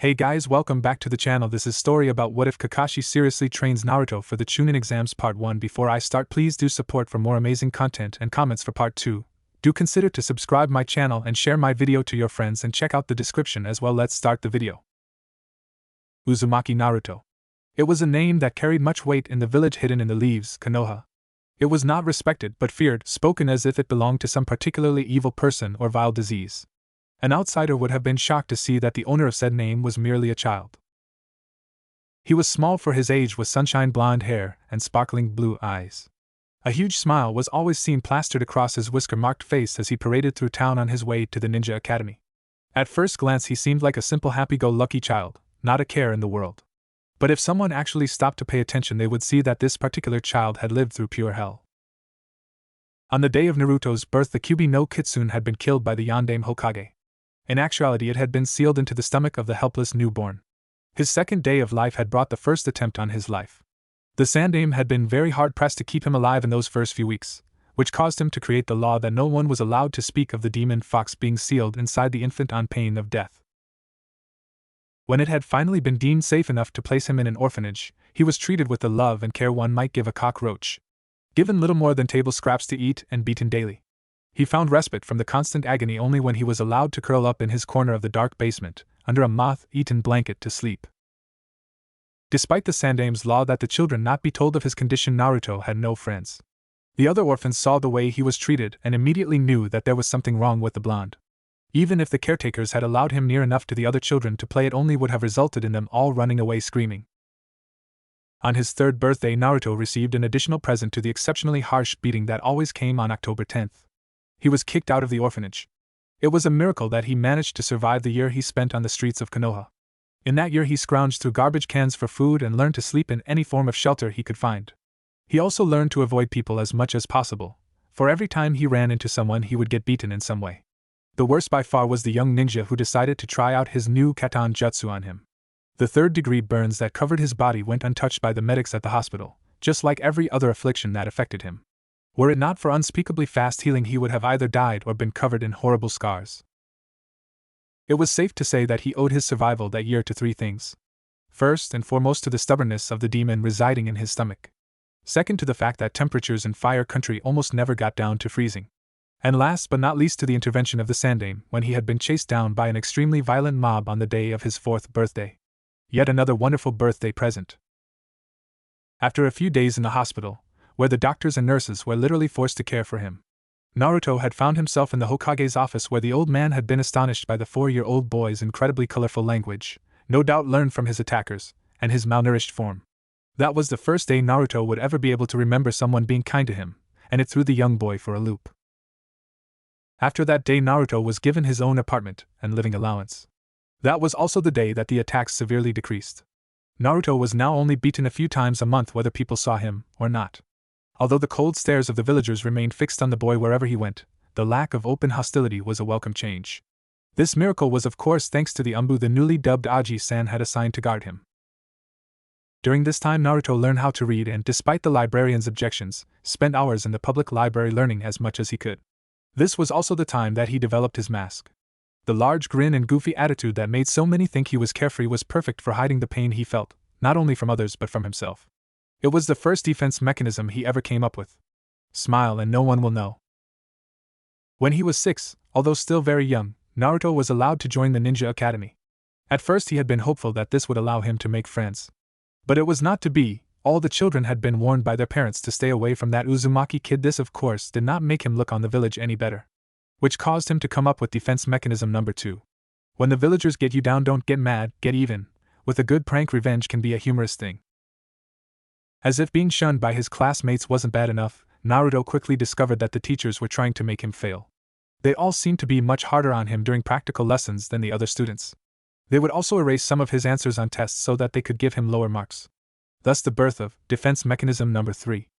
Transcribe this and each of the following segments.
Hey guys, welcome back to the channel. This is story about what if Kakashi seriously trains Naruto for the Chunin exams part 1. Before I start, please do support for more amazing content and comments for part 2. Do consider to subscribe my channel and share my video to your friends and check out the description as well. Let's start the video. Uzumaki Naruto. It was a name that carried much weight in the village hidden in the leaves, Konoha. It was not respected but feared, spoken as if it belonged to some particularly evil person or vile disease. An outsider would have been shocked to see that the owner of said name was merely a child. He was small for his age with sunshine blonde hair and sparkling blue eyes. A huge smile was always seen plastered across his whisker-marked face as he paraded through town on his way to the ninja academy. At first glance he seemed like a simple happy-go-lucky child, not a care in the world. But if someone actually stopped to pay attention, they would see that this particular child had lived through pure hell. On the day of Naruto's birth, the Kyuubi no Kitsune had been killed by the Yondaime Hokage. In actuality, it had been sealed into the stomach of the helpless newborn. His second day of life had brought the first attempt on his life. The Sandaime had been very hard-pressed to keep him alive in those first few weeks, which caused him to create the law that no one was allowed to speak of the demon fox being sealed inside the infant on pain of death. When it had finally been deemed safe enough to place him in an orphanage, he was treated with the love and care one might give a cockroach. Given little more than table scraps to eat and beaten daily. He found respite from the constant agony only when he was allowed to curl up in his corner of the dark basement, under a moth-eaten blanket to sleep. Despite the Sandaime's law that the children not be told of his condition, Naruto had no friends. The other orphans saw the way he was treated and immediately knew that there was something wrong with the blonde. Even if the caretakers had allowed him near enough to the other children to play, it only would have resulted in them all running away screaming. On his third birthday, Naruto received an additional present to the exceptionally harsh beating that always came on October 10th. He was kicked out of the orphanage. It was a miracle that he managed to survive the year he spent on the streets of Konoha. In that year he scrounged through garbage cans for food and learned to sleep in any form of shelter he could find. He also learned to avoid people as much as possible, for every time he ran into someone he would get beaten in some way. The worst by far was the young ninja who decided to try out his new Katan Jutsu on him. The third-degree burns that covered his body went untouched by the medics at the hospital, just like every other affliction that affected him. Were it not for unspeakably fast healing, he would have either died or been covered in horrible scars. It was safe to say that he owed his survival that year to three things. First and foremost, to the stubbornness of the demon residing in his stomach. Second, to the fact that temperatures in Fire Country almost never got down to freezing. And last but not least, to the intervention of the Sandaime when he had been chased down by an extremely violent mob on the day of his 4th birthday. Yet another wonderful birthday present. After a few days in the hospital, where the doctors and nurses were literally forced to care for him, Naruto had found himself in the Hokage's office, where the old man had been astonished by the 4-year-old boy's incredibly colorful language, no doubt learned from his attackers, and his malnourished form. That was the first day Naruto would ever be able to remember someone being kind to him, and it threw the young boy for a loop. After that day, Naruto was given his own apartment and living allowance. That was also the day that the attacks severely decreased. Naruto was now only beaten a few times a month, whether people saw him or not. Although the cold stares of the villagers remained fixed on the boy wherever he went, the lack of open hostility was a welcome change. This miracle was of course thanks to the Umbu the newly dubbed Aji-san had assigned to guard him. During this time Naruto learned how to read and, despite the librarian's objections, spent hours in the public library learning as much as he could. This was also the time that he developed his mask. The large grin and goofy attitude that made so many think he was carefree was perfect for hiding the pain he felt, not only from others but from himself. It was the first defense mechanism he ever came up with. Smile and no one will know. When he was 6, although still very young, Naruto was allowed to join the ninja academy. At first he had been hopeful that this would allow him to make friends. But it was not to be. All the children had been warned by their parents to stay away from that Uzumaki kid. This of course did not make him look on the village any better, which caused him to come up with defense mechanism number 2. When the villagers get you down, don't get mad, get even. With a good prank, revenge can be a humorous thing. As if being shunned by his classmates wasn't bad enough, Naruto quickly discovered that the teachers were trying to make him fail. They all seemed to be much harder on him during practical lessons than the other students. They would also erase some of his answers on tests so that they could give him lower marks. Thus the birth of defense mechanism number 3.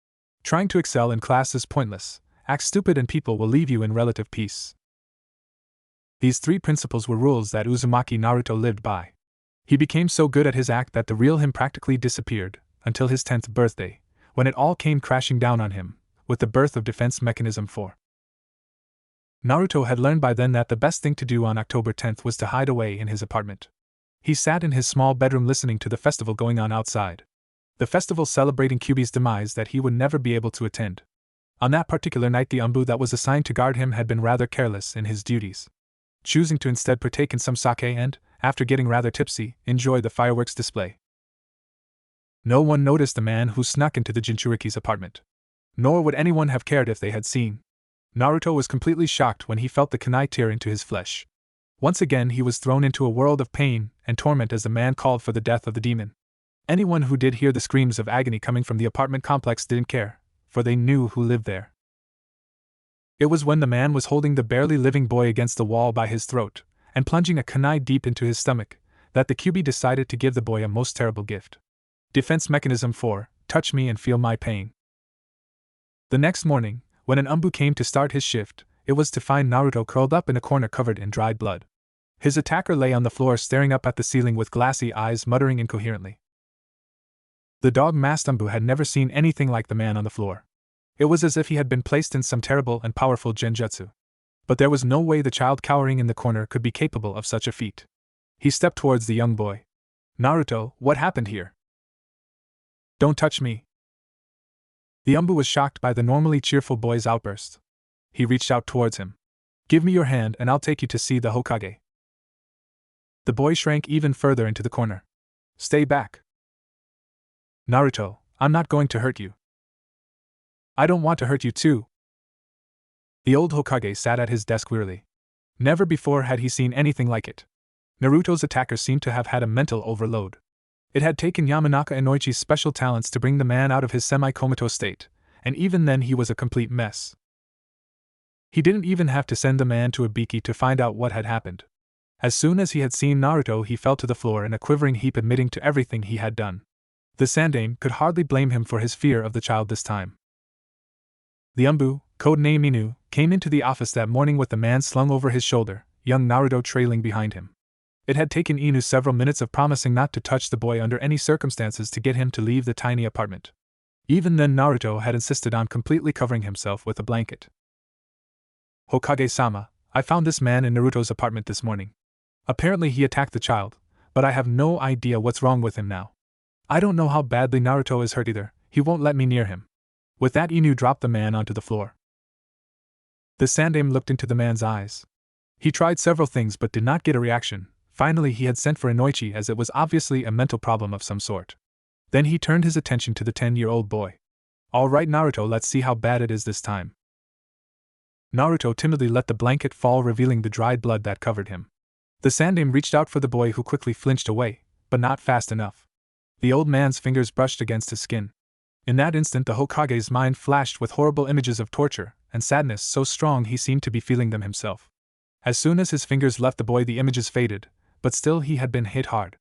Trying to excel in class is pointless. Act stupid and people will leave you in relative peace. These 3 principles were rules that Uzumaki Naruto lived by. He became so good at his act that the real him practically disappeared, until his 10th birthday, when it all came crashing down on him, with the birth of defense mechanism 4. Naruto had learned by then that the best thing to do on October 10th was to hide away in his apartment. He sat in his small bedroom listening to the festival going on outside. The festival celebrating Kyubi's demise that he would never be able to attend. On that particular night, the umbu that was assigned to guard him had been rather careless in his duties, choosing to instead partake in some sake and, after getting rather tipsy, enjoy the fireworks display. No one noticed the man who snuck into the Jinchuriki's apartment. Nor would anyone have cared if they had seen. Naruto was completely shocked when he felt the kunai tear into his flesh. Once again he was thrown into a world of pain and torment as the man called for the death of the demon. Anyone who did hear the screams of agony coming from the apartment complex didn't care, for they knew who lived there. It was when the man was holding the barely living boy against the wall by his throat, and plunging a kunai deep into his stomach, that the Kyubi decided to give the boy a most terrible gift. Defense mechanism 4, touch me and feel my pain. The next morning, when an umbu came to start his shift, it was to find Naruto curled up in a corner covered in dried blood. His attacker lay on the floor staring up at the ceiling with glassy eyes, muttering incoherently. The dog-masked umbu had never seen anything like the man on the floor. It was as if he had been placed in some terrible and powerful genjutsu. But there was no way the child cowering in the corner could be capable of such a feat. He stepped towards the young boy. Naruto, what happened here? Don't touch me. The umbu was shocked by the normally cheerful boy's outburst. He reached out towards him. Give me your hand and I'll take you to see the Hokage. The boy shrank even further into the corner. Stay back. Naruto, I'm not going to hurt you. I don't want to hurt you too. The old Hokage sat at his desk wearily. Never before had he seen anything like it. Naruto's attacker seemed to have had a mental overload. It had taken Yamanaka Inoichi's special talents to bring the man out of his semi-comatose state, and even then he was a complete mess. He didn't even have to send the man to Ibiki to find out what had happened. As soon as he had seen Naruto, he fell to the floor in a quivering heap, admitting to everything he had done. The Sandaime could hardly blame him for his fear of the child this time. The umbu, codename Inu, came into the office that morning with the man slung over his shoulder, young Naruto trailing behind him. It had taken Inu several minutes of promising not to touch the boy under any circumstances to get him to leave the tiny apartment. Even then, Naruto had insisted on completely covering himself with a blanket. Hokage-sama, I found this man in Naruto's apartment this morning. Apparently he attacked the child, but I have no idea what's wrong with him now. I don't know how badly Naruto is hurt either, he won't let me near him. With that, Inu dropped the man onto the floor. The Sandaime looked into the man's eyes. He tried several things but did not get a reaction. Finally he had sent for Inoichi, as it was obviously a mental problem of some sort. Then he turned his attention to the 10-year-old boy. All right Naruto, let's see how bad it is this time. Naruto timidly let the blanket fall, revealing the dried blood that covered him. The Sandaime reached out for the boy, who quickly flinched away, but not fast enough. The old man's fingers brushed against his skin. In that instant the Hokage's mind flashed with horrible images of torture and sadness so strong he seemed to be feeling them himself. As soon as his fingers left the boy, the images faded, but still he had been hit hard.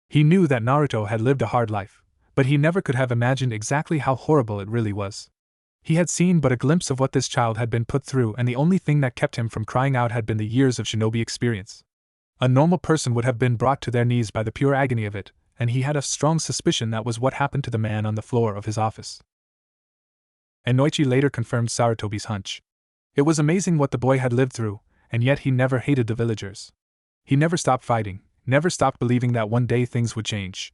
He knew that Naruto had lived a hard life, but he never could have imagined exactly how horrible it really was. He had seen but a glimpse of what this child had been put through, and the only thing that kept him from crying out had been the years of shinobi experience. A normal person would have been brought to their knees by the pure agony of it, and he had a strong suspicion that was what happened to the man on the floor of his office. Inoichi later confirmed Sarutobi's hunch. It was amazing what the boy had lived through, and yet he never hated the villagers. He never stopped fighting, never stopped believing that one day things would change.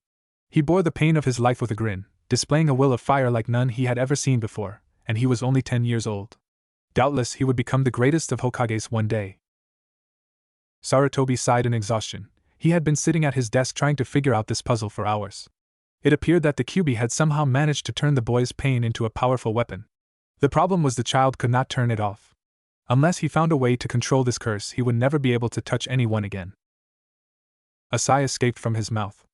He bore the pain of his life with a grin, displaying a will of fire like none he had ever seen before, and he was only 10 years old. Doubtless he would become the greatest of Hokages one day. Sarutobi sighed in exhaustion. He had been sitting at his desk trying to figure out this puzzle for hours. It appeared that the Kyubi had somehow managed to turn the boy's pain into a powerful weapon. The problem was the child could not turn it off. Unless he found a way to control this curse, he would never be able to touch anyone again. A sigh escaped from his mouth.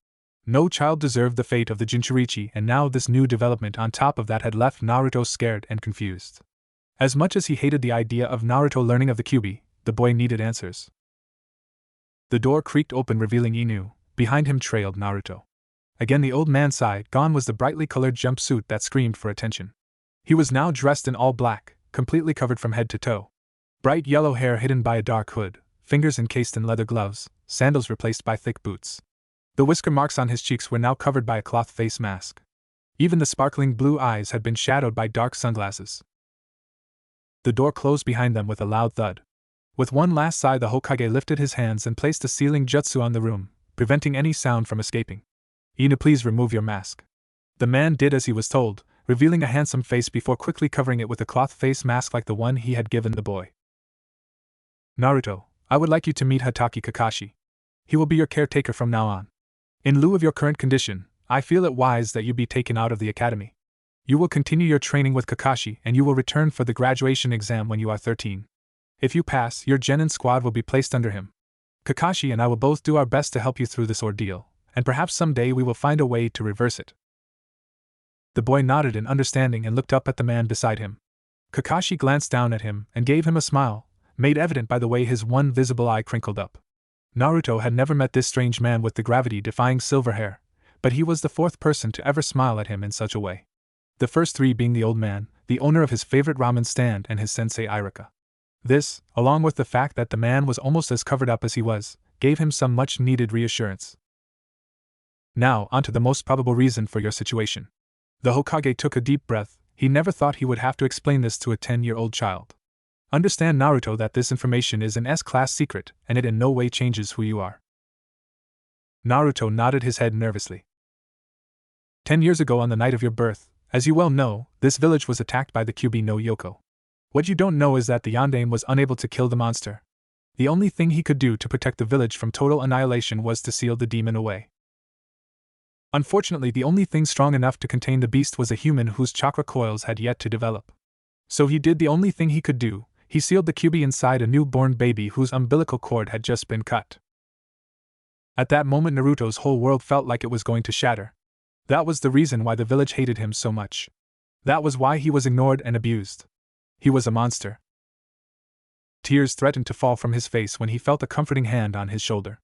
No child deserved the fate of the Jinchurichi, and now this new development on top of that had left Naruto scared and confused. As much as he hated the idea of Naruto learning of the Kyubi, the boy needed answers. The door creaked open, revealing Inu. Behind him trailed Naruto. Again the old man sighed. Gone was the brightly colored jumpsuit that screamed for attention. He was now dressed in all black, completely covered from head to toe. Bright yellow hair hidden by a dark hood, fingers encased in leather gloves, sandals replaced by thick boots. The whisker marks on his cheeks were now covered by a cloth face mask. Even the sparkling blue eyes had been shadowed by dark sunglasses. The door closed behind them with a loud thud. With one last sigh, the Hokage lifted his hands and placed a sealing jutsu on the room, preventing any sound from escaping. Inu, please remove your mask. The man did as he was told, revealing a handsome face before quickly covering it with a cloth face mask like the one he had given the boy. Naruto, I would like you to meet Hatake Kakashi. He will be your caretaker from now on. In lieu of your current condition, I feel it wise that you be taken out of the academy. You will continue your training with Kakashi and you will return for the graduation exam when you are 13. If you pass, your Genin squad will be placed under him. Kakashi and I will both do our best to help you through this ordeal, and perhaps someday we will find a way to reverse it. The boy nodded in understanding and looked up at the man beside him. Kakashi glanced down at him and gave him a smile, made evident by the way his one visible eye crinkled up. Naruto had never met this strange man with the gravity-defying silver hair, but he was the fourth person to ever smile at him in such a way. The first three being the old man, the owner of his favorite ramen stand, and his sensei Irika. This, along with the fact that the man was almost as covered up as he was, gave him some much-needed reassurance. Now, on to the most probable reason for your situation. The Hokage took a deep breath. He never thought he would have to explain this to a 10-year-old child. Understand, Naruto, that this information is an S-class secret, and it in no way changes who you are. Naruto nodded his head nervously. 10 years ago on the night of your birth, as you well know, this village was attacked by the Kyuubi no Yoko. What you don't know is that the Yondaime was unable to kill the monster. The only thing he could do to protect the village from total annihilation was to seal the demon away. Unfortunately, the only thing strong enough to contain the beast was a human whose chakra coils had yet to develop. So he did the only thing he could do. He sealed the Kyuubi inside a newborn baby whose umbilical cord had just been cut. At that moment, Naruto's whole world felt like it was going to shatter. That was the reason why the village hated him so much. That was why he was ignored and abused. He was a monster. Tears threatened to fall from his face when he felt a comforting hand on his shoulder.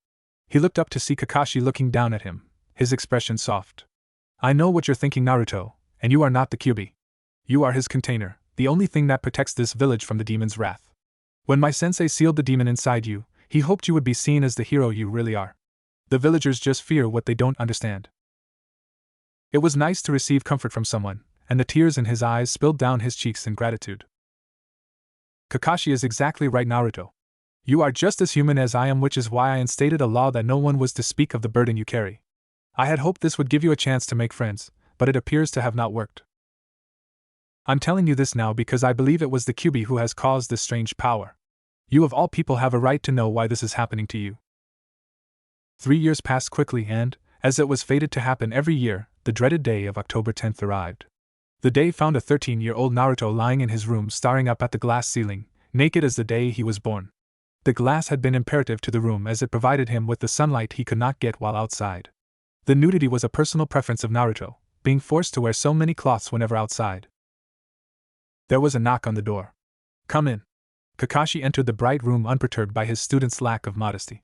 He looked up to see Kakashi looking down at him, his expression soft. I know what you're thinking, Naruto, and you are not the Kyuubi. You are his container, the only thing that protects this village from the demon's wrath. When my sensei sealed the demon inside you, he hoped you would be seen as the hero you really are. The villagers just fear what they don't understand. It was nice to receive comfort from someone, and the tears in his eyes spilled down his cheeks in gratitude. Kakashi is exactly right, Naruto. You are just as human as I am, which is why I instated a law that no one was to speak of the burden you carry. I had hoped this would give you a chance to make friends, but it appears to have not worked. I'm telling you this now because I believe it was the Kyuubi who has caused this strange power. You of all people have a right to know why this is happening to you. 3 years passed quickly and, as it was fated to happen every year, the dreaded day of October 10th arrived. The day found a 13-year-old Naruto lying in his room staring up at the glass ceiling, naked as the day he was born. The glass had been imperative to the room as it provided him with the sunlight he could not get while outside. The nudity was a personal preference of Naruto, being forced to wear so many cloths whenever outside. There was a knock on the door. Come in. Kakashi entered the bright room unperturbed by his student's lack of modesty.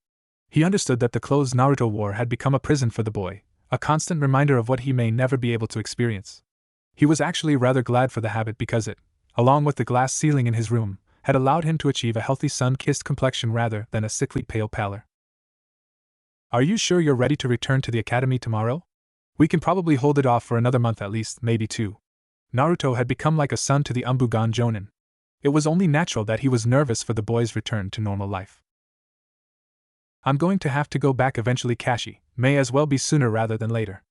He understood that the clothes Naruto wore had become a prison for the boy, a constant reminder of what he may never be able to experience. He was actually rather glad for the habit because it, along with the glass ceiling in his room, had allowed him to achieve a healthy sun-kissed complexion rather than a sickly pale pallor. Are you sure you're ready to return to the academy tomorrow? We can probably hold it off for another month at least, maybe 2. Naruto had become like a son to the Umbugan Jonin. It was only natural that he was nervous for the boy's return to normal life. I'm going to have to go back eventually, Kashi, may as well be sooner rather than later.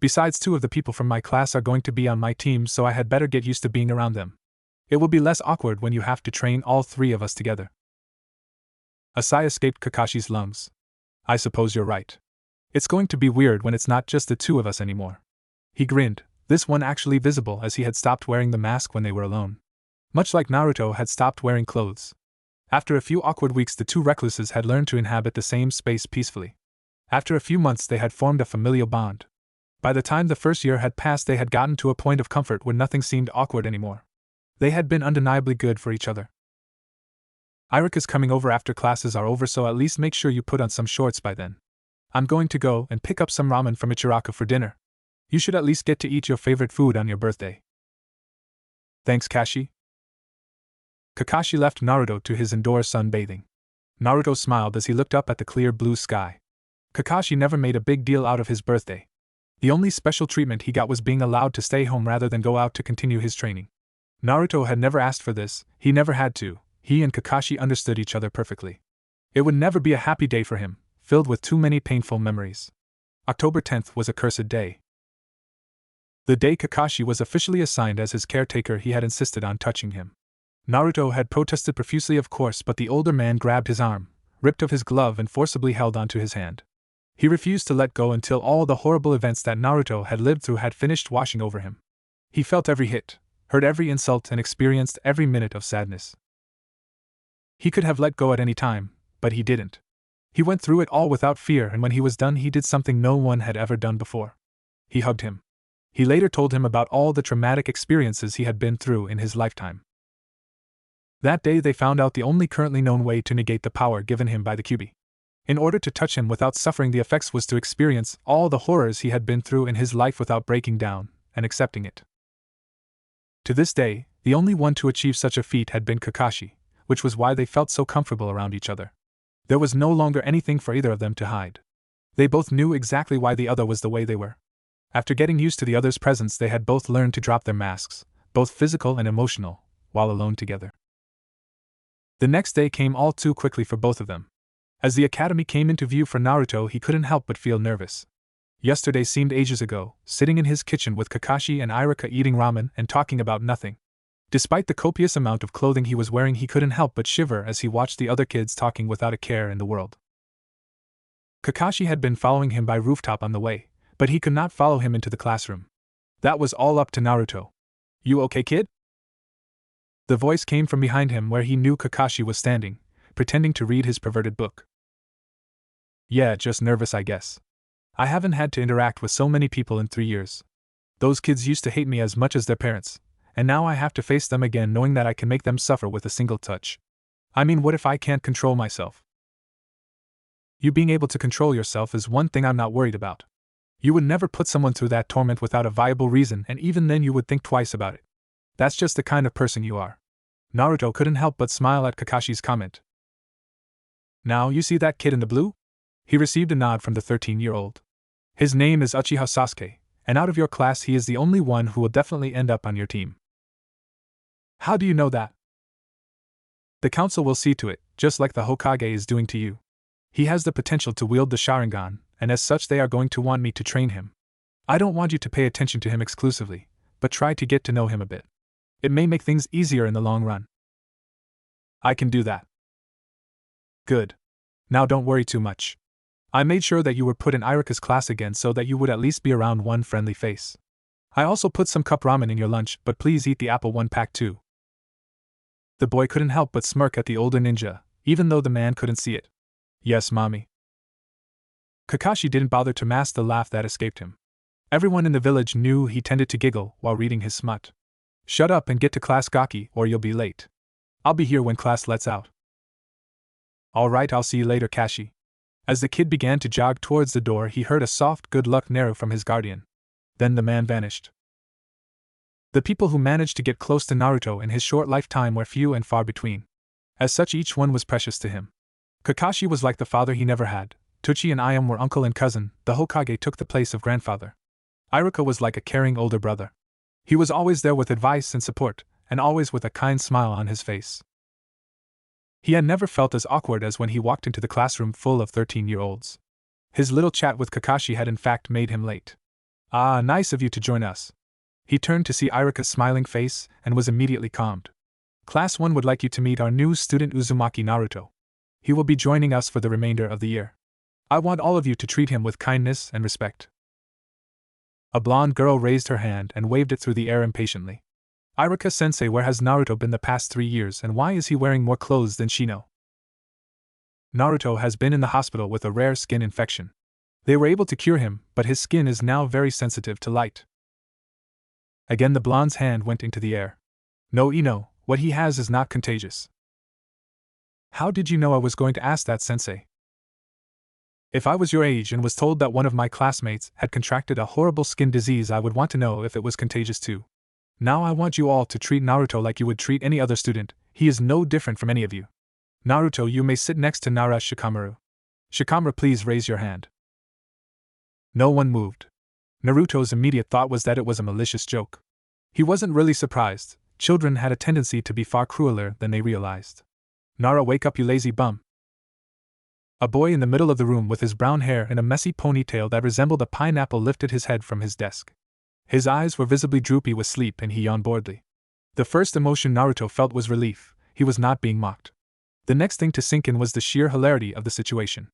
Besides, 2 of the people from my class are going to be on my team, so I had better get used to being around them. It will be less awkward when you have to train all 3 of us together. A sigh escaped Kakashi's lungs. I suppose you're right. It's going to be weird when it's not just the 2 of us anymore. He grinned, this one actually visible as he had stopped wearing the mask when they were alone. Much like Naruto had stopped wearing clothes. After a few awkward weeks, the 2 recluses had learned to inhabit the same space peacefully. After a few months, they had formed a familial bond. By the time the first year had passed, they had gotten to a point of comfort where nothing seemed awkward anymore. They had been undeniably good for each other. Irika's coming over after classes are over, so at least make sure you put on some shorts by then. I'm going to go and pick up some ramen from Ichiraka for dinner. You should at least get to eat your favorite food on your birthday. Thanks, Kashi. Kakashi left Naruto to his indoor sunbathing. Naruto smiled as he looked up at the clear blue sky. Kakashi never made a big deal out of his birthday. The only special treatment he got was being allowed to stay home rather than go out to continue his training. Naruto had never asked for this, he never had to, He and Kakashi understood each other perfectly. It would never be a happy day for him, filled with too many painful memories. October 10th was a cursed day. The day Kakashi was officially assigned as his caretaker, he had insisted on touching him. Naruto had protested profusely, of course, but the older man grabbed his arm, ripped off his glove, and forcibly held onto his hand. He refused to let go until all the horrible events that Naruto had lived through had finished washing over him. He felt every hit, heard every insult, and experienced every minute of sadness. He could have let go at any time, but he didn't. He went through it all without fear, and when he was done, he did something no one had ever done before. He hugged him. He later told him about all the traumatic experiences he had been through in his lifetime. That day they found out the only currently known way to negate the power given him by the Kyuubi. In order to touch him without suffering the effects was to experience all the horrors he had been through in his life without breaking down and accepting it. To this day, the only one to achieve such a feat had been Kakashi, which was why they felt so comfortable around each other. There was no longer anything for either of them to hide. They both knew exactly why the other was the way they were. After getting used to the other's presence, they had both learned to drop their masks, both physical and emotional, while alone together. The next day came all too quickly for both of them. As the academy came into view for Naruto, he couldn't help but feel nervous. Yesterday seemed ages ago, sitting in his kitchen with Kakashi and Irika eating ramen and talking about nothing. Despite the copious amount of clothing he was wearing, he couldn't help but shiver as he watched the other kids talking without a care in the world. Kakashi had been following him by rooftop on the way, but he could not follow him into the classroom. That was all up to Naruto. "You okay, kid?" The voice came from behind him where he knew Kakashi was standing, pretending to read his perverted book. "Yeah, just nervous, I guess. I haven't had to interact with so many people in 3 years. Those kids used to hate me as much as their parents, and now I have to face them again knowing that I can make them suffer with a single touch. I mean, what if I can't control myself?" "You being able to control yourself is one thing I'm not worried about. You would never put someone through that torment without a viable reason, and even then you would think twice about it. That's just the kind of person you are." Naruto couldn't help but smile at Kakashi's comment. "Now you see that kid in the blue?" He received a nod from the 13-year-old. "His name is Uchiha Sasuke, and out of your class he is the only one who will definitely end up on your team." "How do you know that?" "The council will see to it, just like the Hokage is doing to you. He has the potential to wield the Sharingan, and as such they are going to want me to train him. I don't want you to pay attention to him exclusively, but try to get to know him a bit. It may make things easier in the long run." "I can do that." "Good. Now don't worry too much. I made sure that you were put in Irika's class again so that you would at least be around one friendly face. I also put some cup ramen in your lunch, but please eat the apple one pack too." The boy couldn't help but smirk at the older ninja, even though the man couldn't see it. "Yes, mommy." Kakashi didn't bother to mask the laugh that escaped him. Everyone in the village knew he tended to giggle while reading his smut. "Shut up and get to class, Gaki, or you'll be late. I'll be here when class lets out." "Alright, I'll see you later, Kashi." As the kid began to jog towards the door, he heard a soft good luck Naru from his guardian. Then the man vanished. The people who managed to get close to Naruto in his short lifetime were few and far between. As such, each one was precious to him. Kakashi was like the father he never had. Tuchi and Ayam were uncle and cousin. The Hokage took the place of grandfather. Irika was like a caring older brother. He was always there with advice and support, and always with a kind smile on his face. He had never felt as awkward as when he walked into the classroom full of 13-year-olds. His little chat with Kakashi had in fact made him late. "Ah, nice of you to join us." He turned to see Irika's smiling face and was immediately calmed. "Class 1 would like you to meet our new student Uzumaki Naruto. He will be joining us for the remainder of the year. I want all of you to treat him with kindness and respect." A blonde girl raised her hand and waved it through the air impatiently. "Irika-sensei, where has Naruto been the past 3 years, and why is he wearing more clothes than Shino?" "Naruto has been in the hospital with a rare skin infection. They were able to cure him, but his skin is now very sensitive to light." Again the blonde's hand went into the air. "No, Ino, what he has is not contagious." "How did you know I was going to ask that, sensei?" "If I was your age and was told that one of my classmates had contracted a horrible skin disease, I would want to know if it was contagious too. Now I want you all to treat Naruto like you would treat any other student. He is no different from any of you. Naruto, you may sit next to Nara Shikamaru. Shikamaru, please raise your hand." No one moved. Naruto's immediate thought was that it was a malicious joke. He wasn't really surprised. Children had a tendency to be far crueler than they realized. Nara, wake up, you lazy bum. A boy in the middle of the room with his brown hair and a messy ponytail that resembled a pineapple lifted his head from his desk. His eyes were visibly droopy with sleep and he yawned boredly. The first emotion Naruto felt was relief. He was not being mocked. The next thing to sink in was the sheer hilarity of the situation.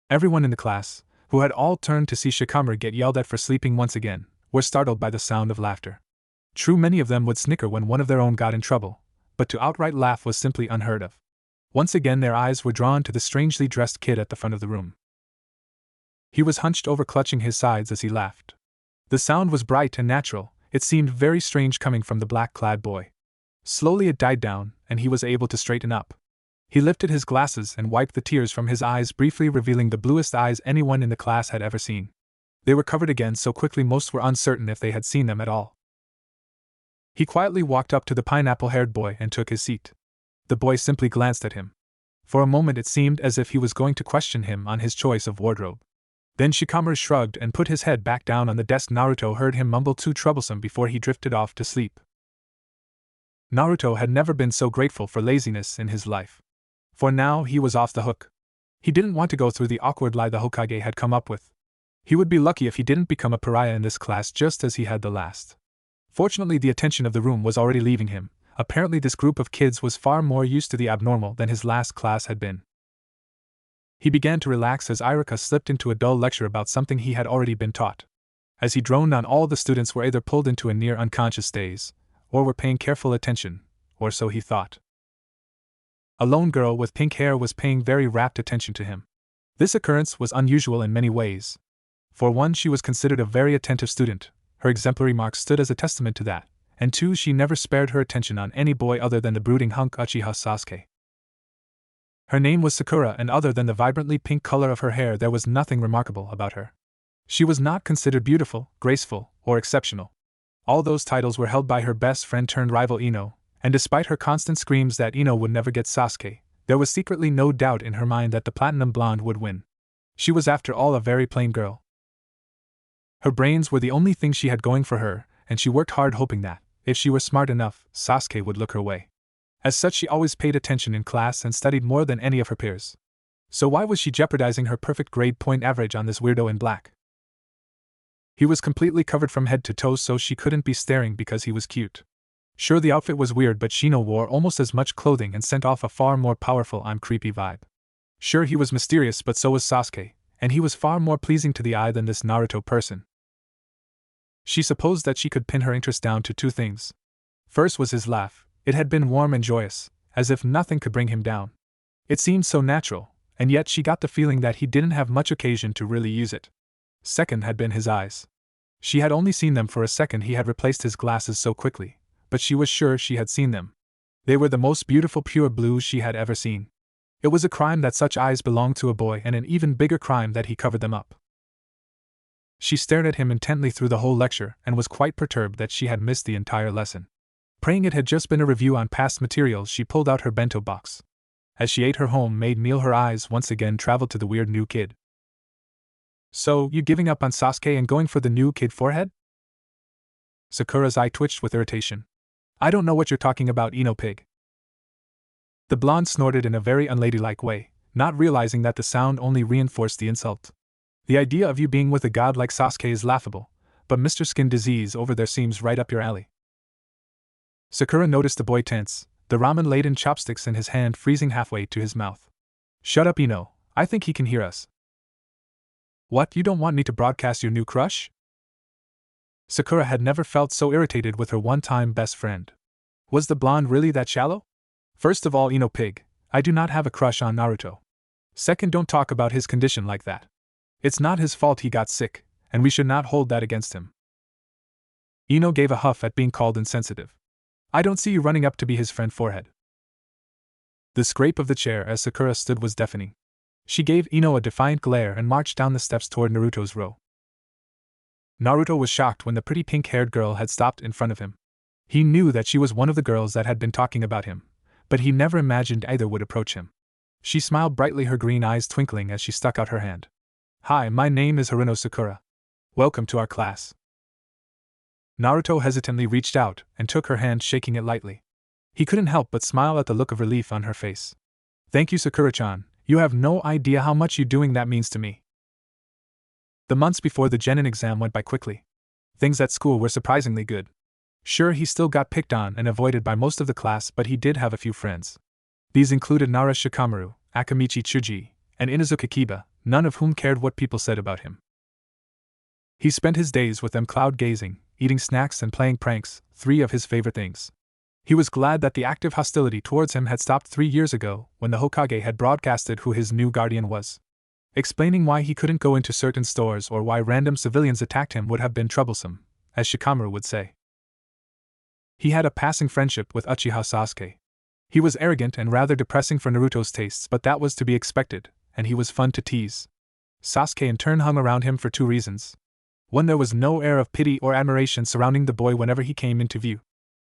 Everyone in the class, who had all turned to see Shikamaru get yelled at for sleeping once again, were startled by the sound of laughter. True, many of them would snicker when one of their own got in trouble, but to outright laugh was simply unheard of. Once again their eyes were drawn to the strangely dressed kid at the front of the room. He was hunched over, clutching his sides as he laughed. The sound was bright and natural. It seemed very strange coming from the black-clad boy. Slowly it died down, and he was able to straighten up. He lifted his glasses and wiped the tears from his eyes, briefly revealing the bluest eyes anyone in the class had ever seen. They were covered again so quickly most were uncertain if they had seen them at all. He quietly walked up to the pineapple-haired boy and took his seat. The boy simply glanced at him. For a moment it seemed as if he was going to question him on his choice of wardrobe. Then Shikamaru shrugged and put his head back down on the desk. Naruto heard him mumble too troublesome before he drifted off to sleep. Naruto had never been so grateful for laziness in his life. For now he was off the hook. He didn't want to go through the awkward lie the Hokage had come up with. He would be lucky if he didn't become a pariah in this class just as he had the last. Fortunately, the attention of the room was already leaving him. Apparently this group of kids was far more used to the abnormal than his last class had been. He began to relax as Iruka slipped into a dull lecture about something he had already been taught. As he droned on, all the students were either pulled into a near unconscious daze, or were paying careful attention, or so he thought. A lone girl with pink hair was paying very rapt attention to him. This occurrence was unusual in many ways. For one, she was considered a very attentive student. Her exemplary marks stood as a testament to that. And two, she never spared her attention on any boy other than the brooding hunk Uchiha Sasuke. Her name was Sakura, and other than the vibrantly pink color of her hair there was nothing remarkable about her. She was not considered beautiful, graceful, or exceptional. All those titles were held by her best friend turned rival Ino, and despite her constant screams that Ino would never get Sasuke, there was secretly no doubt in her mind that the platinum blonde would win. She was after all a very plain girl. Her brains were the only thing she had going for her, and she worked hard hoping that, if she were smart enough, Sasuke would look her way. As such, she always paid attention in class and studied more than any of her peers. So why was she jeopardizing her perfect grade point average on this weirdo in black? He was completely covered from head to toe, so she couldn't be staring because he was cute. Sure, the outfit was weird, but Shino wore almost as much clothing and sent off a far more powerful "I'm creepy" vibe. Sure, he was mysterious, but so was Sasuke, and he was far more pleasing to the eye than this Naruto person. She supposed that she could pin her interest down to two things. First was his laugh. It had been warm and joyous, as if nothing could bring him down. It seemed so natural, and yet she got the feeling that he didn't have much occasion to really use it. Second had been his eyes. She had only seen them for a second. He had replaced his glasses so quickly, but she was sure she had seen them. They were the most beautiful pure blue she had ever seen. It was a crime that such eyes belonged to a boy, and an even bigger crime that he covered them up. She stared at him intently through the whole lecture and was quite perturbed that she had missed the entire lesson. Praying it had just been a review on past materials, she pulled out her bento box. As she ate her homemade meal, her eyes once again traveled to the weird new kid. So, you giving up on Sasuke and going for the new kid forehead? Sakura's eye twitched with irritation. I don't know what you're talking about, Ino pig. The blonde snorted in a very unladylike way, not realizing that the sound only reinforced the insult. The idea of you being with a god like Sasuke is laughable, but Mr. Skin Disease over there seems right up your alley. Sakura noticed the boy tense, the ramen-laden chopsticks in his hand freezing halfway to his mouth. Shut up, Ino, I think he can hear us. What, you don't want me to broadcast your new crush? Sakura had never felt so irritated with her one-time best friend. Was the blonde really that shallow? First of all, Ino pig, I do not have a crush on Naruto. Second, don't talk about his condition like that. It's not his fault he got sick, and we should not hold that against him. Ino gave a huff at being called insensitive. I don't see you running up to be his friend forehead. The scrape of the chair as Sakura stood was deafening. She gave Ino a defiant glare and marched down the steps toward Naruto's row. Naruto was shocked when the pretty pink-haired girl had stopped in front of him. He knew that she was one of the girls that had been talking about him, but he never imagined either would approach him. She smiled brightly, her green eyes twinkling as she stuck out her hand. Hi, my name is Haruno Sakura. Welcome to our class. Naruto hesitantly reached out and took her hand, shaking it lightly. He couldn't help but smile at the look of relief on her face. Thank you, Sakura-chan. You have no idea how much you doing that means to me. The months before the Genin exam went by quickly. Things at school were surprisingly good. Sure, he still got picked on and avoided by most of the class, but he did have a few friends. These included Nara Shikamaru, Akamichi Tsuji, and Inazuka Kiba, none of whom cared what people said about him. He spent his days with them cloud-gazing, eating snacks and playing pranks, 3 of his favorite things. He was glad that the active hostility towards him had stopped 3 years ago, when the Hokage had broadcasted who his new guardian was. Explaining why he couldn't go into certain stores or why random civilians attacked him would have been troublesome, as Shikamaru would say. He had a passing friendship with Uchiha Sasuke. He was arrogant and rather depressing for Naruto's tastes, but that was to be expected, and he was fun to tease. Sasuke in turn hung around him for 2 reasons. 1, there was no air of pity or admiration surrounding the boy whenever he came into view.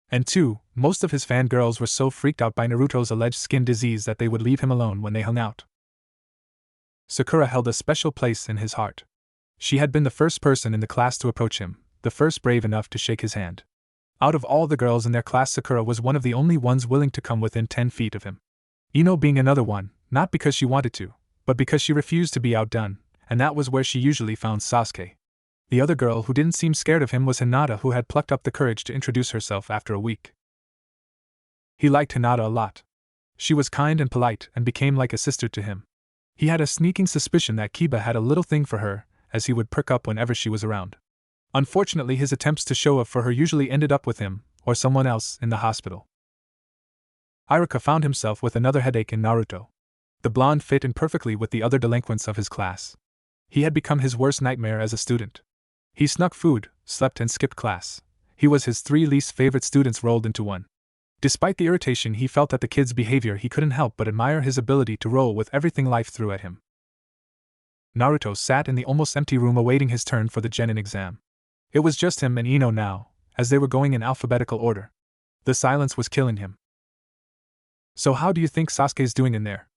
And 2, most of his fangirls were so freaked out by Naruto's alleged skin disease that they would leave him alone when they hung out. Sakura held a special place in his heart. She had been the first person in the class to approach him, the first brave enough to shake his hand. Out of all the girls in their class, Sakura was one of the only ones willing to come within 10 feet of him. Ino being another one, not because she wanted to, but because she refused to be outdone, and that was where she usually found Sasuke. The other girl who didn't seem scared of him was Hinata, who had plucked up the courage to introduce herself after a week. He liked Hinata a lot. She was kind and polite and became like a sister to him. He had a sneaking suspicion that Kiba had a little thing for her, as he would perk up whenever she was around. Unfortunately, his attempts to show up for her usually ended up with him, or someone else, in the hospital. Iruka found himself with another headache in Naruto. The blonde fit in perfectly with the other delinquents of his class. He had become his worst nightmare as a student. He snuck food, slept and skipped class. He was his 3 least favorite students rolled into one. Despite the irritation he felt at the kid's behavior, he couldn't help but admire his ability to roll with everything life threw at him. Naruto sat in the almost empty room awaiting his turn for the Genin exam. It was just him and Ino now, as they were going in alphabetical order. The silence was killing him. So how do you think Sasuke's doing in there?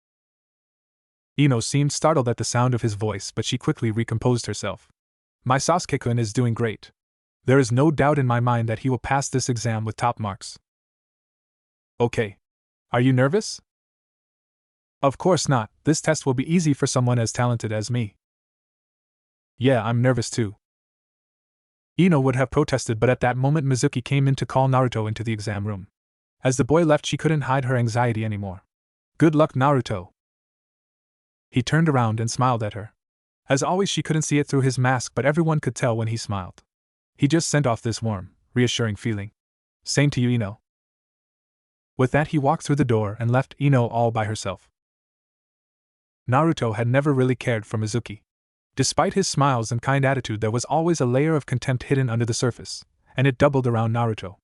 Ino seemed startled at the sound of his voice, but she quickly recomposed herself. My Sasuke-kun is doing great. There is no doubt in my mind that he will pass this exam with top marks. Okay. Are you nervous? Of course not, this test will be easy for someone as talented as me. Yeah, I'm nervous too. Ino would have protested, but at that moment Mizuki came in to call Naruto into the exam room. As the boy left, she couldn't hide her anxiety anymore. Good luck, Naruto. He turned around and smiled at her. As always, she couldn't see it through his mask, but everyone could tell when he smiled. He just sent off this warm, reassuring feeling. Same to you, Ino. With that, he walked through the door and left Ino all by herself. Naruto had never really cared for Mizuki. Despite his smiles and kind attitude, there was always a layer of contempt hidden under the surface, and it doubled around Naruto.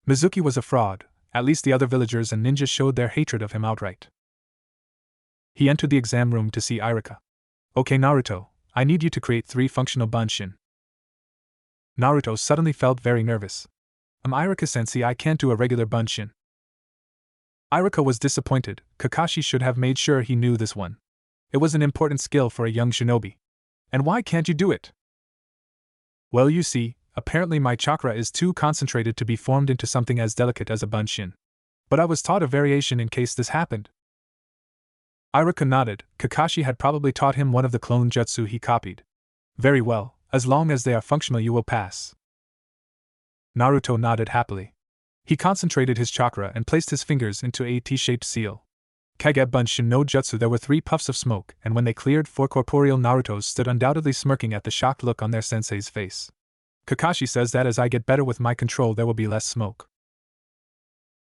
Mizuki was a fraud, at least the other villagers and ninjas showed their hatred of him outright. He entered the exam room to see Iruka. Okay, Naruto, I need you to create 3 functional bunshin. Naruto suddenly felt very nervous. Iruka-sensei, I can't do a regular bunshin. Iruka was disappointed. Kakashi should have made sure he knew this one. It was an important skill for a young shinobi. And why can't you do it? Well, you see, apparently my chakra is too concentrated to be formed into something as delicate as a bunshin. But I was taught a variation in case this happened. Iruka nodded. Kakashi had probably taught him one of the clone jutsu he copied. Very well, as long as they are functional you will pass. Naruto nodded happily. He concentrated his chakra and placed his fingers into a T-shaped seal. Kage Bunshin no Jutsu. There were 3 puffs of smoke, and when they cleared, 4 corporeal Narutos stood undoubtedly smirking at the shocked look on their sensei's face. Kakashi says that as I get better with my control there will be less smoke.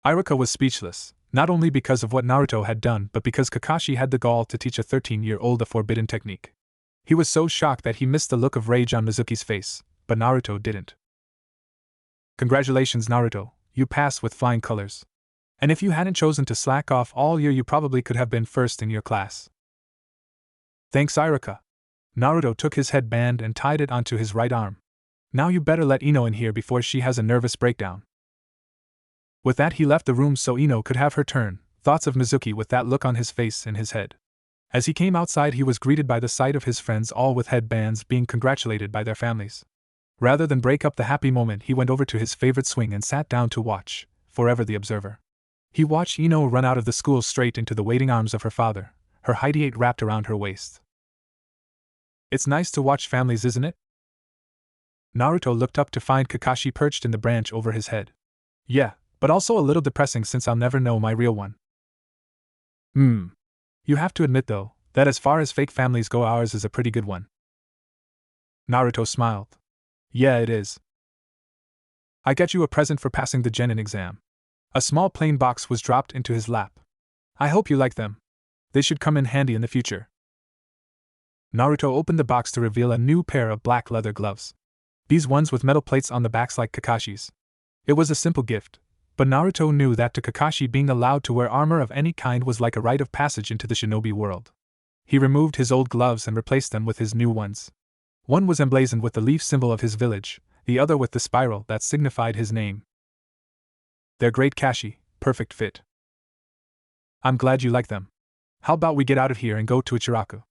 Iruka was speechless, not only because of what Naruto had done but because Kakashi had the gall to teach a 13-year-old a forbidden technique. He was so shocked that he missed the look of rage on Mizuki's face, but Naruto didn't. Congratulations, Naruto, you passed with flying colors. And if you hadn't chosen to slack off all year you probably could have been first in your class. Thanks, Iruka. Naruto took his headband and tied it onto his right arm. Now you better let Ino in here before she has a nervous breakdown. With that he left the room so Ino could have her turn, thoughts of Mizuki with that look on his face in his head. As he came outside he was greeted by the sight of his friends all with headbands being congratulated by their families. Rather than break up the happy moment he went over to his favorite swing and sat down to watch, forever the observer. He watched Ino run out of the school straight into the waiting arms of her father, her hide wrapped around her waist. It's nice to watch families, isn't it? Naruto looked up to find Kakashi perched in the branch over his head. Yeah, but also a little depressing since I'll never know my real one. You have to admit though, that as far as fake families go, ours is a pretty good one. Naruto smiled. Yeah, it is. I get you a present for passing the Genin exam. A small plain box was dropped into his lap. I hope you like them. They should come in handy in the future. Naruto opened the box to reveal a new pair of black leather gloves. These ones with metal plates on the backs like Kakashi's. It was a simple gift, but Naruto knew that to Kakashi being allowed to wear armor of any kind was like a rite of passage into the shinobi world. He removed his old gloves and replaced them with his new ones. One was emblazoned with the leaf symbol of his village, the other with the spiral that signified his name. They're great, Kashi, perfect fit. I'm glad you like them. How about we get out of here and go to Ichiraku?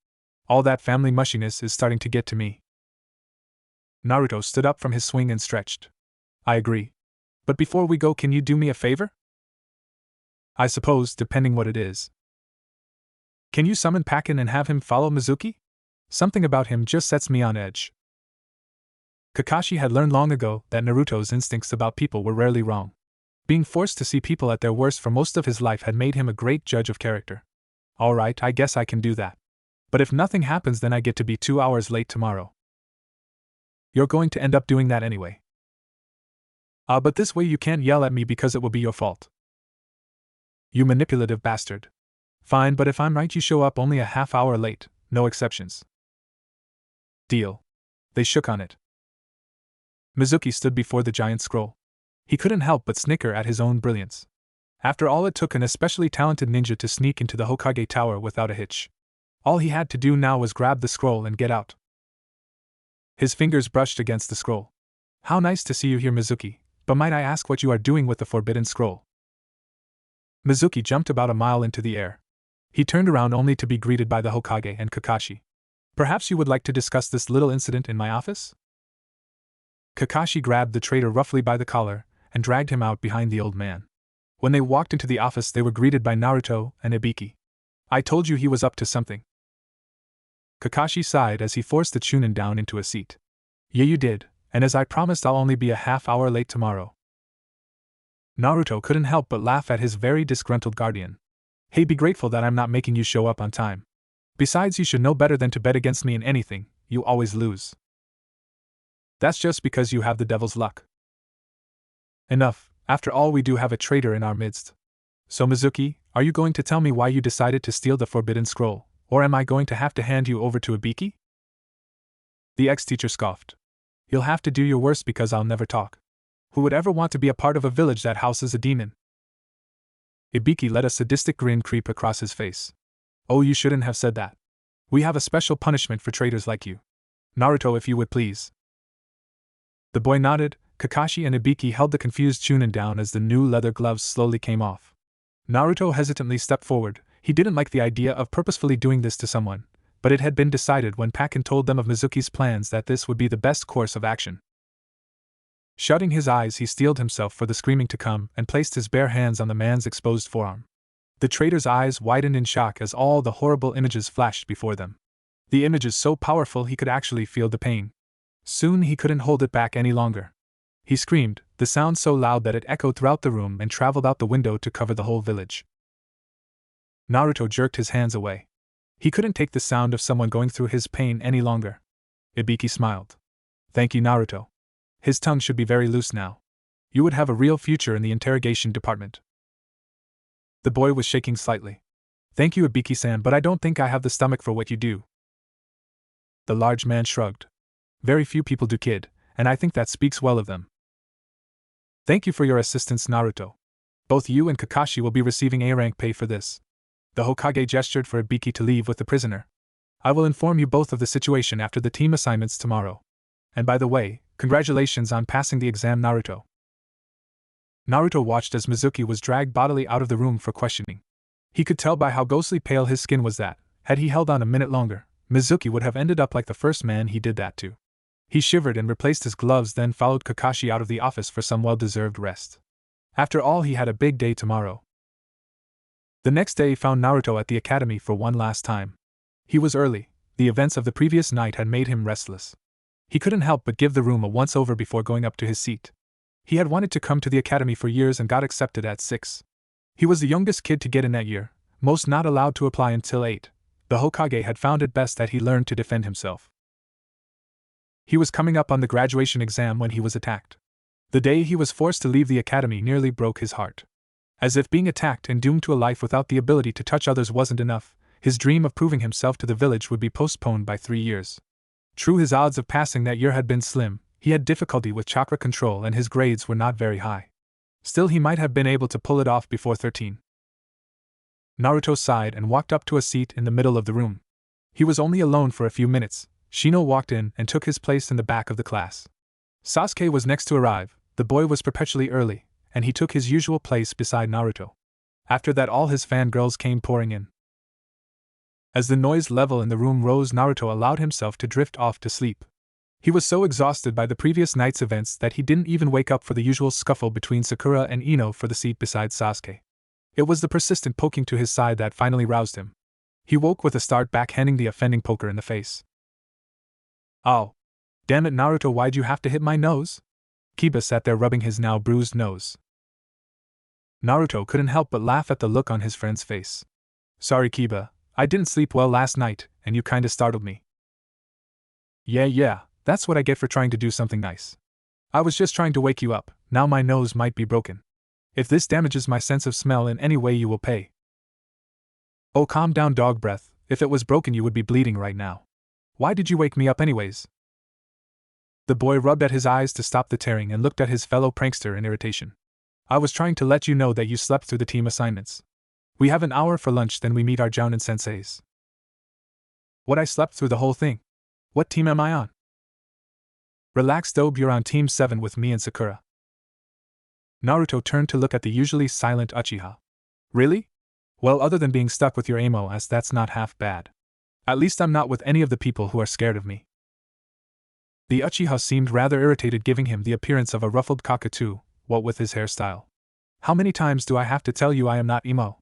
All that family mushiness is starting to get to me. Naruto stood up from his swing and stretched. I agree. But before we go, can you do me a favor? I suppose, depending what it is. Can you summon Pakin and have him follow Mizuki? Something about him just sets me on edge. Kakashi had learned long ago that Naruto's instincts about people were rarely wrong. Being forced to see people at their worst for most of his life had made him a great judge of character. Alright, I guess I can do that. But if nothing happens, then I get to be 2 hours late tomorrow. You're going to end up doing that anyway. But this way you can't yell at me because it will be your fault. You manipulative bastard. Fine, but if I'm right, you show up only a half hour late, no exceptions. Deal. They shook on it. Mizuki stood before the giant scroll. He couldn't help but snicker at his own brilliance. After all, it took an especially talented ninja to sneak into the Hokage Tower without a hitch. All he had to do now was grab the scroll and get out. His fingers brushed against the scroll. How nice to see you here, Mizuki, but might I ask what you are doing with the forbidden scroll? Mizuki jumped about a mile into the air. He turned around only to be greeted by the Hokage and Kakashi. Perhaps you would like to discuss this little incident in my office? Kakashi grabbed the traitor roughly by the collar and dragged him out behind the old man. When they walked into the office, they were greeted by Naruto and Ibiki. I told you he was up to something. Kakashi sighed as he forced the Chunin down into a seat. Yeah, you did, and as I promised, I'll only be a half hour late tomorrow. Naruto couldn't help but laugh at his very disgruntled guardian. Hey, be grateful that I'm not making you show up on time. Besides, you should know better than to bet against me in anything, you always lose. That's just because you have the devil's luck. Enough, after all, we do have a traitor in our midst. So Mizuki, are you going to tell me why you decided to steal the forbidden scroll, or am I going to have to hand you over to Ibiki? The ex-teacher scoffed. You'll have to do your worst because I'll never talk. Who would ever want to be a part of a village that houses a demon? Ibiki let a sadistic grin creep across his face. Oh, you shouldn't have said that. We have a special punishment for traitors like you. Naruto, if you would please. The boy nodded. Kakashi and Ibiki held the confused Chunin down as the new leather gloves slowly came off. Naruto hesitantly stepped forward. He didn't like the idea of purposefully doing this to someone, but it had been decided when Pakin told them of Mizuki's plans that this would be the best course of action. Shutting his eyes, he steeled himself for the screaming to come and placed his bare hands on the man's exposed forearm. The traitor's eyes widened in shock as all the horrible images flashed before them. The images so powerful he could actually feel the pain. Soon he couldn't hold it back any longer. He screamed, the sound so loud that it echoed throughout the room and traveled out the window to cover the whole village. Naruto jerked his hands away. He couldn't take the sound of someone going through his pain any longer. Ibiki smiled. Thank you, Naruto. His tongue should be very loose now. You would have a real future in the interrogation department. The boy was shaking slightly. Thank you, Ibiki-san, but I don't think I have the stomach for what you do. The large man shrugged. Very few people do, kid, and I think that speaks well of them. Thank you for your assistance, Naruto. Both you and Kakashi will be receiving A-rank pay for this. The Hokage gestured for Ibiki to leave with the prisoner. I will inform you both of the situation after the team assignments tomorrow. And by the way, congratulations on passing the exam, Naruto. Naruto watched as Mizuki was dragged bodily out of the room for questioning. He could tell by how ghostly pale his skin was that, had he held on a minute longer, Mizuki would have ended up like the first man he did that to. He shivered and replaced his gloves, then followed Kakashi out of the office for some well-deserved rest. After all, he had a big day tomorrow. The next day found Naruto at the academy for one last time. He was early. The events of the previous night had made him restless. He couldn't help but give the room a once-over before going up to his seat. He had wanted to come to the academy for years and got accepted at 6. He was the youngest kid to get in that year, most not allowed to apply until 8. The Hokage had found it best that he learned to defend himself. He was coming up on the graduation exam when he was attacked. The day he was forced to leave the academy nearly broke his heart. As if being attacked and doomed to a life without the ability to touch others wasn't enough, his dream of proving himself to the village would be postponed by 3 years. True, his odds of passing that year had been slim. He had difficulty with chakra control and his grades were not very high. Still, he might have been able to pull it off before 13. Naruto sighed and walked up to a seat in the middle of the room. He was only alone for a few minutes. Shino walked in and took his place in the back of the class. Sasuke was next to arrive. The boy was perpetually early, and he took his usual place beside Naruto. After that, all his fangirls came pouring in. As the noise level in the room rose, Naruto allowed himself to drift off to sleep. He was so exhausted by the previous night's events that he didn't even wake up for the usual scuffle between Sakura and Ino for the seat beside Sasuke. It was the persistent poking to his side that finally roused him. He woke with a start, backhanding the offending poker in the face. "Oh. Damn it, Naruto, why'd you have to hit my nose?" Kiba sat there rubbing his now bruised nose. Naruto couldn't help but laugh at the look on his friend's face. "Sorry, Kiba, I didn't sleep well last night, and you kinda startled me." Yeah, that's what I get for trying to do something nice. I was just trying to wake you up. Now my nose might be broken. If this damages my sense of smell in any way, you will pay. Oh, calm down, dog breath. If it was broken, you would be bleeding right now. Why did you wake me up anyways?" The boy rubbed at his eyes to stop the tearing and looked at his fellow prankster in irritation. "I was trying to let you know that you slept through the team assignments. We have an hour for lunch, then we meet our Jounin senseis." "What, I slept through the whole thing? What team am I on?" "Relax, Dobe, you're on Team 7 with me and Sakura." Naruto turned to look at the usually silent Uchiha. "Really? Well, other than being stuck with your amo ass, that's not half bad. At least I'm not with any of the people who are scared of me." The Uchiha seemed rather irritated, giving him the appearance of a ruffled cockatoo, what with his hairstyle. "How many times do I have to tell you I am not emo?"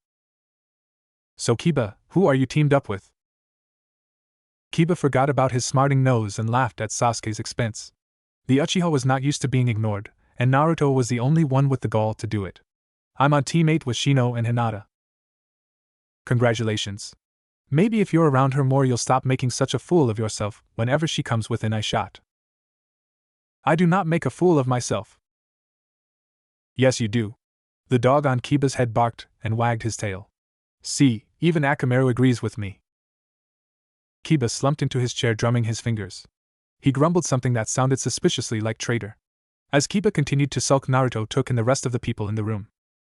"So Kiba, who are you teamed up with?" Kiba forgot about his smarting nose and laughed at Sasuke's expense. The Uchiha was not used to being ignored, and Naruto was the only one with the gall to do it. "I'm on Team 8 with Shino and Hinata." "Congratulations. Maybe if you're around her more, you'll stop making such a fool of yourself whenever she comes within eyeshot." "I do not make a fool of myself." "Yes, you do." The dog on Kiba's head barked and wagged his tail. "See, even Akamaru agrees with me." Kiba slumped into his chair, drumming his fingers. He grumbled something that sounded suspiciously like traitor. As Kiba continued to sulk, Naruto took in the rest of the people in the room.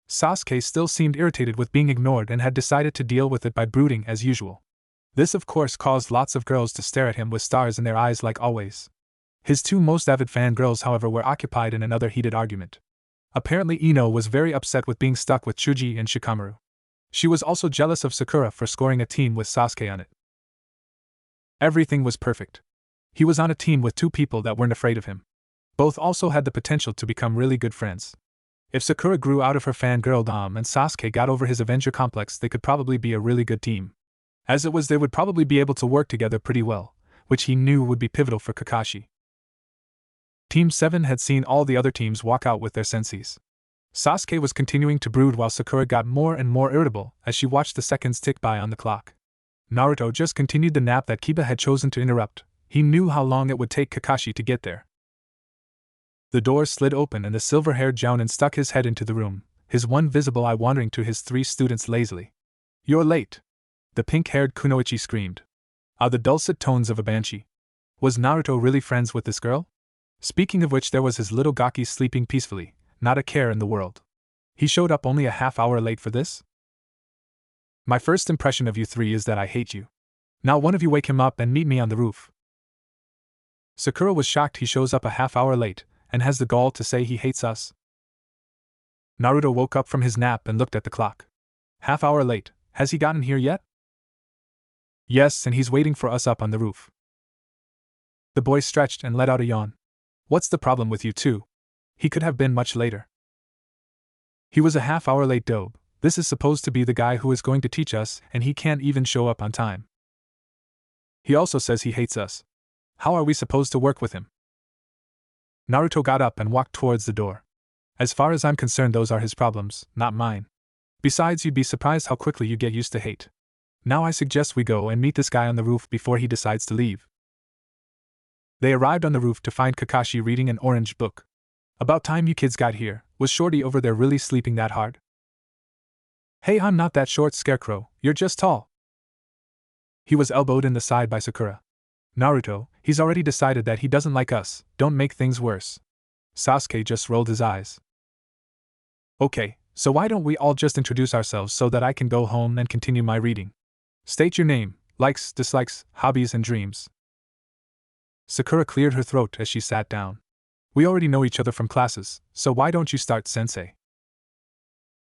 Sasuke still seemed irritated with being ignored and had decided to deal with it by brooding as usual. This of course caused lots of girls to stare at him with stars in their eyes like always. His two most avid fangirls, however, were occupied in another heated argument. Apparently Ino was very upset with being stuck with Chuji and Shikamaru. She was also jealous of Sakura for scoring a team with Sasuke on it. Everything was perfect. He was on a team with two people that weren't afraid of him. Both also had the potential to become really good friends. If Sakura grew out of her fangirldom and Sasuke got over his Avenger complex, they could probably be a really good team. As it was, they would probably be able to work together pretty well, which he knew would be pivotal for Kakashi. Team 7 had seen all the other teams walk out with their senseis. Sasuke was continuing to brood while Sakura got more and more irritable as she watched the seconds tick by on the clock. Naruto just continued the nap that Kiba had chosen to interrupt. He knew how long it would take Kakashi to get there. The door slid open and the silver-haired Jounin stuck his head into the room, his one visible eye wandering to his three students lazily. "You're late!" the pink-haired Kunoichi screamed. The dulcet tones of a banshee. Was Naruto really friends with this girl? Speaking of which, there was his little Gaki sleeping peacefully, not a care in the world. He showed up only a half-hour late for this? "My first impression of you three is that I hate you. Now one of you wake him up and meet me on the roof." Sakura was shocked he shows up a half-hour late, and has the gall to say he hates us. Naruto woke up from his nap and looked at the clock. "Half-hour late, has he gotten here yet?" "Yes, and he's waiting for us up on the roof." The boy stretched and let out a yawn. "What's the problem with you two? He could have been much later." "He was a half-hour late, Dobe, This is supposed to be the guy who is going to teach us, and he can't even show up on time. He also says he hates us. How are we supposed to work with him? Naruto got up and walked towards the door. As far as I'm concerned, those are his problems, not mine. Besides, you'd be surprised how quickly you get used to hate. Now I suggest we go and meet this guy on the roof before he decides to leave. They arrived on the roof to find Kakashi reading an orange book. About time you kids got here. Was Shorty over there really sleeping that hard? Hey, I'm not that short, Scarecrow, you're just tall. He was elbowed in the side by Sakura. Naruto, he's already decided that he doesn't like us, don't make things worse. Sasuke just rolled his eyes. Okay, so why don't we all just introduce ourselves so that I can go home and continue my reading? State your name, likes, dislikes, hobbies, and dreams. Sakura cleared her throat as she sat down. We already know each other from classes, so why don't you start, sensei?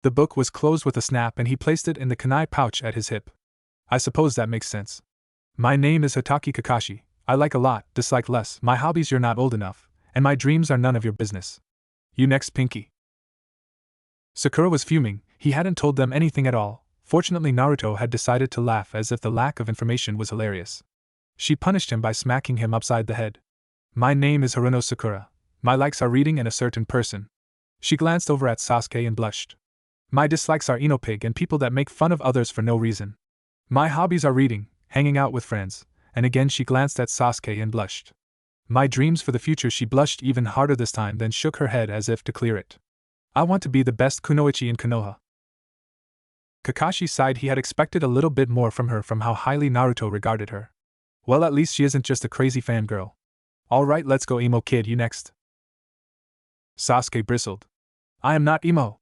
The book was closed with a snap and he placed it in the kunai pouch at his hip. I suppose that makes sense. My name is Hitaki Kakashi. I like a lot, dislike less, my hobbies you're not old enough, and my dreams are none of your business. You next, Pinky. Sakura was fuming, he hadn't told them anything at all. Fortunately, Naruto had decided to laugh as if the lack of information was hilarious. She punished him by smacking him upside the head. My name is Haruno Sakura. My likes are reading and a certain person. She glanced over at Sasuke and blushed. My dislikes are Enopig and people that make fun of others for no reason. My hobbies are reading, hanging out with friends, and again she glanced at Sasuke and blushed. My dreams for the future, she blushed even harder this time, then shook her head as if to clear it. I want to be the best kunoichi in Konoha. Kakashi sighed. He had expected a little bit more from her from how highly Naruto regarded her. Well, at least she isn't just a crazy fangirl. Alright, let's go, emo kid, you next. Sasuke bristled. I am not emo.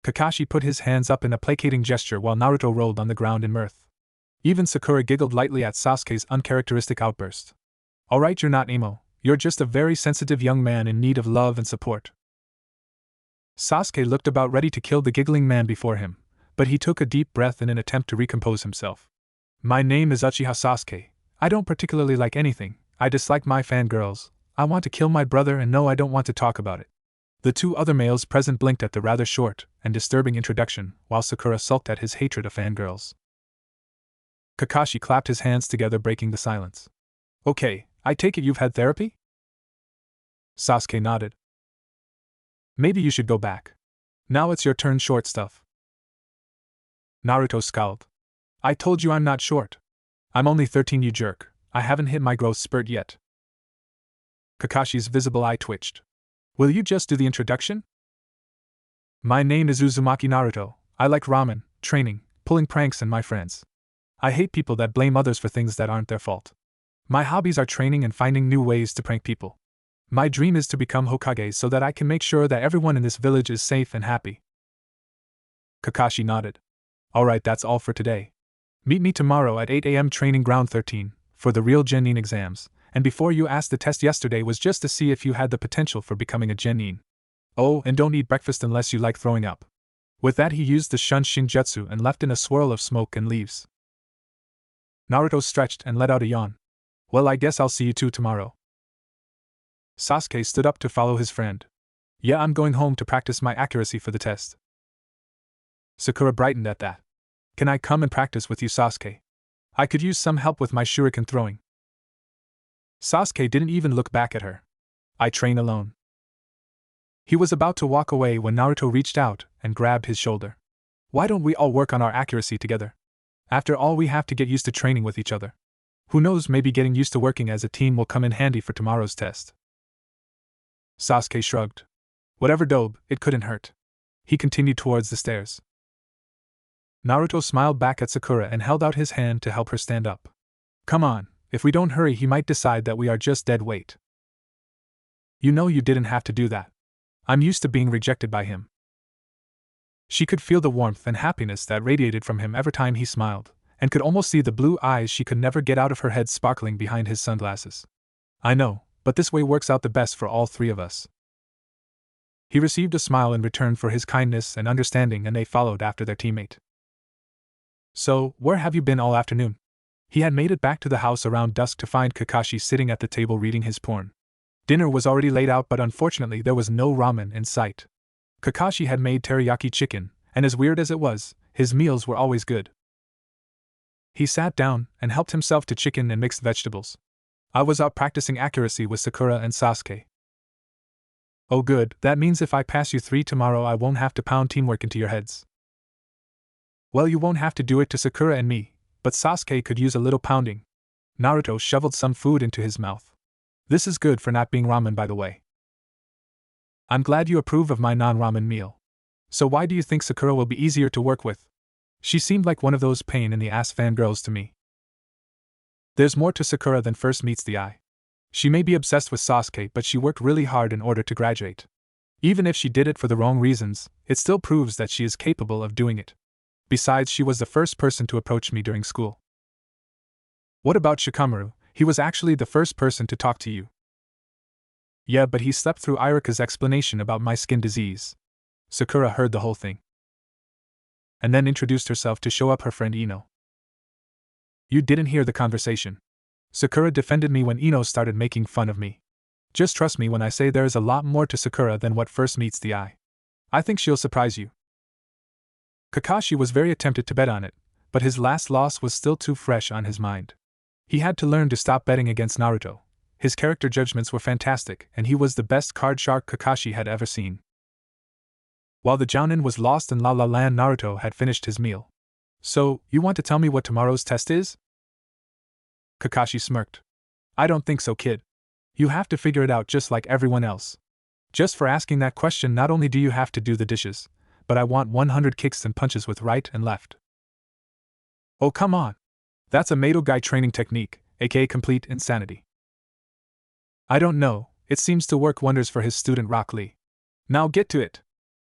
Kakashi put his hands up in a placating gesture while Naruto rolled on the ground in mirth. Even Sakura giggled lightly at Sasuke's uncharacteristic outburst. Alright, you're not emo, you're just a very sensitive young man in need of love and support. Sasuke looked about ready to kill the giggling man before him, but he took a deep breath in an attempt to recompose himself. My name is Uchiha Sasuke. I don't particularly like anything, I dislike my fangirls, I want to kill my brother, and no, I don't want to talk about it. The two other males present blinked at the rather short and disturbing introduction, while Sakura sulked at his hatred of fangirls. Kakashi clapped his hands together, breaking the silence. Okay, I take it you've had therapy? Sasuke nodded. Maybe you should go back. Now it's your turn, short stuff. Naruto scowled. I told you I'm not short. I'm only 13, you jerk. I haven't hit my growth spurt yet. Kakashi's visible eye twitched. Will you just do the introduction? My name is Uzumaki Naruto. I like ramen, training, pulling pranks, and my friends. I hate people that blame others for things that aren't their fault. My hobbies are training and finding new ways to prank people. My dream is to become Hokage so that I can make sure that everyone in this village is safe and happy. Kakashi nodded. Alright, that's all for today. Meet me tomorrow at 8 a.m. Training Ground 13, for the real Genin exams, and before you asked, the test yesterday was just to see if you had the potential for becoming a Genin. Oh, and don't eat breakfast unless you like throwing up. With that, he used the Shunshin Jutsu and left in a swirl of smoke and leaves. Naruto stretched and let out a yawn. Well, I guess I'll see you two tomorrow. Sasuke stood up to follow his friend. Yeah, I'm going home to practice my accuracy for the test. Sakura brightened at that. Can I come and practice with you, Sasuke? I could use some help with my shuriken throwing. Sasuke didn't even look back at her. I train alone. He was about to walk away when Naruto reached out and grabbed his shoulder. Why don't we all work on our accuracy together? After all, we have to get used to training with each other. Who knows, maybe getting used to working as a team will come in handy for tomorrow's test. Sasuke shrugged. Whatever, dope, it couldn't hurt. He continued towards the stairs. Naruto smiled back at Sakura and held out his hand to help her stand up. Come on, if we don't hurry he might decide that we are just dead weight. You know you didn't have to do that. I'm used to being rejected by him. She could feel the warmth and happiness that radiated from him every time he smiled, and could almost see the blue eyes she could never get out of her head sparkling behind his sunglasses. I know, but this way works out the best for all three of us. He received a smile in return for his kindness and understanding, and they followed after their teammate. So, where have you been all afternoon? He had made it back to the house around dusk to find Kakashi sitting at the table reading his porn. Dinner was already laid out, but unfortunately there was no ramen in sight. Kakashi had made teriyaki chicken, And as weird as it was, his meals were always good. He sat down and helped himself to chicken and mixed vegetables. I was out practicing accuracy with Sakura and Sasuke. Oh good, that means if I pass you 3 tomorrow I won't have to pound teamwork into your heads. Well, you won't have to do it to Sakura and me, but Sasuke could use a little pounding. Naruto shoveled some food into his mouth. This is good for not being ramen, by the way. I'm glad you approve of my non-ramen meal. So why do you think Sakura will be easier to work with? She seemed like one of those pain-in-the-ass fangirls to me. There's more to Sakura than first meets the eye. She may be obsessed with Sasuke, but she worked really hard in order to graduate. Even if she did it for the wrong reasons, it still proves that she is capable of doing it. Besides, she was the first person to approach me during school. What about Shikamaru? He was actually the first person to talk to you. Yeah, but he slept through Irika's explanation about my skin disease. Sakura heard the whole thing. And then introduced herself to show up her friend Ino. You didn't hear the conversation. Sakura defended me when Ino started making fun of me. Just trust me when I say there is a lot more to Sakura than what first meets the eye. I think she'll surprise you. Kakashi was very tempted to bet on it, but his last loss was still too fresh on his mind. He had to learn to stop betting against Naruto. His character judgments were fantastic, and he was the best card shark Kakashi had ever seen. While the Jounin was lost in La La Land, Naruto had finished his meal. So, you want to tell me what tomorrow's test is? Kakashi smirked. I don't think so, kid. You have to figure it out just like everyone else. Just for asking that question, not only do you have to do the dishes, but I want 100 kicks and punches with right and left. Oh, come on. That's a Mato guy training technique, aka complete insanity. I don't know, it seems to work wonders for his student Rock Lee. Now get to it.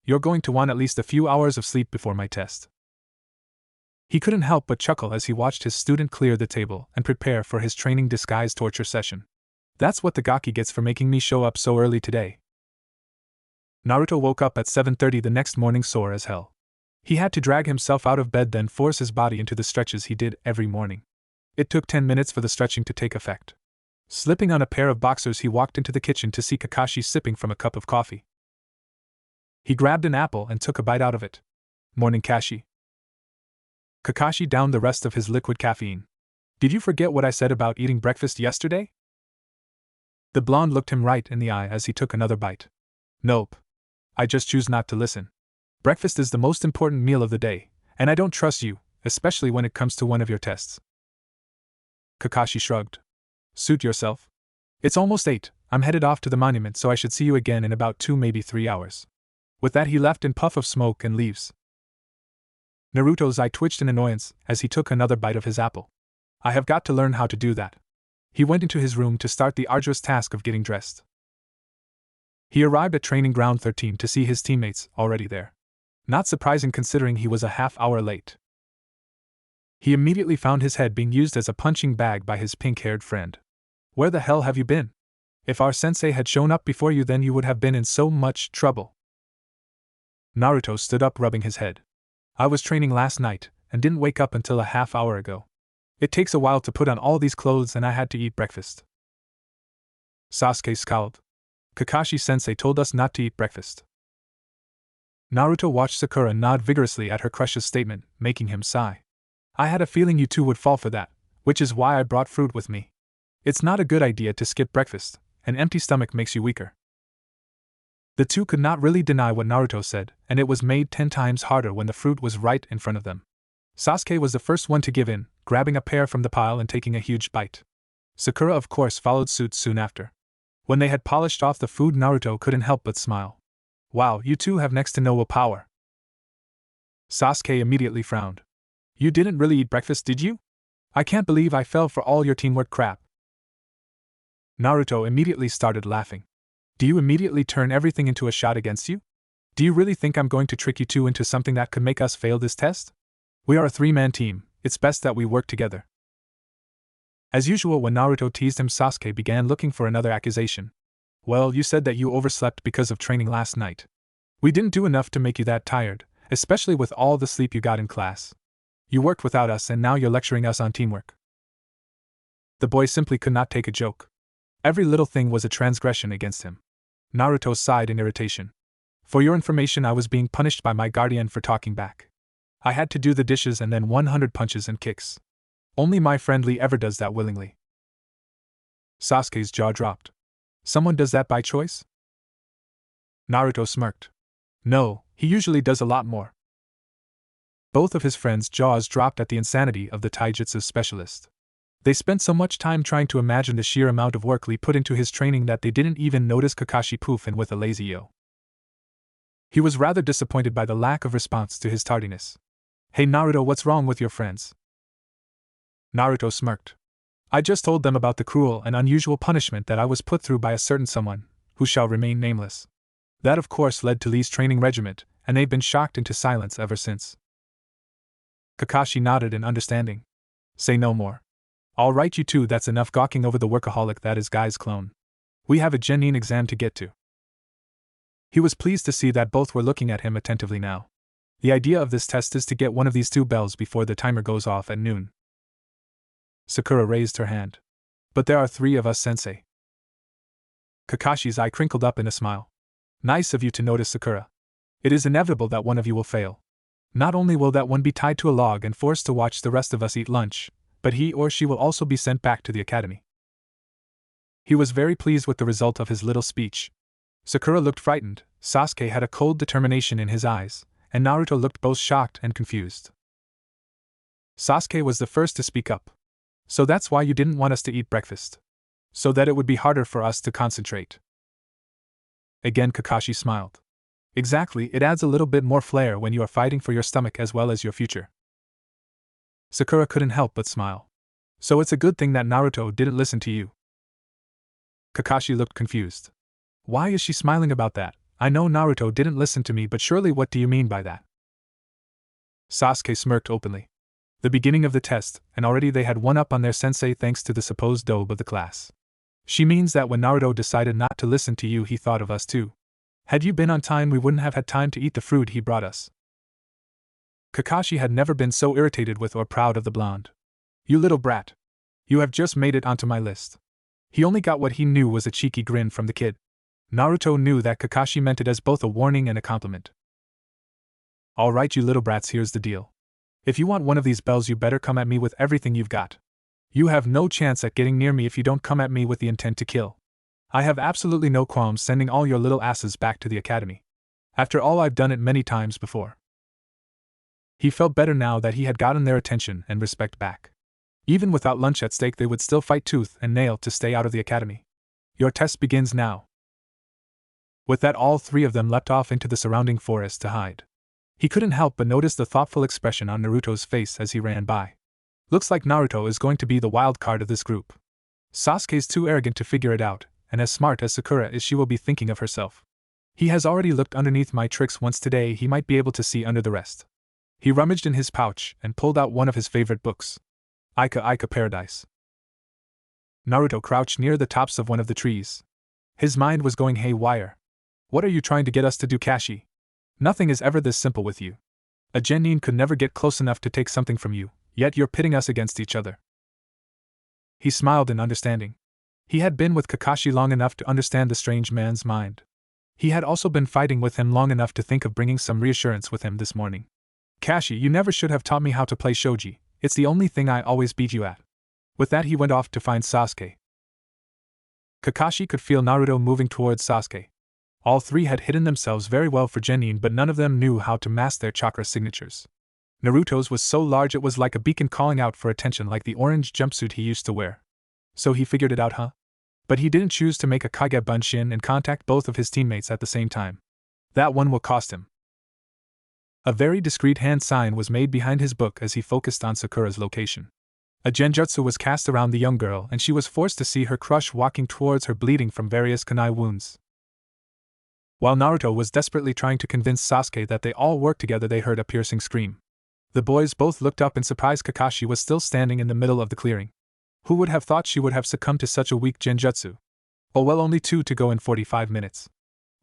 You're going to want at least a few hours of sleep before my test. He couldn't help but chuckle as he watched his student clear the table and prepare for his training disguise torture session. That's what the Gaki gets for making me show up so early today. Naruto woke up at 7:30 the next morning sore as hell. He had to drag himself out of bed, then force his body into the stretches he did every morning. It took 10 minutes for the stretching to take effect. Slipping on a pair of boxers, he walked into the kitchen to see Kakashi sipping from a cup of coffee. He grabbed an apple and took a bite out of it. Morning, Kashi. Kakashi downed the rest of his liquid caffeine. Did you forget what I said about eating breakfast yesterday? The blonde looked him right in the eye as he took another bite. Nope. I just choose not to listen. Breakfast is the most important meal of the day, and I don't trust you, especially when it comes to one of your tests. Kakashi shrugged. Suit yourself. It's almost 8, I'm headed off to the monument, so I should see you again in about 2, maybe 3 hours. With that, he left in puff of smoke and leaves. Naruto's eye twitched in annoyance as he took another bite of his apple. I have got to learn how to do that. He went into his room to start the arduous task of getting dressed. He arrived at Training Ground 13 to see his teammates already there. Not surprising considering he was a half-hour late. He immediately found his head being used as a punching bag by his pink-haired friend. Where the hell have you been? If our sensei had shown up before you, then you would have been in so much trouble. Naruto stood up, rubbing his head. I was training last night, and didn't wake up until a half-hour ago. It takes a while to put on all these clothes, and I had to eat breakfast. Sasuke scowled. Kakashi-sensei told us not to eat breakfast. Naruto watched Sakura nod vigorously at her crush's statement, making him sigh. I had a feeling you two would fall for that, which is why I brought fruit with me. It's not a good idea to skip breakfast. An empty stomach makes you weaker. The two could not really deny what Naruto said, and it was made 10 times harder when the fruit was right in front of them. Sasuke was the first one to give in, grabbing a pear from the pile and taking a huge bite. Sakura, of course, followed suit soon after. When they had polished off the food, Naruto couldn't help but smile. Wow, you two have next to no willpower. Sasuke immediately frowned. You didn't really eat breakfast, did you? I can't believe I fell for all your teamwork crap. Naruto immediately started laughing. Do you immediately turn everything into a shot against you? Do you really think I'm going to trick you two into something that could make us fail this test? We are a 3-man team, it's best that we work together. As usual, when Naruto teased him, Sasuke began looking for another accusation. Well, you said that you overslept because of training last night. We didn't do enough to make you that tired, especially with all the sleep you got in class. You worked without us and now you're lecturing us on teamwork. The boy simply could not take a joke. Every little thing was a transgression against him. Naruto sighed in irritation. For your information, I was being punished by my guardian for talking back. I had to do the dishes and then 100 punches and kicks. Only my friend Lee ever does that willingly. Sasuke's jaw dropped. Someone does that by choice? Naruto smirked. No, he usually does a lot more. Both of his friends' jaws dropped at the insanity of the taijutsu specialist. They spent so much time trying to imagine the sheer amount of work Lee put into his training that they didn't even notice Kakashi poof in with a lazy yo. He was rather disappointed by the lack of response to his tardiness. Hey Naruto, what's wrong with your friends? Naruto smirked. I just told them about the cruel and unusual punishment that I was put through by a certain someone, who shall remain nameless. That of course led to Lee's training regiment, and they've been shocked into silence ever since. Kakashi nodded in understanding. Say no more. All right, you two, that's enough gawking over the workaholic that is Guy's clone. We have a Genin exam to get to. He was pleased to see that both were looking at him attentively now. The idea of this test is to get one of these two bells before the timer goes off at noon. Sakura raised her hand. But there are 3 of us, sensei. Kakashi's eye crinkled up in a smile. Nice of you to notice, Sakura. It is inevitable that one of you will fail. Not only will that one be tied to a log and forced to watch the rest of us eat lunch, but he or she will also be sent back to the academy. He was very pleased with the result of his little speech. Sakura looked frightened, Sasuke had a cold determination in his eyes, and Naruto looked both shocked and confused. Sasuke was the first to speak up. So that's why you didn't want us to eat breakfast. So that it would be harder for us to concentrate. Again Kakashi smiled. Exactly, it adds a little bit more flair when you are fighting for your stomach as well as your future. Sakura couldn't help but smile. So it's a good thing that Naruto didn't listen to you. Kakashi looked confused. Why is she smiling about that? I know Naruto didn't listen to me, but surely what do you mean by that? Sasuke smirked openly. The beginning of the test, and already they had one up on their sensei thanks to the supposed dope of the class. She means that when Naruto decided not to listen to you, he thought of us too. Had you been on time, we wouldn't have had time to eat the fruit he brought us. Kakashi had never been so irritated with or proud of the blonde. You little brat. You have just made it onto my list. He only got what he knew was a cheeky grin from the kid. Naruto knew that Kakashi meant it as both a warning and a compliment. Alright, you little brats, here's the deal. If you want one of these bells, you better come at me with everything you've got. You have no chance at getting near me if you don't come at me with the intent to kill. I have absolutely no qualms sending all your little asses back to the academy. After all, I've done it many times before. He felt better now that he had gotten their attention and respect back. Even without lunch at stake, they would still fight tooth and nail to stay out of the academy. Your test begins now. With that, all 3 of them leapt off into the surrounding forest to hide. He couldn't help but notice the thoughtful expression on Naruto's face as he ran by. Looks like Naruto is going to be the wild card of this group. Sasuke's too arrogant to figure it out, and as smart as Sakura is, she will be thinking of herself. He has already looked underneath my tricks once today, he might be able to see under the rest. He rummaged in his pouch and pulled out one of his favorite books. Ika Paradise. Naruto crouched near the tops of one of the trees. His mind was going haywire. What are you trying to get us to do, Kashi? Nothing is ever this simple with you. A genin could never get close enough to take something from you, yet you're pitting us against each other. He smiled in understanding. He had been with Kakashi long enough to understand the strange man's mind. He had also been fighting with him long enough to think of bringing some reassurance with him this morning. Kashi, you never should have taught me how to play shogi, it's the only thing I always beat you at. With that, he went off to find Sasuke. Kakashi could feel Naruto moving towards Sasuke. All 3 had hidden themselves very well for genin, but none of them knew how to mask their chakra signatures. Naruto's was so large it was like a beacon calling out for attention, like the orange jumpsuit he used to wear. So he figured it out, huh? But he didn't choose to make a Kage Bunshin and contact both of his teammates at the same time. That one will cost him. A very discreet hand sign was made behind his book as he focused on Sakura's location. A genjutsu was cast around the young girl, and she was forced to see her crush walking towards her, bleeding from various kunai wounds. While Naruto was desperately trying to convince Sasuke that they all worked together, they heard a piercing scream. The boys both looked up in surprise. Kakashi was still standing in the middle of the clearing. Who would have thought she would have succumbed to such a weak genjutsu? Oh well, only 2 to go in 45 minutes.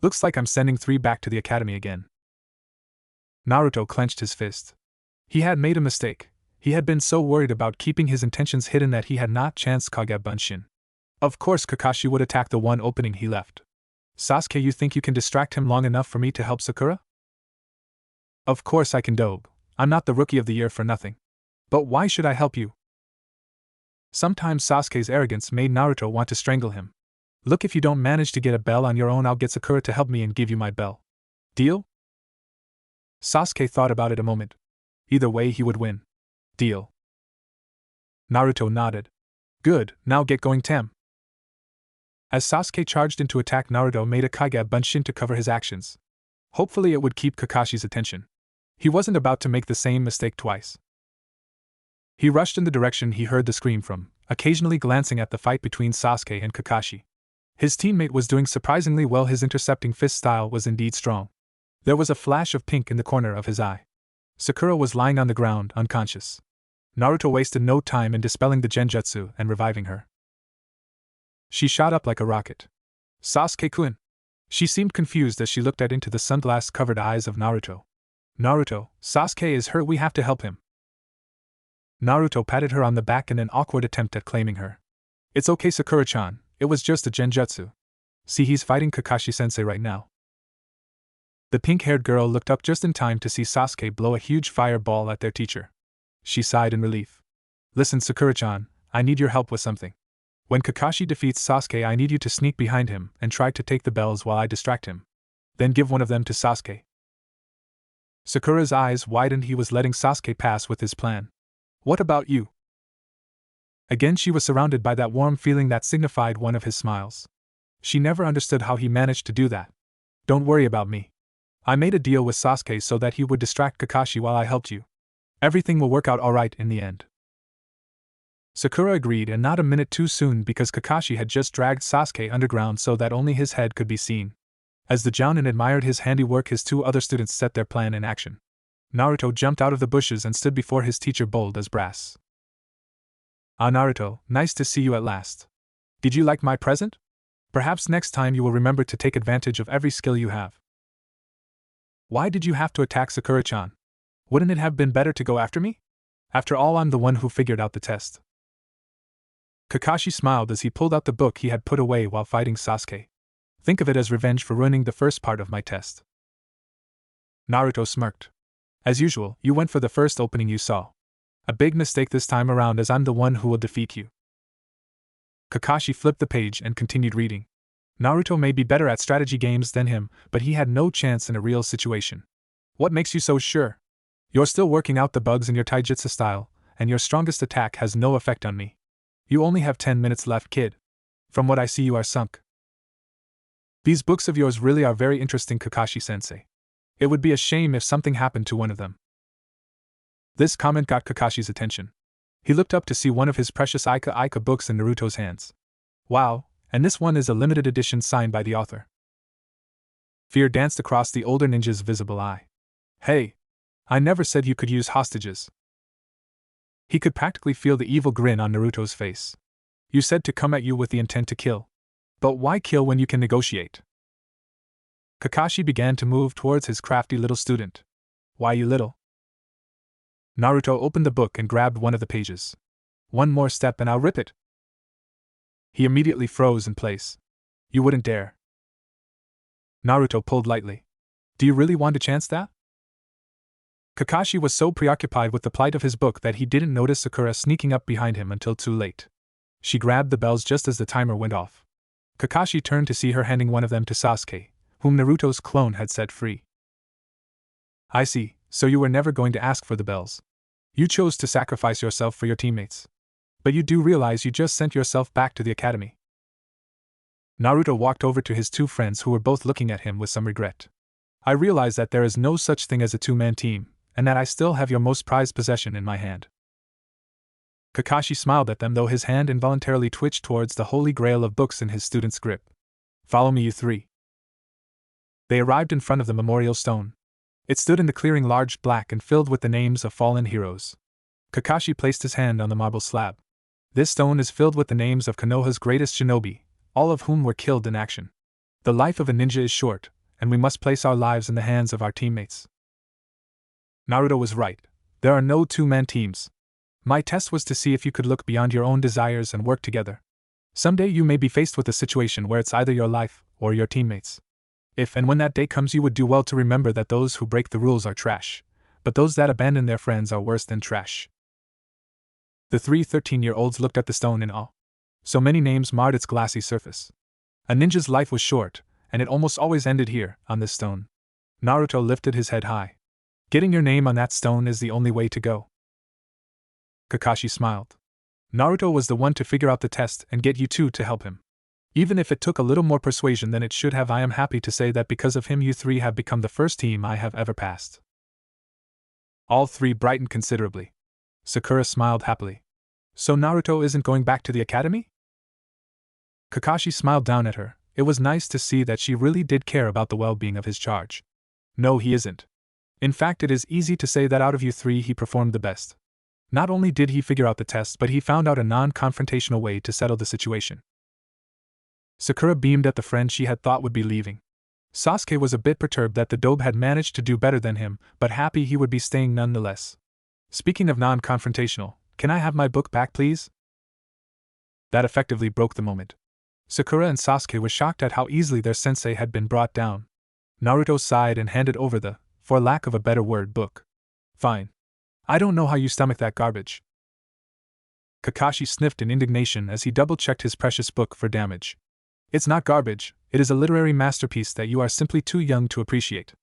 Looks like I'm sending 3 back to the academy again. Naruto clenched his fist. He had made a mistake. He had been so worried about keeping his intentions hidden that he had not chanced Kage Bunshin. Of course Kakashi would attack the one opening he left. Sasuke, you think you can distract him long enough for me to help Sakura? Of course I can, Dobe. I'm not the rookie of the year for nothing. But why should I help you? Sometimes Sasuke's arrogance made Naruto want to strangle him. Look, if you don't manage to get a bell on your own, I'll get Sakura to help me and give you my bell. Deal? Sasuke thought about it a moment. Either way, he would win. Deal. Naruto nodded. Good, now get going, Tam. As Sasuke charged in to attack, Naruto made a Kage Bunshin to cover his actions. Hopefully it would keep Kakashi's attention. He wasn't about to make the same mistake twice. He rushed in the direction he heard the scream from, occasionally glancing at the fight between Sasuke and Kakashi. His teammate was doing surprisingly well. His intercepting fist style was indeed strong. There was a flash of pink in the corner of his eye. Sakura was lying on the ground, unconscious. Naruto wasted no time in dispelling the genjutsu and reviving her. She shot up like a rocket. Sasuke-kun! She seemed confused as she looked into the sunglass-covered eyes of Naruto. Naruto, Sasuke is hurt, we have to help him. Naruto patted her on the back in an awkward attempt at claiming her. It's okay, Sakura-chan, it was just a genjutsu. See, he's fighting Kakashi-sensei right now. The pink-haired girl looked up just in time to see Sasuke blow a huge fireball at their teacher. She sighed in relief. Listen, Sakura-chan, I need your help with something. When Kakashi defeats Sasuke, I need you to sneak behind him and try to take the bells while I distract him. Then give one of them to Sasuke. Sakura's eyes widened. He was letting Sasuke pass with his plan. What about you? Again she was surrounded by that warm feeling that signified one of his smiles. She never understood how he managed to do that. Don't worry about me. I made a deal with Sasuke so that he would distract Kakashi while I helped you. Everything will work out alright in the end. Sakura agreed, and not a minute too soon, because Kakashi had just dragged Sasuke underground so that only his head could be seen. As the Jounin admired his handiwork, his two other students set their plan in action. Naruto jumped out of the bushes and stood before his teacher, bold as brass. Ah, Naruto, nice to see you at last. Did you like my present? Perhaps next time you will remember to take advantage of every skill you have. Why did you have to attack Sakura-chan? Wouldn't it have been better to go after me? After all, I'm the one who figured out the test. Kakashi smiled as he pulled out the book he had put away while fighting Sasuke. Think of it as revenge for ruining the first part of my test. Naruto smirked. As usual, you went for the first opening you saw. A big mistake this time around, as I'm the one who will defeat you. Kakashi flipped the page and continued reading. Naruto may be better at strategy games than him, but he had no chance in a real situation. What makes you so sure? You're still working out the bugs in your taijutsu style, and your strongest attack has no effect on me. You only have 10 minutes left, kid. From what I see, you are sunk. These books of yours really are very interesting, Kakashi-sensei. It would be a shame if something happened to one of them. This comment got Kakashi's attention. He looked up to see one of his precious Ika books in Naruto's hands. Wow, and this one is a limited edition signed by the author. Fear danced across the older ninja's visible eye. Hey! I never said you could use hostages. He could practically feel the evil grin on Naruto's face. You said to come at you with the intent to kill. But why kill when you can negotiate? Kakashi began to move towards his crafty little student. Why, you little? Naruto opened the book and grabbed one of the pages. One more step and I'll rip it. He immediately froze in place. You wouldn't dare. Naruto pulled lightly. Do you really want to chance that? Kakashi was so preoccupied with the plight of his book that he didn't notice Sakura sneaking up behind him until too late. She grabbed the bells just as the timer went off. Kakashi turned to see her handing one of them to Sasuke, whom Naruto's clone had set free. I see, so you were never going to ask for the bells. You chose to sacrifice yourself for your teammates. But you do realize you just sent yourself back to the academy. Naruto walked over to his two friends who were both looking at him with some regret. I realize that there is no such thing as a two-man team, and that I still have your most prized possession in my hand. Kakashi smiled at them, though his hand involuntarily twitched towards the holy grail of books in his student's grip. Follow me, you three. They arrived in front of the memorial stone. It stood in the clearing, large, black, and filled with the names of fallen heroes. Kakashi placed his hand on the marble slab. This stone is filled with the names of Konoha's greatest shinobi, all of whom were killed in action. The life of a ninja is short, and we must place our lives in the hands of our teammates. Naruto was right. There are no two-man teams. My test was to see if you could look beyond your own desires and work together. Someday you may be faced with a situation where it's either your life or your teammates. If and when that day comes, you would do well to remember that those who break the rules are trash, but those that abandon their friends are worse than trash. The three 13-year-olds looked at the stone in awe. So many names marred its glassy surface. A ninja's life was short, and it almost always ended here, on this stone. Naruto lifted his head high. Getting your name on that stone is the only way to go. Kakashi smiled. Naruto was the one to figure out the test and get you two to help him. Even if it took a little more persuasion than it should have, I am happy to say that because of him you three have become the first team I have ever passed. All three brightened considerably. Sakura smiled happily. So Naruto isn't going back to the academy? Kakashi smiled down at her. It was nice to see that she really did care about the well-being of his charge. No, he isn't. In fact, it is easy to say that out of you three he performed the best. Not only did he figure out the test, but he found out a non-confrontational way to settle the situation. Sakura beamed at the friend she had thought would be leaving. Sasuke was a bit perturbed that the dobe had managed to do better than him, but happy he would be staying nonetheless. Speaking of non-confrontational, can I have my book back, please? That effectively broke the moment. Sakura and Sasuke were shocked at how easily their sensei had been brought down. Naruto sighed and handed over the, for lack of a better word, book. Fine. I don't know how you stomach that garbage. Kakashi sniffed in indignation as he double-checked his precious book for damage. It's not garbage, it is a literary masterpiece that you are simply too young to appreciate.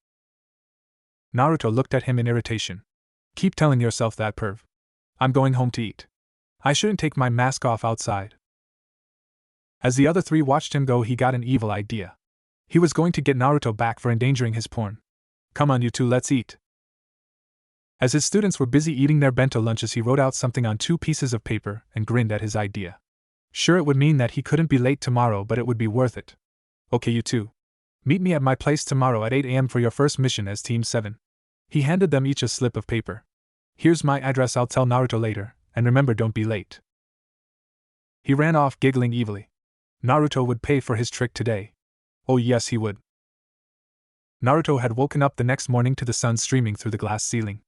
Naruto looked at him in irritation. Keep telling yourself that, perv. I'm going home to eat. I shouldn't take my mask off outside. As the other three watched him go, he got an evil idea. He was going to get Naruto back for endangering his porn. Come on, you two, let's eat. As his students were busy eating their bento lunches, he wrote out something on 2 pieces of paper and grinned at his idea. Sure, it would mean that he couldn't be late tomorrow, but it would be worth it. Okay, you two. Meet me at my place tomorrow at 8 a.m. for your first mission as Team 7. He handed them each a slip of paper. Here's my address, I'll tell Naruto later, and remember, don't be late. He ran off, giggling evilly. Naruto would pay for his trick today. Oh yes, he would. Naruto had woken up the next morning to the sun streaming through the glass ceiling.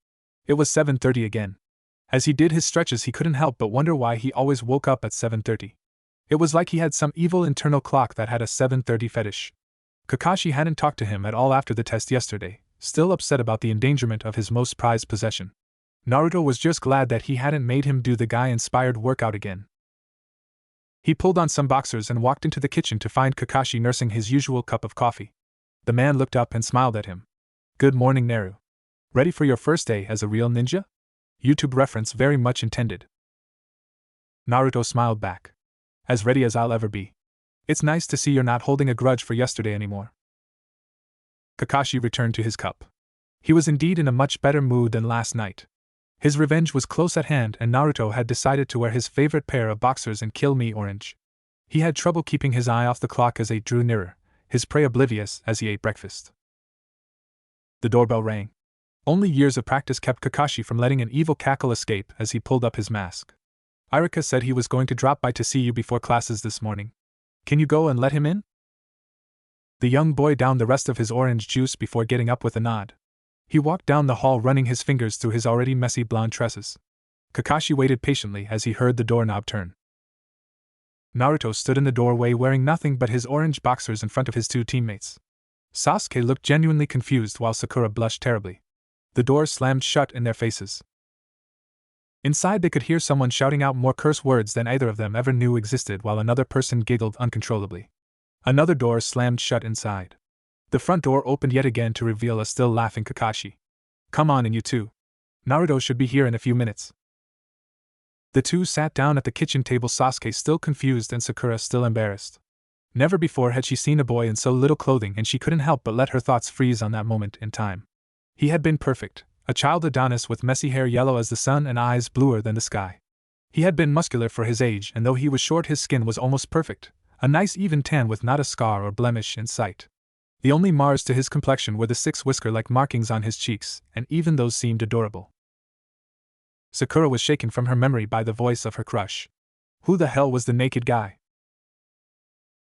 It was 7:30 again. As he did his stretches, he couldn't help but wonder why he always woke up at 7:30. It was like he had some evil internal clock that had a 7:30 fetish. Kakashi hadn't talked to him at all after the test yesterday, still upset about the endangerment of his most prized possession. Naruto was just glad that he hadn't made him do the guy-inspired workout again. He pulled on some boxers and walked into the kitchen to find Kakashi nursing his usual cup of coffee. The man looked up and smiled at him. Good morning, Naru. Ready for your first day as a real ninja? YouTube reference very much intended. Naruto smiled back. As ready as I'll ever be. It's nice to see you're not holding a grudge for yesterday anymore. Kakashi returned to his cup. He was indeed in a much better mood than last night. His revenge was close at hand, and Naruto had decided to wear his favorite pair of boxers and kill me orange. He had trouble keeping his eye off the clock as he drew nearer, his prey oblivious as he ate breakfast. The doorbell rang. Only years of practice kept Kakashi from letting an evil cackle escape as he pulled up his mask. Irika said he was going to drop by to see you before classes this morning. Can you go and let him in? The young boy downed the rest of his orange juice before getting up with a nod. He walked down the hall, running his fingers through his already messy blonde tresses. Kakashi waited patiently as he heard the doorknob turn. Naruto stood in the doorway wearing nothing but his orange boxers in front of his 2 teammates. Sasuke looked genuinely confused while Sakura blushed terribly. The door slammed shut in their faces. Inside, they could hear someone shouting out more curse words than either of them ever knew existed, while another person giggled uncontrollably. Another door slammed shut inside. The front door opened yet again to reveal a still laughing Kakashi. Come on in, you two. Naruto should be here in a few minutes. The two sat down at the kitchen table, Sasuke still confused and Sakura still embarrassed. Never before had she seen a boy in so little clothing, and she couldn't help but let her thoughts freeze on that moment in time. He had been perfect, a child Adonis with messy hair yellow as the sun and eyes bluer than the sky. He had been muscular for his age, and though he was short, his skin was almost perfect, a nice even tan with not a scar or blemish in sight. The only mars to his complexion were the 6 whisker-like markings on his cheeks, and even those seemed adorable. Sakura was shaken from her memory by the voice of her crush. Who the hell was the naked guy?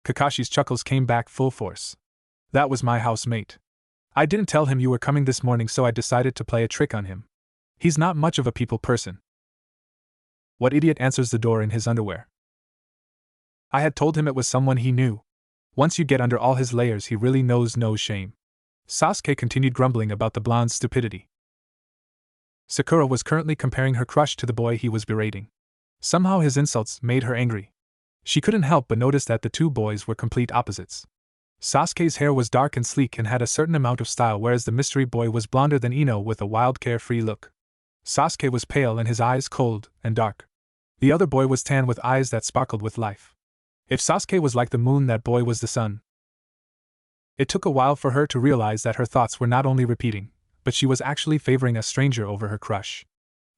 Kakashi's chuckles came back full force. That was my housemate. I didn't tell him you were coming this morning, so I decided to play a trick on him. He's not much of a people person. What idiot answers the door in his underwear? I had told him it was someone he knew. Once you get under all his layers, he really knows no shame. Sasuke continued grumbling about the blonde's stupidity. Sakura was currently comparing her crush to the boy he was berating. Somehow his insults made her angry. She couldn't help but notice that the two boys were complete opposites. Sasuke's hair was dark and sleek and had a certain amount of style, whereas the mystery boy was blonder than Ino with a wild, carefree look. Sasuke was pale and his eyes cold and dark. The other boy was tan with eyes that sparkled with life. If Sasuke was like the moon, that boy was the sun. It took a while for her to realize that her thoughts were not only repeating, but she was actually favoring a stranger over her crush.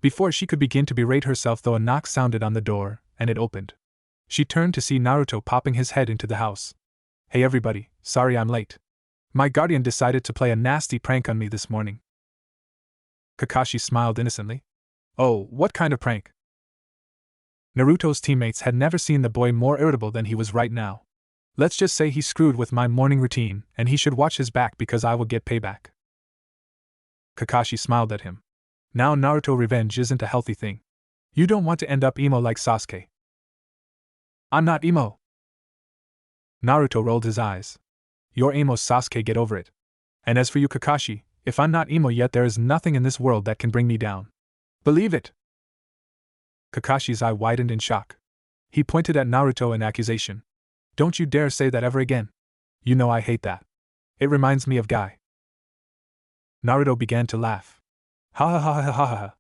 Before she could begin to berate herself, though, a knock sounded on the door, and it opened. She turned to see Naruto popping his head into the house. "Hey everybody, sorry I'm late. My guardian decided to play a nasty prank on me this morning." Kakashi smiled innocently. "Oh, what kind of prank?" Naruto's teammates had never seen the boy more irritable than he was right now. "Let's just say he screwed with my morning routine, and he should watch his back because I will get payback." Kakashi smiled at him. "Now Naruto, revenge isn't a healthy thing. You don't want to end up emo like Sasuke." "I'm not emo." Naruto rolled his eyes. "You're emo, Sasuke, get over it. And as for you, Kakashi, if I'm not emo yet, there is nothing in this world that can bring me down. Believe it." Kakashi's eye widened in shock. He pointed at Naruto in accusation. "Don't you dare say that ever again. You know I hate that. It reminds me of Guy." Naruto began to laugh. "Ha ha ha ha ha ha.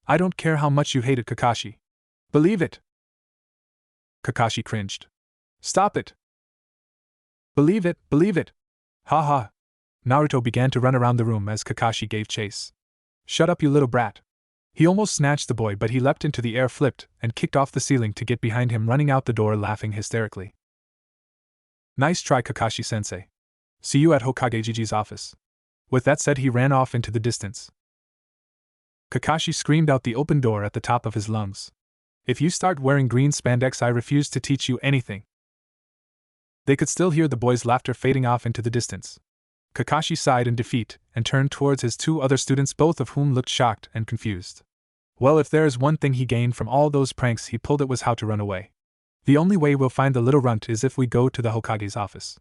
I don't care how much you hate it, Kakashi. Believe it." Kakashi cringed. "Stop it. Believe it, believe it. Ha ha." Naruto began to run around the room as Kakashi gave chase. "Shut up, you little brat." He almost snatched the boy, but he leapt into the air, flipped, and kicked off the ceiling to get behind him, running out the door laughing hysterically. "Nice try, Kakashi-sensei. See you at Hokage Gigi's office." With that said, he ran off into the distance. Kakashi screamed out the open door at the top of his lungs. "If you start wearing green spandex, I refuse to teach you anything." They could still hear the boy's laughter fading off into the distance. Kakashi sighed in defeat and turned towards his two other students, both of whom looked shocked and confused. Well, if there is one thing he gained from all those pranks he pulled, it was how to run away. The only way we'll find the little runt is if we go to the Hokage's office.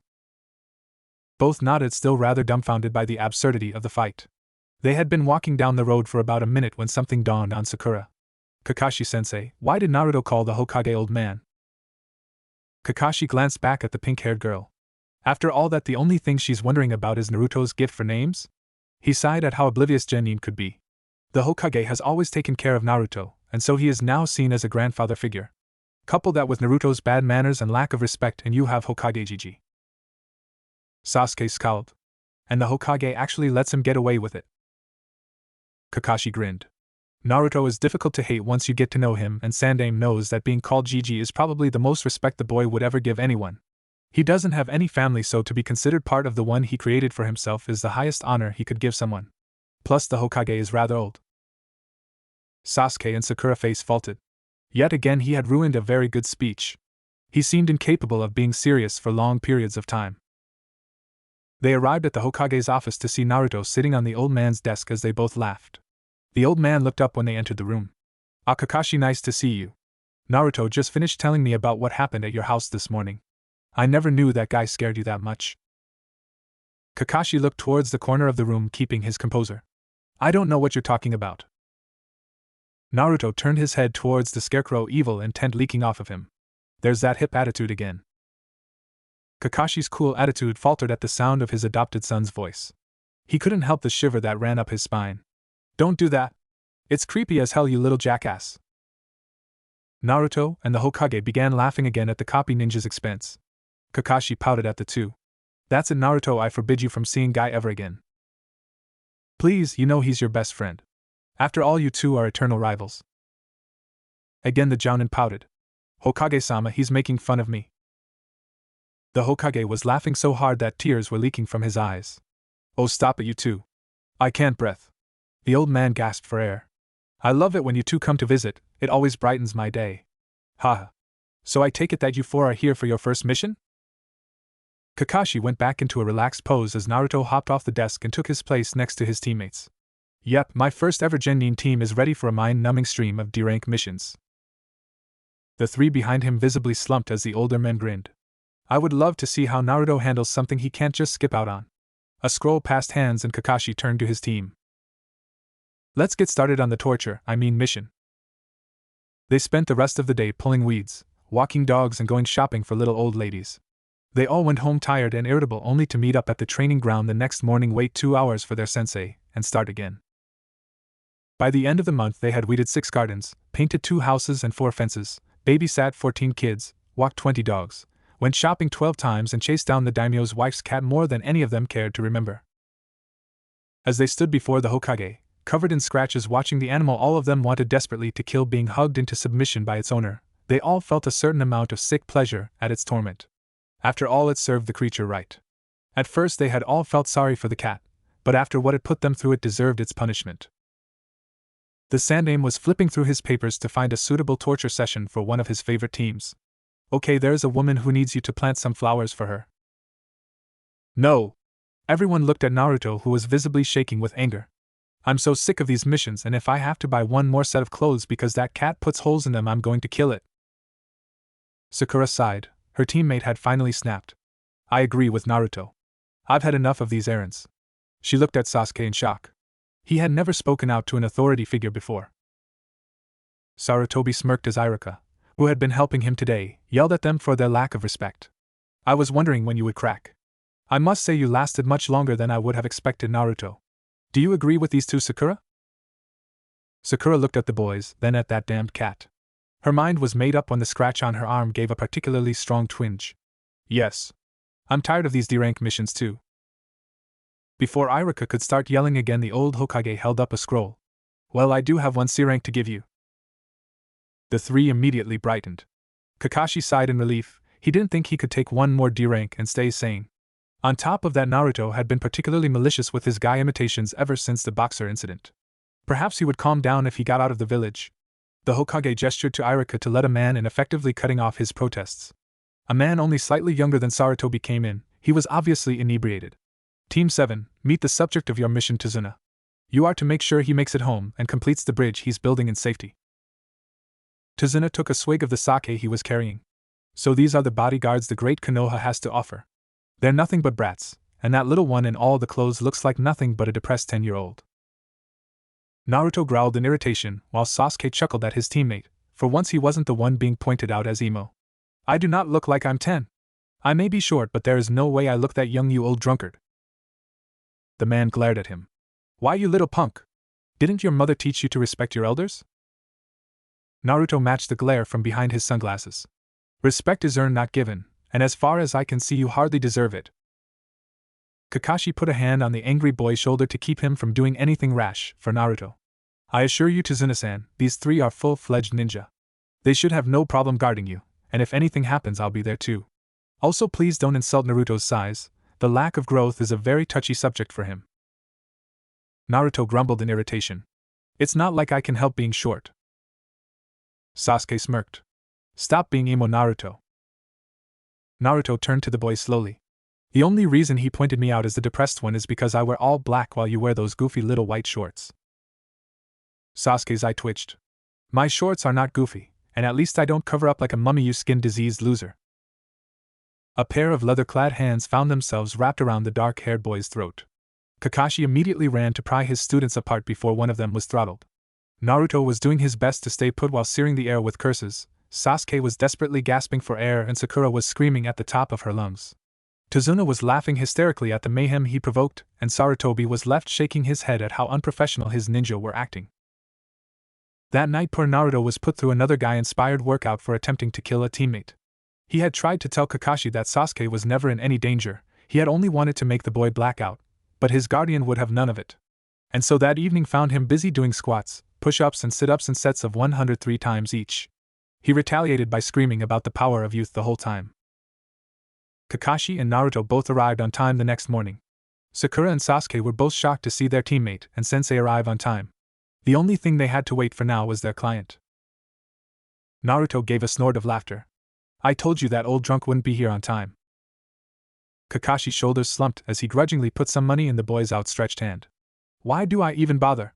Both nodded, still rather dumbfounded by the absurdity of the fight. They had been walking down the road for about a minute when something dawned on Sakura. "Kakashi-sensei, why did Naruto call the Hokage old man?" Kakashi glanced back at the pink-haired girl. After all that, the only thing she's wondering about is Naruto's gift for names? He sighed at how oblivious Genin could be. The Hokage has always taken care of Naruto, and so he is now seen as a grandfather figure. Couple that with Naruto's bad manners and lack of respect, and you have Hokage Gigi. Sasuke scowled. And the Hokage actually lets him get away with it. Kakashi grinned. Naruto is difficult to hate once you get to know him, and Sandaime knows that being called Gigi is probably the most respect the boy would ever give anyone. He doesn't have any family, so to be considered part of the one he created for himself is the highest honor he could give someone. Plus, the Hokage is rather old. Sasuke and Sakura face faulted. Yet again he had ruined a very good speech. He seemed incapable of being serious for long periods of time. They arrived at the Hokage's office to see Naruto sitting on the old man's desk as they both laughed. The old man looked up when they entered the room. "Ah, Kakashi, nice to see you. Naruto just finished telling me about what happened at your house this morning. I never knew that guy scared you that much." Kakashi looked towards the corner of the room, keeping his composure. "I don't know what you're talking about." Naruto turned his head towards the scarecrow, evil intent leaking off of him. "There's that hip attitude again." Kakashi's cool attitude faltered at the sound of his adopted son's voice. He couldn't help the shiver that ran up his spine. "Don't do that. It's creepy as hell, you little jackass." Naruto and the Hokage began laughing again at the copy ninja's expense. Kakashi pouted at the two. "That's it, Naruto, I forbid you from seeing Guy ever again. Please, you know he's your best friend. After all, you two are eternal rivals." Again the Jounin pouted. "Hokage-sama, he's making fun of me." The Hokage was laughing so hard that tears were leaking from his eyes. "Oh, stop it, you two. I can't breathe." The old man gasped for air. "I love it when you two come to visit, it always brightens my day. Ha! So I take it that you four are here for your first mission?" Kakashi went back into a relaxed pose as Naruto hopped off the desk and took his place next to his teammates. "Yep, my first ever Genin team is ready for a mind-numbing stream of D-rank missions." The three behind him visibly slumped as the older men grinned. I would love to see how Naruto handles something he can't just skip out on. A scroll passed hands and Kakashi turned to his team. Let's get started on the mission. They spent the rest of the day pulling weeds, walking dogs and going shopping for little old ladies. They all went home tired and irritable only to meet up at the training ground the next morning, wait 2 hours for their sensei, and start again. By the end of the month they had weeded 6 gardens, painted 2 houses and 4 fences, babysat 14 kids, walked 20 dogs, went shopping 12 times and chased down the daimyo's wife's cat more than any of them cared to remember. As they stood before the Hokage, covered in scratches watching the animal all of them wanted desperately to kill being hugged into submission by its owner, they all felt a certain amount of sick pleasure at its torment. After all, it served the creature right. At first they had all felt sorry for the cat, but after what it put them through it deserved its punishment. The Sandaime was flipping through his papers to find a suitable torture session for one of his favorite teams. Okay, there's a woman who needs you to plant some flowers for her. No! Everyone looked at Naruto, who was visibly shaking with anger. I'm so sick of these missions, and if I have to buy one more set of clothes because that cat puts holes in them, I'm going to kill it. Sakura sighed. Her teammate had finally snapped. I agree with Naruto. I've had enough of these errands. She looked at Sasuke in shock. He had never spoken out to an authority figure before. Sarutobi smirked as Iruka, who had been helping him today, yelled at them for their lack of respect. I was wondering when you would crack. I must say you lasted much longer than I would have expected, Naruto. Do you agree with these two, Sakura? Sakura looked at the boys, then at that damned cat. Her mind was made up when the scratch on her arm gave a particularly strong twinge. Yes. I'm tired of these D-rank missions too. Before Iruka could start yelling again, the old Hokage held up a scroll. Well, I do have one C-rank to give you. The 3 immediately brightened. Kakashi sighed in relief. He didn't think he could take one more D-rank and stay sane. On top of that, Naruto had been particularly malicious with his guy imitations ever since the boxer incident. Perhaps he would calm down if he got out of the village. The Hokage gestured to Iruka to let a man in, effectively cutting off his protests. A man only slightly younger than Sarutobi came in. He was obviously inebriated. Team 7, meet the subject of your mission, Tazuna. You are to make sure he makes it home and completes the bridge he's building in safety. Tazuna took a swig of the sake he was carrying. So these are the bodyguards the great Konoha has to offer. They're nothing but brats, and that little one in all the clothes looks like nothing but a depressed 10-year-old. Naruto growled in irritation, while Sasuke chuckled at his teammate. For once he wasn't the one being pointed out as emo. I do not look like I'm 10. I may be short, but there is no way I look that young, you old drunkard. The man glared at him. Why, you little punk? Didn't your mother teach you to respect your elders? Naruto matched the glare from behind his sunglasses. Respect is earned, not given, and as far as I can see, you hardly deserve it. Kakashi put a hand on the angry boy's shoulder to keep him from doing anything rash. For Naruto, I assure you, Tazuna-san, these 3 are full-fledged ninja. They should have no problem guarding you, and if anything happens, I'll be there too. Also, please don't insult Naruto's size. The lack of growth is a very touchy subject for him. Naruto grumbled in irritation. It's not like I can help being short. Sasuke smirked. Stop being emo, Naruto. Naruto turned to the boy slowly. The only reason he pointed me out as the depressed one is because I wear all black while you wear those goofy little white shorts. Sasuke's eye twitched. My shorts are not goofy, and at least I don't cover up like a mummy, you skin-diseased loser. A pair of leather-clad hands found themselves wrapped around the dark-haired boy's throat. Kakashi immediately ran to pry his students apart before one of them was throttled. Naruto was doing his best to stay put while searing the air with curses. Sasuke was desperately gasping for air and Sakura was screaming at the top of her lungs. Tazuna was laughing hysterically at the mayhem he provoked, and Sarutobi was left shaking his head at how unprofessional his ninja were acting. That night, poor Naruto was put through another guy-inspired workout for attempting to kill a teammate. He had tried to tell Kakashi that Sasuke was never in any danger, he had only wanted to make the boy black out, but his guardian would have none of it. And so that evening found him busy doing squats, push-ups and sit-ups in sets of 103 times each. He retaliated by screaming about the power of youth the whole time. Kakashi and Naruto both arrived on time the next morning. Sakura and Sasuke were both shocked to see their teammate and sensei arrive on time. The only thing they had to wait for now was their client. Naruto gave a snort of laughter. I told you that old drunk wouldn't be here on time. Kakashi's shoulders slumped as he grudgingly put some money in the boy's outstretched hand. Why do I even bother?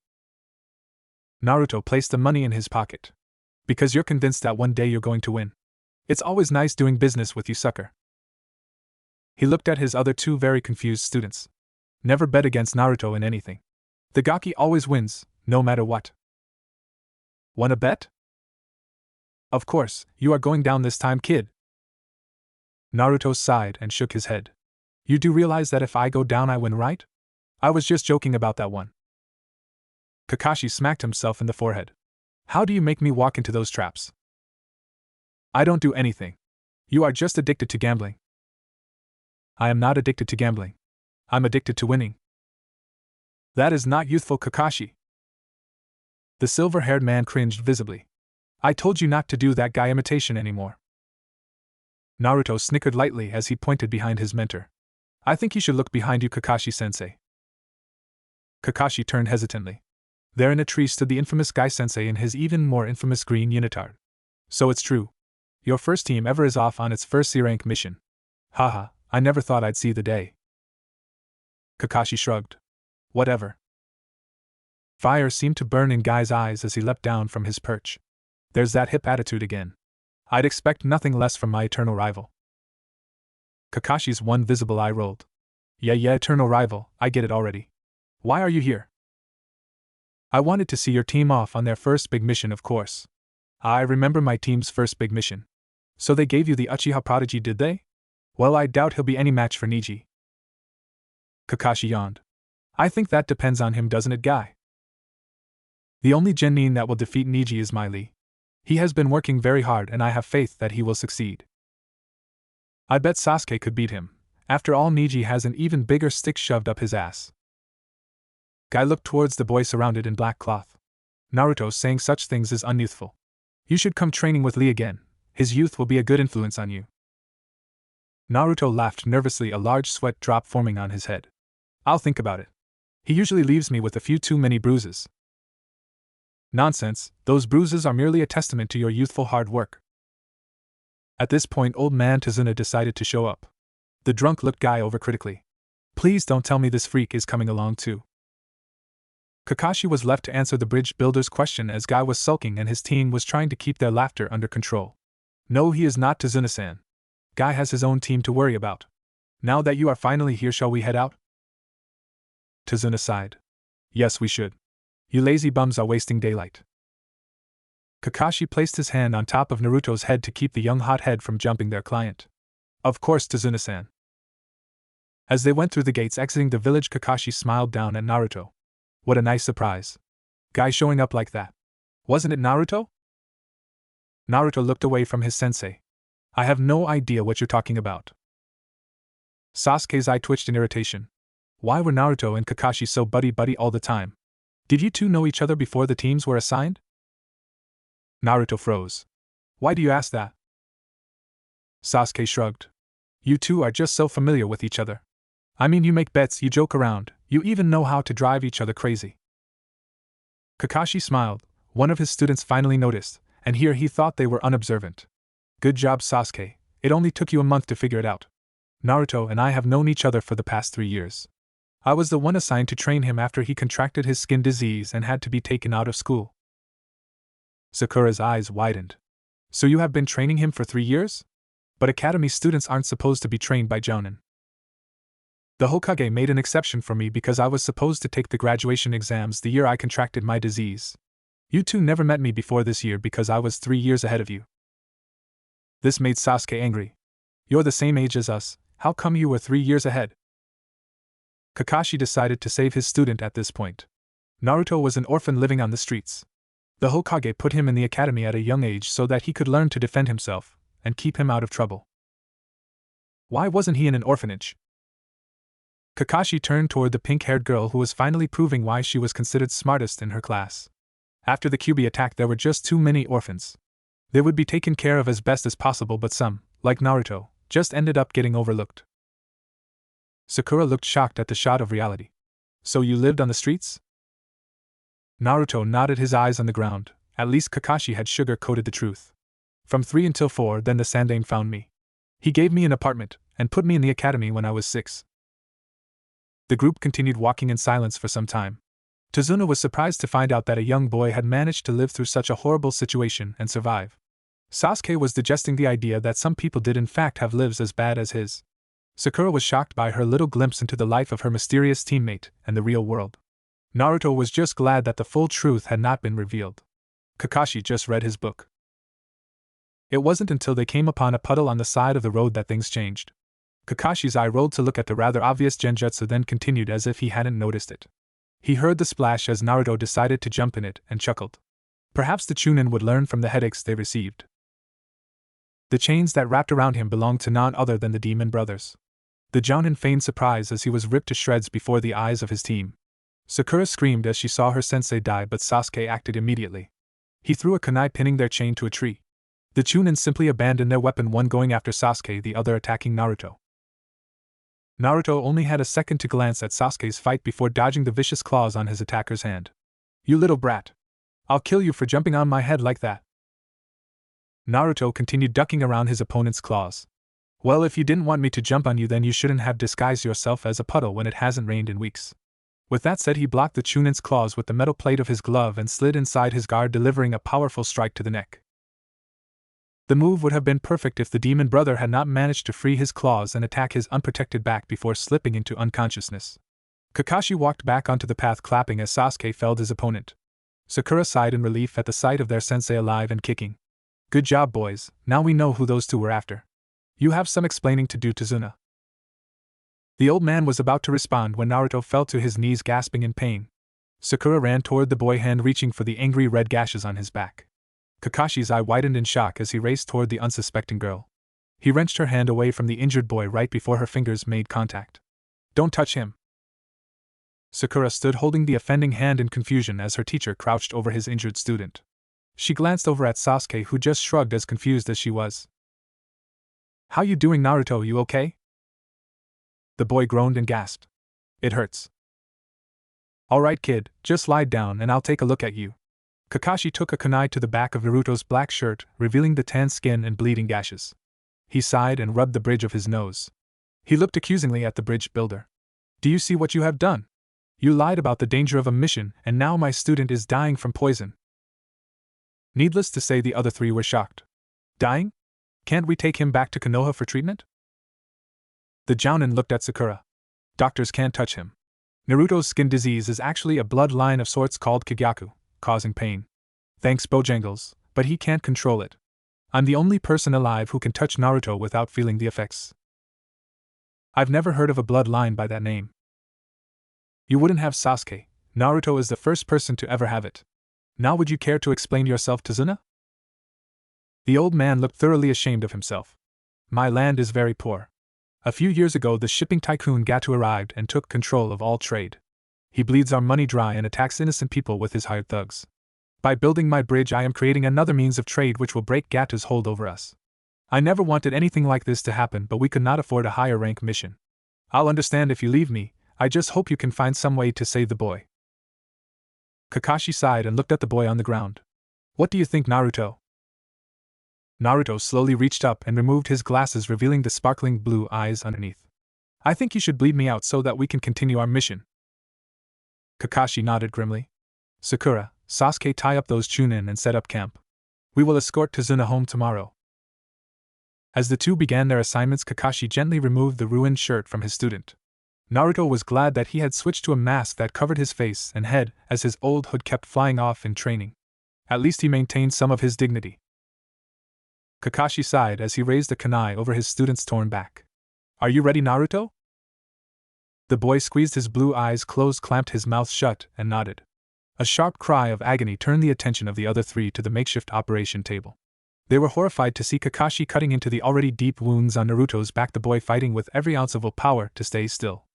Naruto placed the money in his pocket. Because you're convinced that one day you're going to win. It's always nice doing business with you, sucker. He looked at his other two very confused students. Never bet against Naruto in anything. The gaki always wins, no matter what. Wanna bet? Of course, you are going down this time, kid. Naruto sighed and shook his head. You do realize that if I go down I win, right? I was just joking about that one. Kakashi smacked himself in the forehead. How do you make me walk into those traps? I don't do anything. You are just addicted to gambling. I am not addicted to gambling. I'm addicted to winning. That is not youthful, Kakashi. The silver-haired man cringed visibly. I told you not to do that guy imitation anymore. Naruto snickered lightly as he pointed behind his mentor. I think you should look behind you, Kakashi-sensei. Kakashi turned hesitantly. There in a tree stood the infamous Guy-sensei in his even more infamous green unitard. So it's true. Your first team ever is off on its first C-rank mission. Haha, I never thought I'd see the day. Kakashi shrugged. Whatever. Fire seemed to burn in Guy's eyes as he leapt down from his perch. There's that hip attitude again. I'd expect nothing less from my eternal rival. Kakashi's one visible eye rolled. Yeah, eternal rival, I get it already. Why are you here? I wanted to see your team off on their first big mission, of course. I remember my team's first big mission. So they gave you the Uchiha prodigy, did they? Well, I doubt he'll be any match for Neji. Kakashi yawned. I think that depends on him, doesn't it, Guy? The only Genin that will defeat Neji is Miley. He has been working very hard and I have faith that he will succeed. I bet Sasuke could beat him. After all, Neji has an even bigger stick shoved up his ass. Guy looked towards the boy surrounded in black cloth. Naruto saying such things is unyouthful. You should come training with Lee again. His youth will be a good influence on you. Naruto laughed nervously, a large sweat drop forming on his head. I'll think about it. He usually leaves me with a few too many bruises. Nonsense, those bruises are merely a testament to your youthful hard work. At this point, old man Tazuna decided to show up. The drunk looked Guy over critically. Please don't tell me this freak is coming along too. Kakashi was left to answer the bridge builder's question as Guy was sulking and his team was trying to keep their laughter under control. No, he is not Tazuna-san. Guy has his own team to worry about. Now that you are finally here, shall we head out? Tazuna sighed. Yes, we should. You lazy bums are wasting daylight. Kakashi placed his hand on top of Naruto's head to keep the young hothead from jumping their client. Of course, Tazuna-san. As they went through the gates exiting the village, Kakashi smiled down at Naruto. What a nice surprise. Guy showing up like that. Wasn't it Naruto? Naruto looked away from his sensei. I have no idea what you're talking about. Sasuke's eye twitched in irritation. Why were Naruto and Kakashi so buddy-buddy all the time? Did you two know each other before the teams were assigned? Naruto froze. Why do you ask that? Sasuke shrugged. You two are just so familiar with each other. I mean, you make bets, you joke around, you even know how to drive each other crazy. Kakashi smiled. One of his students finally noticed, and here he thought they were unobservant. Good job, Sasuke. It only took you a month to figure it out. Naruto and I have known each other for the past 3 years. I was the one assigned to train him after he contracted his skin disease and had to be taken out of school. Sakura's eyes widened. So you have been training him for 3 years? But academy students aren't supposed to be trained by Jonin. The Hokage made an exception for me because I was supposed to take the graduation exams the year I contracted my disease. You two never met me before this year because I was 3 years ahead of you. This made Sasuke angry. You're the same age as us, how come you were 3 years ahead? Kakashi decided to save his student at this point. Naruto was an orphan living on the streets. The Hokage put him in the academy at a young age so that he could learn to defend himself and keep him out of trouble. Why wasn't he in an orphanage? Kakashi turned toward the pink-haired girl who was finally proving why she was considered smartest in her class. After the Kyuubi attack, there were just too many orphans. They would be taken care of as best as possible, but some, like Naruto, just ended up getting overlooked. Sakura looked shocked at the shot of reality. So you lived on the streets? Naruto nodded, his eyes on the ground. At least Kakashi had sugar-coated the truth. From 3 until 4, then the Sandaime found me. He gave me an apartment and put me in the academy when I was 6. The group continued walking in silence for some time. Tazuna was surprised to find out that a young boy had managed to live through such a horrible situation and survive. Sasuke was digesting the idea that some people did in fact have lives as bad as his. Sakura was shocked by her little glimpse into the life of her mysterious teammate and the real world. Naruto was just glad that the full truth had not been revealed. Kakashi just read his book. It wasn't until they came upon a puddle on the side of the road that things changed. Kakashi's eye rolled to look at the rather obvious genjutsu, then continued as if he hadn't noticed it. He heard the splash as Naruto decided to jump in it and chuckled. Perhaps the Chunin would learn from the headaches they received. The chains that wrapped around him belonged to none other than the demon brothers. The Jounin feigned surprise as he was ripped to shreds before the eyes of his team. Sakura screamed as she saw her sensei die, but Sasuke acted immediately. He threw a kunai, pinning their chain to a tree. The Chunin simply abandoned their weapon, one going after Sasuke, the other attacking Naruto. Naruto only had a second to glance at Sasuke's fight before dodging the vicious claws on his attacker's hand. "You little brat! I'll kill you for jumping on my head like that!" Naruto continued ducking around his opponent's claws. "Well, if you didn't want me to jump on you, then you shouldn't have disguised yourself as a puddle when it hasn't rained in weeks." With that said, he blocked the Chunin's claws with the metal plate of his glove and slid inside his guard, delivering a powerful strike to the neck. The move would have been perfect if the demon brother had not managed to free his claws and attack his unprotected back before slipping into unconsciousness. Kakashi walked back onto the path, clapping as Sasuke felled his opponent. Sakura sighed in relief at the sight of their sensei alive and kicking. "Good job, boys, now we know who those two were after. You have some explaining to do, Tazuna." The old man was about to respond when Naruto fell to his knees, gasping in pain. Sakura ran toward the boy, hand reaching for the angry red gashes on his back. Kakashi's eye widened in shock as he raced toward the unsuspecting girl. He wrenched her hand away from the injured boy right before her fingers made contact. "Don't touch him!" Sakura stood holding the offending hand in confusion as her teacher crouched over his injured student. She glanced over at Sasuke, who just shrugged, as confused as she was. "How you doing, Naruto? You okay?" The boy groaned and gasped. "It hurts." "All right, kid, just lie down and I'll take a look at you." Kakashi took a kunai to the back of Naruto's black shirt, revealing the tan skin and bleeding gashes. He sighed and rubbed the bridge of his nose. He looked accusingly at the bridge builder. "Do you see what you have done? You lied about the danger of a mission, and now my student is dying from poison." Needless to say, the other three were shocked. "Dying? Can't we take him back to Konoha for treatment?" The Jounin looked at Sakura. "Doctors can't touch him. Naruto's skin disease is actually a bloodline of sorts called Kagyaku, causing pain. Thanks Bojangles, but he can't control it. I'm the only person alive who can touch Naruto without feeling the effects." "I've never heard of a bloodline by that name." "You wouldn't have, Sasuke. Naruto is the first person to ever have it. Now would you care to explain yourself, Tazuna?" The old man looked thoroughly ashamed of himself. "My land is very poor. A few years ago the shipping tycoon Gatu arrived and took control of all trade. He bleeds our money dry and attacks innocent people with his hired thugs. By building my bridge I am creating another means of trade which will break Gatu's hold over us. I never wanted anything like this to happen, but we could not afford a higher rank mission. I'll understand if you leave me. I just hope you can find some way to save the boy." Kakashi sighed and looked at the boy on the ground. "What do you think, Naruto?" Naruto slowly reached up and removed his glasses, revealing the sparkling blue eyes underneath. "I think you should bleed me out so that we can continue our mission." Kakashi nodded grimly. "Sakura, Sasuke, tie up those Chunin and set up camp. We will escort Tazuna home tomorrow." As the two began their assignments, Kakashi gently removed the ruined shirt from his student. Naruto was glad that he had switched to a mask that covered his face and head, as his old hood kept flying off in training. At least he maintained some of his dignity. Kakashi sighed as he raised a kunai over his student's torn back. "Are you ready, Naruto?" The boy squeezed his blue eyes closed, clamped his mouth shut, and nodded. A sharp cry of agony turned the attention of the other three to the makeshift operation table. They were horrified to see Kakashi cutting into the already deep wounds on Naruto's back, the boy fighting with every ounce of willpower to stay still.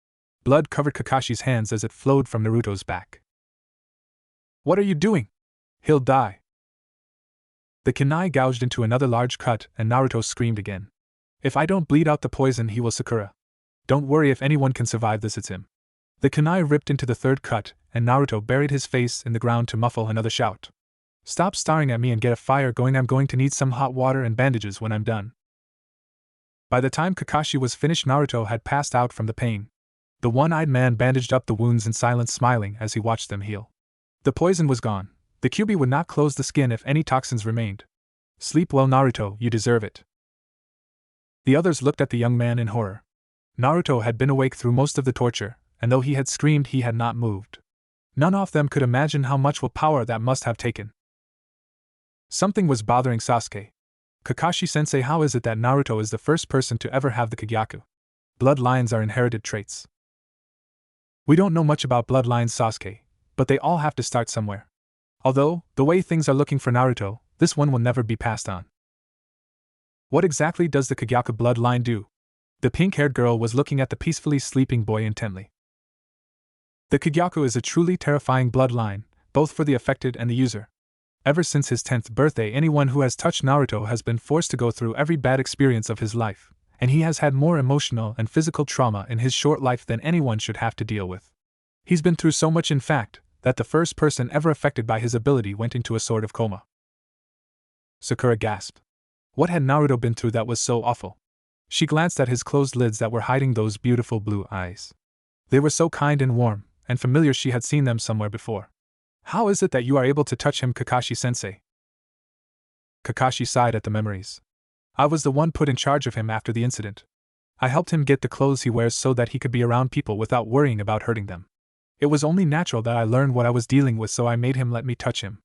Blood covered Kakashi's hands as it flowed from Naruto's back. "What are you doing? He'll die." The kunai gouged into another large cut, and Naruto screamed again. "If I don't bleed out the poison, he will, Sakura. Don't worry, if anyone can survive this, it's him." The kunai ripped into the third cut, and Naruto buried his face in the ground to muffle another shout. "Stop staring at me and get a fire going. I'm going to need some hot water and bandages when I'm done." By the time Kakashi was finished, Naruto had passed out from the pain. The one-eyed man bandaged up the wounds in silence, smiling as he watched them heal. The poison was gone. The Kyuubi would not close the skin if any toxins remained. "Sleep well, Naruto, you deserve it." The others looked at the young man in horror. Naruto had been awake through most of the torture, and though he had screamed, he had not moved. None of them could imagine how much willpower that must have taken. Something was bothering Sasuke. Kakashi-sensei, how is it that Naruto is the first person to ever have the Kagyaku? Bloodlines are inherited traits. We don't know much about bloodlines, Sasuke, but they all have to start somewhere. Although, the way things are looking for Naruto, this one will never be passed on. What exactly does the Kagyaku bloodline do? The pink-haired girl was looking at the peacefully sleeping boy intently. The Kagyaku is a truly terrifying bloodline, both for the affected and the user. Ever since his 10th birthday, anyone who has touched Naruto has been forced to go through every bad experience of his life, and he has had more emotional and physical trauma in his short life than anyone should have to deal with. He's been through so much, in fact, that the first person ever affected by his ability went into a sort of coma. Sakura gasped. What had Naruto been through that was so awful? She glanced at his closed lids that were hiding those beautiful blue eyes. They were so kind and warm, and familiar, she had seen them somewhere before. How is it that you are able to touch him, Kakashi-sensei? Kakashi sighed at the memories. I was the one put in charge of him after the incident. I helped him get the clothes he wears so that he could be around people without worrying about hurting them. It was only natural that I learned what I was dealing with, so I made him let me touch him.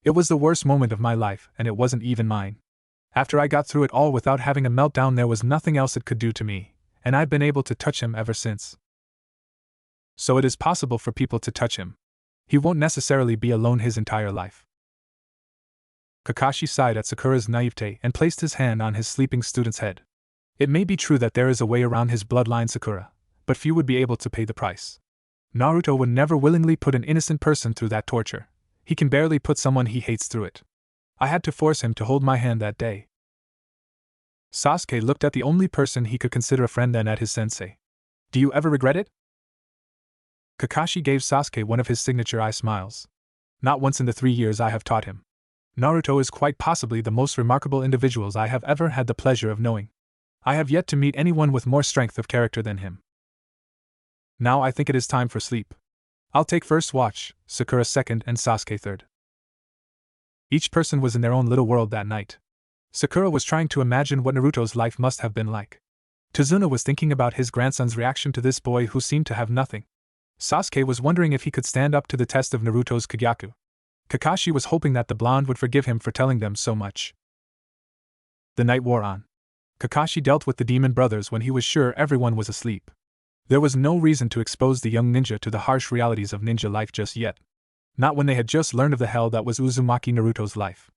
It was the worst moment of my life, and it wasn't even mine. After I got through it all without having a meltdown, there was nothing else it could do to me, and I've been able to touch him ever since. So it is possible for people to touch him. He won't necessarily be alone his entire life. Kakashi sighed at Sakura's naivete and placed his hand on his sleeping student's head. It may be true that there is a way around his bloodline, Sakura, but few would be able to pay the price. Naruto would never willingly put an innocent person through that torture. He can barely put someone he hates through it. I had to force him to hold my hand that day. Sasuke looked at the only person he could consider a friend then, at his sensei. Do you ever regret it? Kakashi gave Sasuke one of his signature eye smiles. Not once in the 3 years I have taught him. Naruto is quite possibly the most remarkable individuals I have ever had the pleasure of knowing. I have yet to meet anyone with more strength of character than him. Now I think it is time for sleep. I'll take first watch, Sakura second, and Sasuke third. Each person was in their own little world that night. Sakura was trying to imagine what Naruto's life must have been like. Tazuna was thinking about his grandson's reaction to this boy who seemed to have nothing. Sasuke was wondering if he could stand up to the test of Naruto's Kagyaku. Kakashi was hoping that the blonde would forgive him for telling them so much. The night wore on. Kakashi dealt with the demon brothers when he was sure everyone was asleep. There was no reason to expose the young ninja to the harsh realities of ninja life just yet. Not when they had just learned of the hell that was Uzumaki Naruto's life.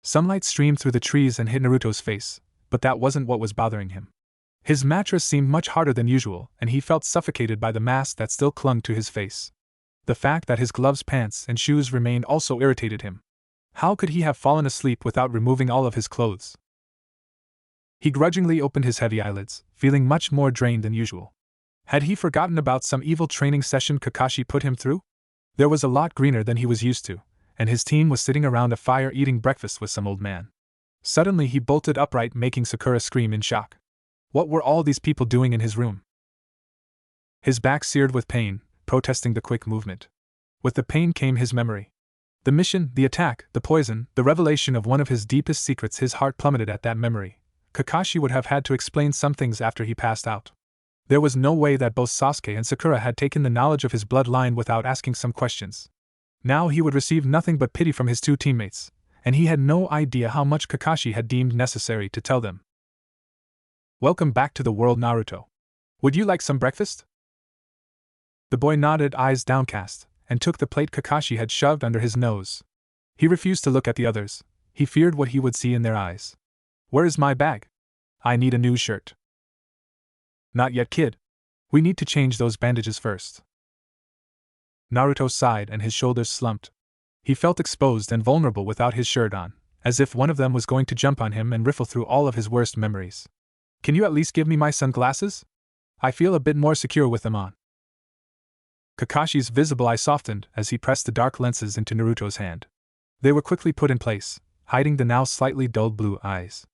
Sunlight streamed through the trees and hit Naruto's face, but that wasn't what was bothering him. His mattress seemed much harder than usual, and he felt suffocated by the mask that still clung to his face. The fact that his gloves, pants, and shoes remained also irritated him. How could he have fallen asleep without removing all of his clothes? He grudgingly opened his heavy eyelids, feeling much more drained than usual. Had he forgotten about some evil training session Kakashi put him through? There was a lot greener than he was used to, and his team was sitting around a fire eating breakfast with some old man. Suddenly he bolted upright, making Sakura scream in shock. What were all these people doing in his room? His back seared with pain, protesting the quick movement. With the pain came his memory. The mission, the attack, the poison, the revelation of one of his deepest secrets. His heart plummeted at that memory. Kakashi would have had to explain some things after he passed out. There was no way that both Sasuke and Sakura had taken the knowledge of his bloodline without asking some questions. Now he would receive nothing but pity from his two teammates, and he had no idea how much Kakashi had deemed necessary to tell them. Welcome back to the world, Naruto. Would you like some breakfast? The boy nodded, eyes downcast, and took the plate Kakashi had shoved under his nose. He refused to look at the others. He feared what he would see in their eyes. Where is my bag? I need a new shirt. Not yet, kid. We need to change those bandages first. Naruto sighed and his shoulders slumped. He felt exposed and vulnerable without his shirt on, as if one of them was going to jump on him and riffle through all of his worst memories. Can you at least give me my sunglasses? I feel a bit more secure with them on. Kakashi's visible eye softened as he pressed the dark lenses into Naruto's hand. They were quickly put in place, hiding the now slightly dulled blue eyes.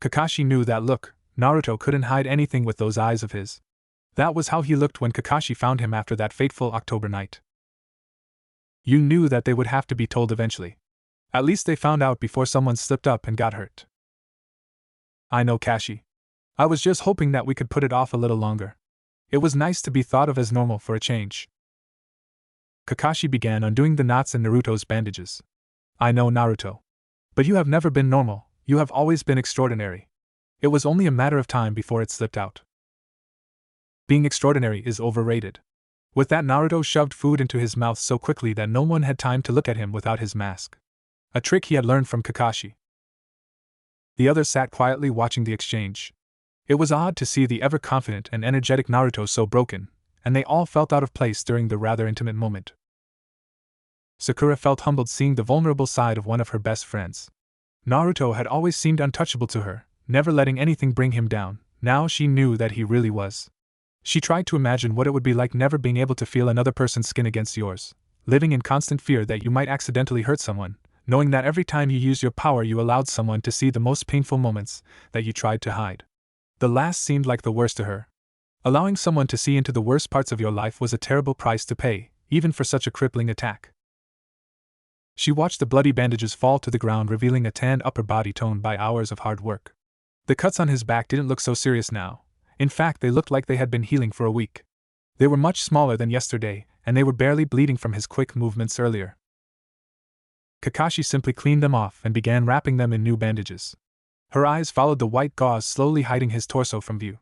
Kakashi knew that look. Naruto couldn't hide anything with those eyes of his. That was how he looked when Kakashi found him after that fateful October night. You knew that they would have to be told eventually. At least they found out before someone slipped up and got hurt. I know, Kashi. I was just hoping that we could put it off a little longer. It was nice to be thought of as normal for a change. Kakashi began undoing the knots in Naruto's bandages. I know, Naruto. But you have never been normal, you have always been extraordinary. It was only a matter of time before it slipped out. Being extraordinary is overrated. With that, Naruto shoved food into his mouth so quickly that no one had time to look at him without his mask. A trick he had learned from Kakashi. The others sat quietly watching the exchange. It was odd to see the ever-confident and energetic Naruto so broken, and they all felt out of place during the rather intimate moment. Sakura felt humbled seeing the vulnerable side of one of her best friends. Naruto had always seemed untouchable to her, never letting anything bring him down. Now she knew that he really was. She tried to imagine what it would be like never being able to feel another person's skin against yours, living in constant fear that you might accidentally hurt someone, knowing that every time you used your power you allowed someone to see the most painful moments that you tried to hide. The last seemed like the worst to her. Allowing someone to see into the worst parts of your life was a terrible price to pay, even for such a crippling attack. She watched the bloody bandages fall to the ground, revealing a tanned upper body toned by hours of hard work. The cuts on his back didn't look so serious now. In fact, they looked like they had been healing for a week. They were much smaller than yesterday, and they were barely bleeding from his quick movements earlier. Kakashi simply cleaned them off and began wrapping them in new bandages. Her eyes followed the white gauze slowly hiding his torso from view.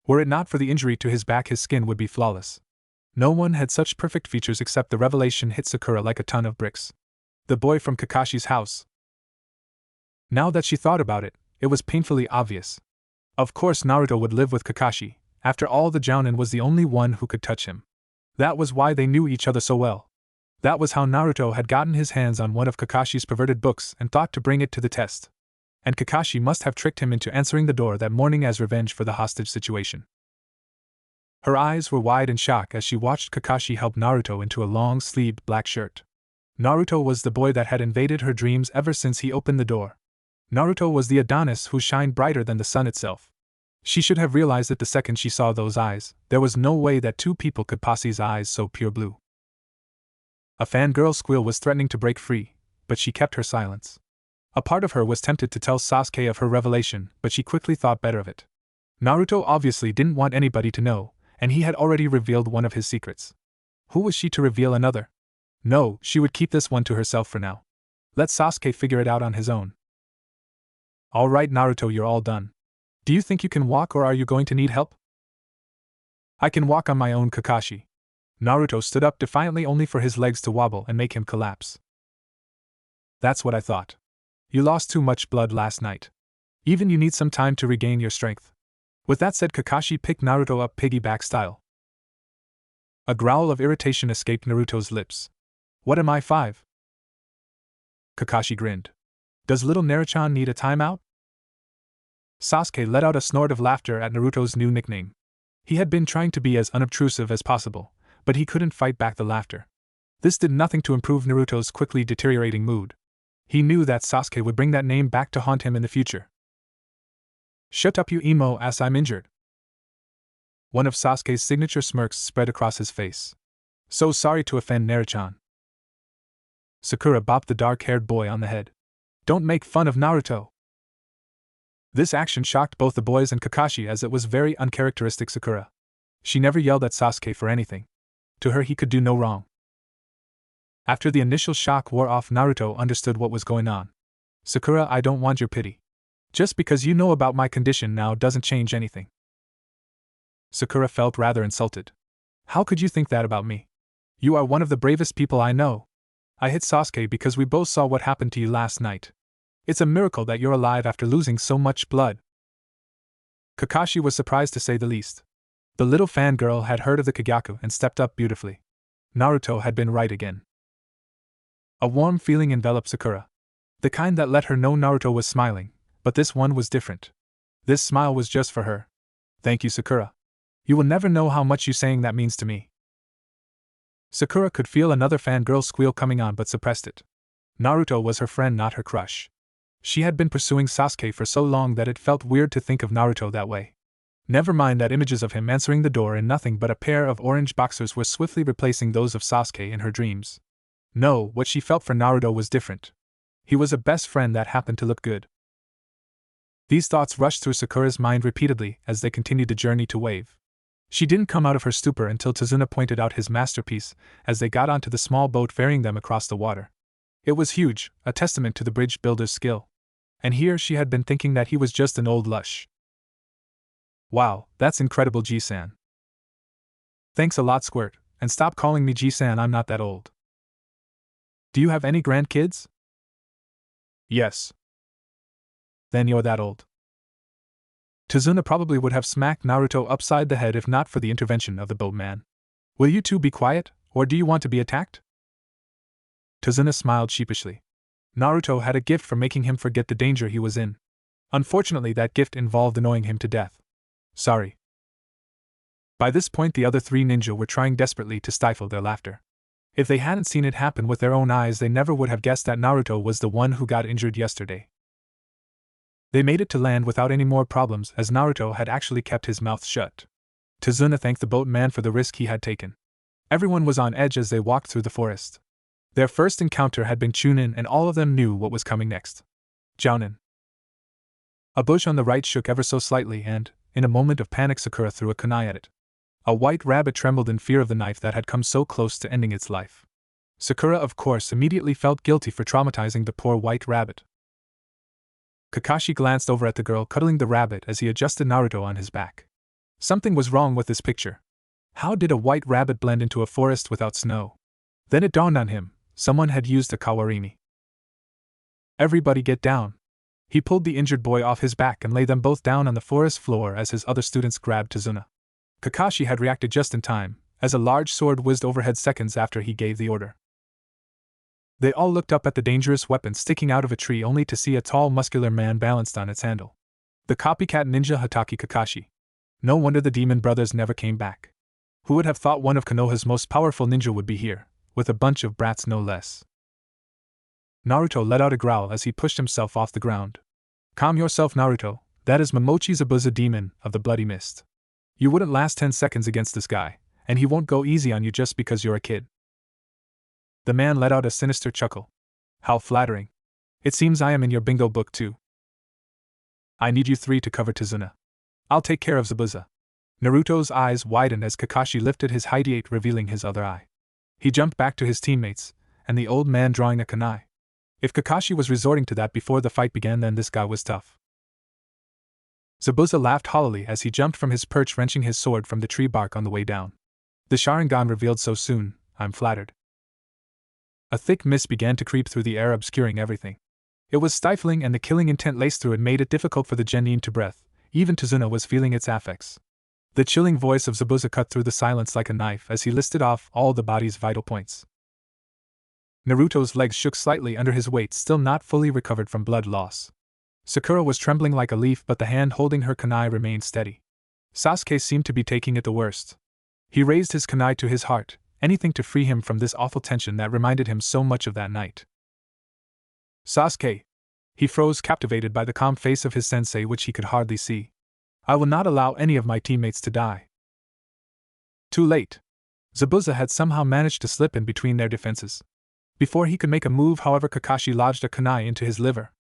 Were it not for the injury to his back, his skin would be flawless. No one had such perfect features, except the revelation hit Sakura like a ton of bricks. The boy from Kakashi's house. Now that she thought about it, it was painfully obvious. Of course Naruto would live with Kakashi. After all, the Jounin was the only one who could touch him. That was why they knew each other so well. That was how Naruto had gotten his hands on one of Kakashi's perverted books and thought to bring it to the test. And Kakashi must have tricked him into answering the door that morning as revenge for the hostage situation. Her eyes were wide in shock as she watched Kakashi help Naruto into a long-sleeved black shirt. Naruto was the boy that had invaded her dreams ever since he opened the door. Naruto was the Adonis who shined brighter than the sun itself. She should have realized it the second she saw those eyes. There was no way that two people could possess eyes so pure blue. A fangirl squeal was threatening to break free, but she kept her silence. A part of her was tempted to tell Sasuke of her revelation, but she quickly thought better of it. Naruto obviously didn't want anybody to know, and he had already revealed one of his secrets. Who was she to reveal another? No, she would keep this one to herself for now. Let Sasuke figure it out on his own. All right, Naruto, you're all done. Do you think you can walk, or are you going to need help? I can walk on my own, Kakashi. Naruto stood up defiantly, only for his legs to wobble and make him collapse. That's what I thought. You lost too much blood last night. Even you need some time to regain your strength. With that said, Kakashi picked Naruto up piggyback style. A growl of irritation escaped Naruto's lips. What am I, 5? Kakashi grinned. Does little Naruto need a timeout? Sasuke let out a snort of laughter at Naruto's new nickname. He had been trying to be as unobtrusive as possible, but he couldn't fight back the laughter. This did nothing to improve Naruto's quickly deteriorating mood. He knew that Sasuke would bring that name back to haunt him in the future. Shut up, you emo ass, I'm injured. One of Sasuke's signature smirks spread across his face. So sorry to offend Naruto. Sakura bopped the dark-haired boy on the head. Don't make fun of Naruto. This action shocked both the boys and Kakashi, as it was very uncharacteristic Sakura. She never yelled at Sasuke for anything. To her, he could do no wrong. After the initial shock wore off, Naruto understood what was going on. Sakura, I don't want your pity. Just because you know about my condition now doesn't change anything. Sakura felt rather insulted. How could you think that about me? You are one of the bravest people I know. I hit Sasuke because we both saw what happened to you last night. It's a miracle that you're alive after losing so much blood. Kakashi was surprised to say the least. The little fangirl had heard of the Kagyaku and stepped up beautifully. Naruto had been right again. A warm feeling enveloped Sakura. The kind that let her know Naruto was smiling, but this one was different. This smile was just for her. Thank you, Sakura. You will never know how much you saying that means to me. Sakura could feel another fangirl squeal coming on but suppressed it. Naruto was her friend, not her crush. She had been pursuing Sasuke for so long that it felt weird to think of Naruto that way. Never mind that images of him answering the door in nothing but a pair of orange boxers were swiftly replacing those of Sasuke in her dreams. No, what she felt for Naruto was different. He was a best friend that happened to look good. These thoughts rushed through Sakura's mind repeatedly as they continued the journey to Wave. She didn't come out of her stupor until Tazuna pointed out his masterpiece as they got onto the small boat ferrying them across the water. It was huge, a testament to the bridge builder's skill. And here she had been thinking that he was just an old lush. Wow, that's incredible, G-san. Thanks a lot, Squirt, and stop calling me G-san, I'm not that old. Do you have any grandkids? Yes. Then you're that old. Tazuna probably would have smacked Naruto upside the head if not for the intervention of the boatman. Will you two be quiet, or do you want to be attacked? Tazuna smiled sheepishly. Naruto had a gift for making him forget the danger he was in. Unfortunately, that gift involved annoying him to death. Sorry. By this point, the other three ninja were trying desperately to stifle their laughter. If they hadn't seen it happen with their own eyes, they never would have guessed that Naruto was the one who got injured yesterday. They made it to land without any more problems, as Naruto had actually kept his mouth shut. Tazuna thanked the boatman for the risk he had taken. Everyone was on edge as they walked through the forest. Their first encounter had been Chunin, and all of them knew what was coming next. Jounin. A bush on the right shook ever so slightly, and, in a moment of panic, Sakura threw a kunai at it. A white rabbit trembled in fear of the knife that had come so close to ending its life. Sakura, of course, immediately felt guilty for traumatizing the poor white rabbit. Kakashi glanced over at the girl cuddling the rabbit as he adjusted Naruto on his back. Something was wrong with this picture. How did a white rabbit blend into a forest without snow? Then it dawned on him, someone had used a kawarini. Everybody get down. He pulled the injured boy off his back and laid them both down on the forest floor as his other students grabbed Tazuna. Kakashi had reacted just in time, as a large sword whizzed overhead seconds after he gave the order. They all looked up at the dangerous weapon sticking out of a tree only to see a tall, muscular man balanced on its handle. The copycat ninja Hatake Kakashi. No wonder the demon brothers never came back. Who would have thought one of Konoha's most powerful ninja would be here, with a bunch of brats no less? Naruto let out a growl as he pushed himself off the ground. Calm yourself, Naruto, that is Momochi Zabuza, demon of the bloody mist. You wouldn't last 10 seconds against this guy, and he won't go easy on you just because you're a kid. The man let out a sinister chuckle. How flattering. It seems I am in your bingo book too. I need you three to cover Tazuna. I'll take care of Zabuza. Naruto's eyes widened as Kakashi lifted his hideate, revealing his other eye. He jumped back to his teammates, and the old man drawing a kunai. If Kakashi was resorting to that before the fight began, then this guy was tough. Zabuza laughed hollowly as he jumped from his perch, wrenching his sword from the tree bark on the way down. The Sharingan revealed so soon, I'm flattered. A thick mist began to creep through the air, obscuring everything. It was stifling, and the killing intent laced through it made it difficult for the Genin to breathe. Even Tazuna was feeling its affects. The chilling voice of Zabuza cut through the silence like a knife as he listed off all the body's vital points. Naruto's legs shook slightly under his weight, still not fully recovered from blood loss. Sakura was trembling like a leaf, but the hand holding her kunai remained steady. Sasuke seemed to be taking it the worst. He raised his kunai to his heart, anything to free him from this awful tension that reminded him so much of that night. Sasuke! He froze, captivated by the calm face of his sensei, which he could hardly see. I will not allow any of my teammates to die. Too late. Zabuza had somehow managed to slip in between their defenses. Before he could make a move, however, Kakashi lodged a kunai into his liver.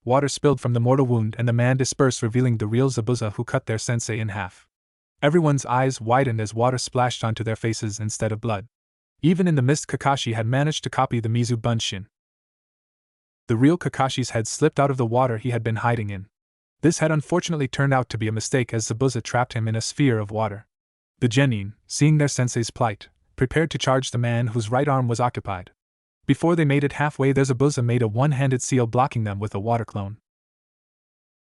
Water spilled from the mortal wound and the man dispersed, revealing the real Zabuza who cut their sensei in half. Everyone's eyes widened as water splashed onto their faces instead of blood. Even in the mist, Kakashi had managed to copy the Mizu Bunshin. The real Kakashi's head slipped out of the water he had been hiding in. This had unfortunately turned out to be a mistake, as Zabuza trapped him in a sphere of water. The Genin, seeing their sensei's plight, prepared to charge the man whose right arm was occupied. Before they made it halfway, their Zabuza made a one-handed seal, blocking them with a water clone.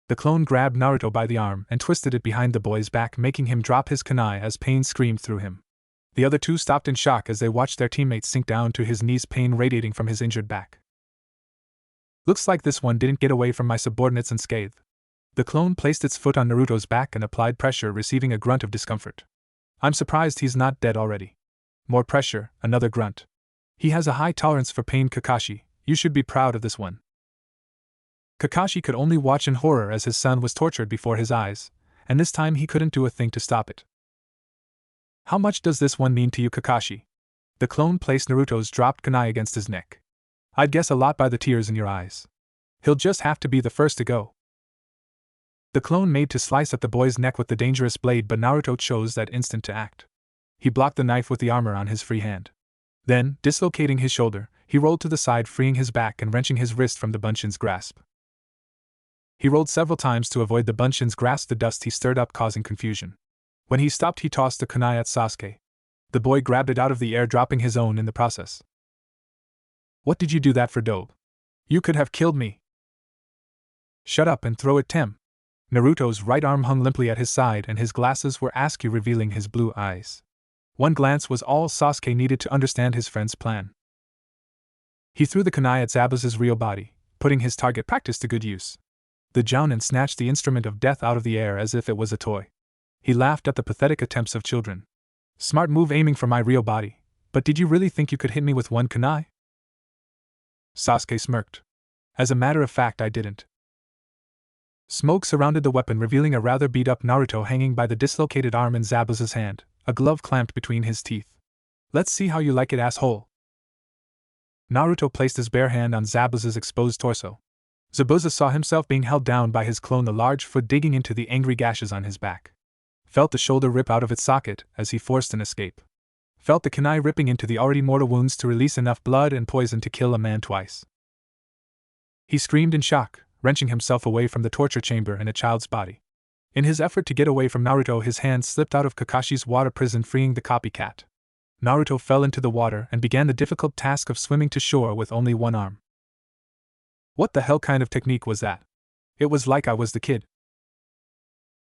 The clone grabbed Naruto by the arm and twisted it behind the boy's back, making him drop his kunai as pain screamed through him. The other two stopped in shock as they watched their teammates sink down to his knees, pain radiating from his injured back. Looks like this one didn't get away from my subordinates unscathed. The clone placed its foot on Naruto's back and applied pressure, receiving a grunt of discomfort. I'm surprised he's not dead already. More pressure, another grunt. He has a high tolerance for pain, Kakashi. You should be proud of this one. Kakashi could only watch in horror as his son was tortured before his eyes, and this time he couldn't do a thing to stop it. How much does this one mean to you, Kakashi? The clone placed Naruto's dropped kunai against his neck. I'd guess a lot by the tears in your eyes. He'll just have to be the first to go. The clone made to slice at the boy's neck with the dangerous blade, but Naruto chose that instant to act. He blocked the knife with the armor on his free hand. Then, dislocating his shoulder, he rolled to the side, freeing his back and wrenching his wrist from the Bunshin's grasp. He rolled several times to avoid the Bunshin's grasp. The dust he stirred up causing confusion. When he stopped, he tossed the kunai at Sasuke. The boy grabbed it out of the air, dropping his own in the process. "What did you do that for, Dobe? You could have killed me." "Shut up and throw it, Tem." Naruto's right arm hung limply at his side and his glasses were askew, revealing his blue eyes. One glance was all Sasuke needed to understand his friend's plan. He threw the kunai at Zabuza's real body, putting his target practice to good use. The Jounin snatched the instrument of death out of the air as if it was a toy. He laughed at the pathetic attempts of children. "Smart move aiming for my real body, but did you really think you could hit me with one kunai?" Sasuke smirked. "As a matter of fact, I didn't." Smoke surrounded the weapon, revealing a rather beat-up Naruto hanging by the dislocated arm in Zabuza's hand, a glove clamped between his teeth. "Let's see how you like it, asshole." Naruto placed his bare hand on Zabuza's exposed torso. Zabuza saw himself being held down by his clone, the large foot digging into the angry gashes on his back. Felt the shoulder rip out of its socket as he forced an escape. Felt the kunai ripping into the already mortal wounds to release enough blood and poison to kill a man twice. He screamed in shock, wrenching himself away from the torture chamber and a child's body. In his effort to get away from Naruto, his hand slipped out of Kakashi's water prison, freeing the copycat. Naruto fell into the water and began the difficult task of swimming to shore with only one arm. What the hell kind of technique was that? It was like I was the kid.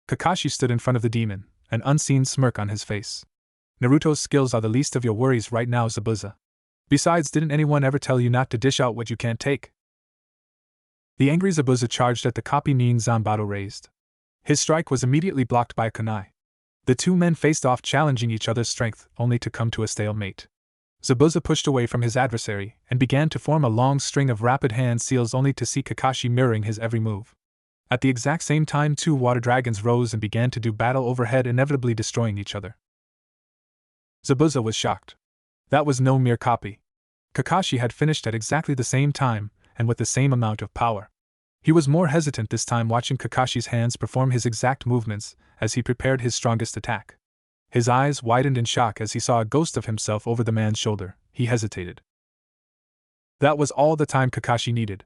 Kakashi stood in front of the demon, an unseen smirk on his face. "Naruto's skills are the least of your worries right now, Zabuza. Besides, didn't anyone ever tell you not to dish out what you can't take?" The angry Zabuza charged at the copy Nin Zanbato raised. His strike was immediately blocked by a kunai. The two men faced off, challenging each other's strength, only to come to a stalemate. Zabuza pushed away from his adversary and began to form a long string of rapid hand seals, only to see Kakashi mirroring his every move. At the exact same time, two water dragons rose and began to do battle overhead, inevitably destroying each other. Zabuza was shocked. That was no mere copy. Kakashi had finished at exactly the same time, and with the same amount of power. He was more hesitant this time, watching Kakashi's hands perform his exact movements as he prepared his strongest attack. His eyes widened in shock as he saw a ghost of himself over the man's shoulder. He hesitated. That was all the time Kakashi needed.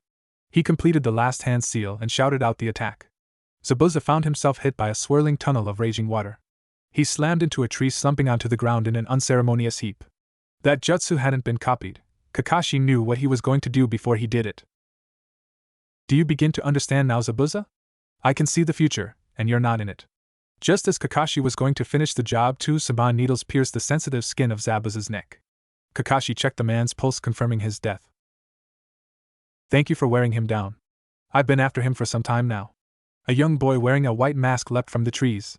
He completed the last hand seal and shouted out the attack. Zabuza found himself hit by a swirling tunnel of raging water. He slammed into a tree, slumping onto the ground in an unceremonious heap. That jutsu hadn't been copied. Kakashi knew what he was going to do before he did it. "Do you begin to understand now, Zabuza? I can see the future, and you're not in it." Just as Kakashi was going to finish the job, two Saban needles pierced the sensitive skin of Zabuza's neck. Kakashi checked the man's pulse, confirming his death. "Thank you for wearing him down. I've been after him for some time now." A young boy wearing a white mask leapt from the trees.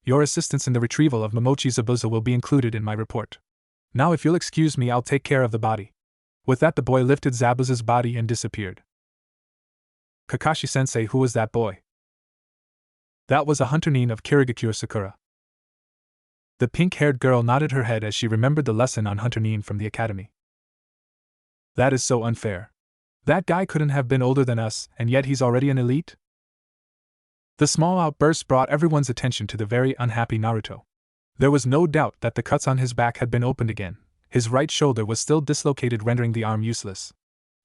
"Your assistance in the retrieval of Momochi Zabuza will be included in my report. Now if you'll excuse me, I'll take care of the body." With that, the boy lifted Zabuza's body and disappeared. "Kakashi-sensei, who was that boy?" "That was a hunter Nin of Kirigakure Sakura." The pink-haired girl nodded her head as she remembered the lesson on Hunter Nin from the academy. "That is so unfair. That guy couldn't have been older than us, and yet he's already an elite?" The small outburst brought everyone's attention to the very unhappy Naruto. There was no doubt that the cuts on his back had been opened again. His right shoulder was still dislocated, rendering the arm useless.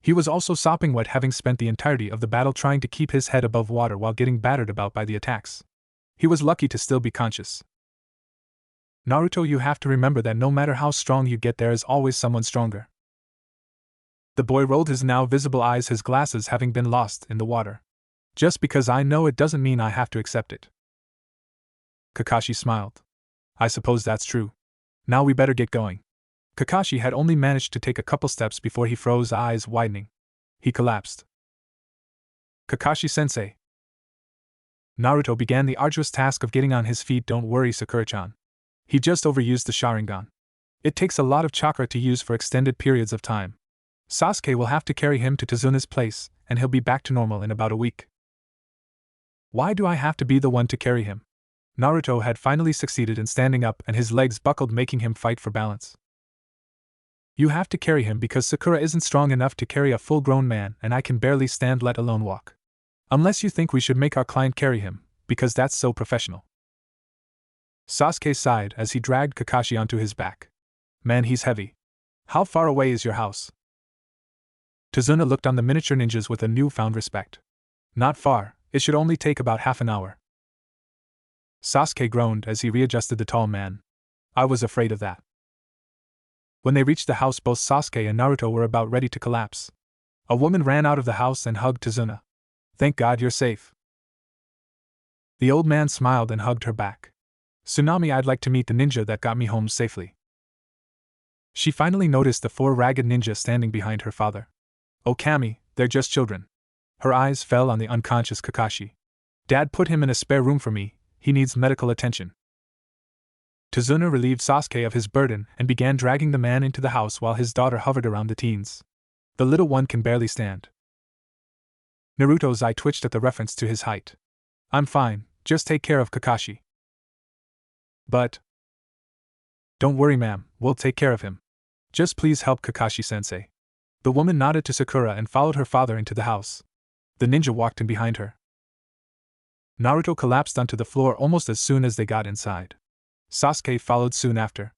He was also sopping wet, having spent the entirety of the battle trying to keep his head above water while getting battered about by the attacks. He was lucky to still be conscious. "Naruto, you have to remember that no matter how strong you get, there is always someone stronger." The boy rolled his now visible eyes, his glasses having been lost in the water. "Just because I know it doesn't mean I have to accept it." Kakashi smiled. "I suppose that's true. Now we better get going." Kakashi had only managed to take a couple steps before he froze, eyes widening. He collapsed. "Kakashi-sensei." Naruto began the arduous task of getting on his feet. "Don't worry, Sakura-chan. He just overused the Sharingan. It takes a lot of chakra to use for extended periods of time. Sasuke will have to carry him to Tazuna's place, and he'll be back to normal in about a week." "Why do I have to be the one to carry him?" Naruto had finally succeeded in standing up, and his legs buckled, making him fight for balance. "You have to carry him because Sakura isn't strong enough to carry a full-grown man, and I can barely stand, let alone walk. Unless you think we should make our client carry him, because that's so professional. Sasuke sighed as he dragged Kakashi onto his back. Man, he's heavy. How far away is your house? Tazuna looked on the miniature ninjas with a newfound respect. Not far, it should only take about half an hour. Sasuke groaned as he readjusted the tall man. I was afraid of that. When they reached the house, both Sasuke and Naruto were about ready to collapse. A woman ran out of the house and hugged Tazuna. Thank God you're safe. The old man smiled and hugged her back. Tsunami, I'd like to meet the ninja that got me home safely. She finally noticed the 4 ragged ninjas standing behind her father. Oh Kami, they're just children. Her eyes fell on the unconscious Kakashi. Dad put him in a spare room for me, he needs medical attention. Tazuna relieved Sasuke of his burden and began dragging the man into the house while his daughter hovered around the teens. The little one can barely stand. Naruto's eye twitched at the reference to his height. I'm fine, just take care of Kakashi. But... Don't worry, ma'am, we'll take care of him. Just please help Kakashi-sensei. The woman nodded to Sakura and followed her father into the house. The ninja walked in behind her. Naruto collapsed onto the floor almost as soon as they got inside. Sasuke followed soon after.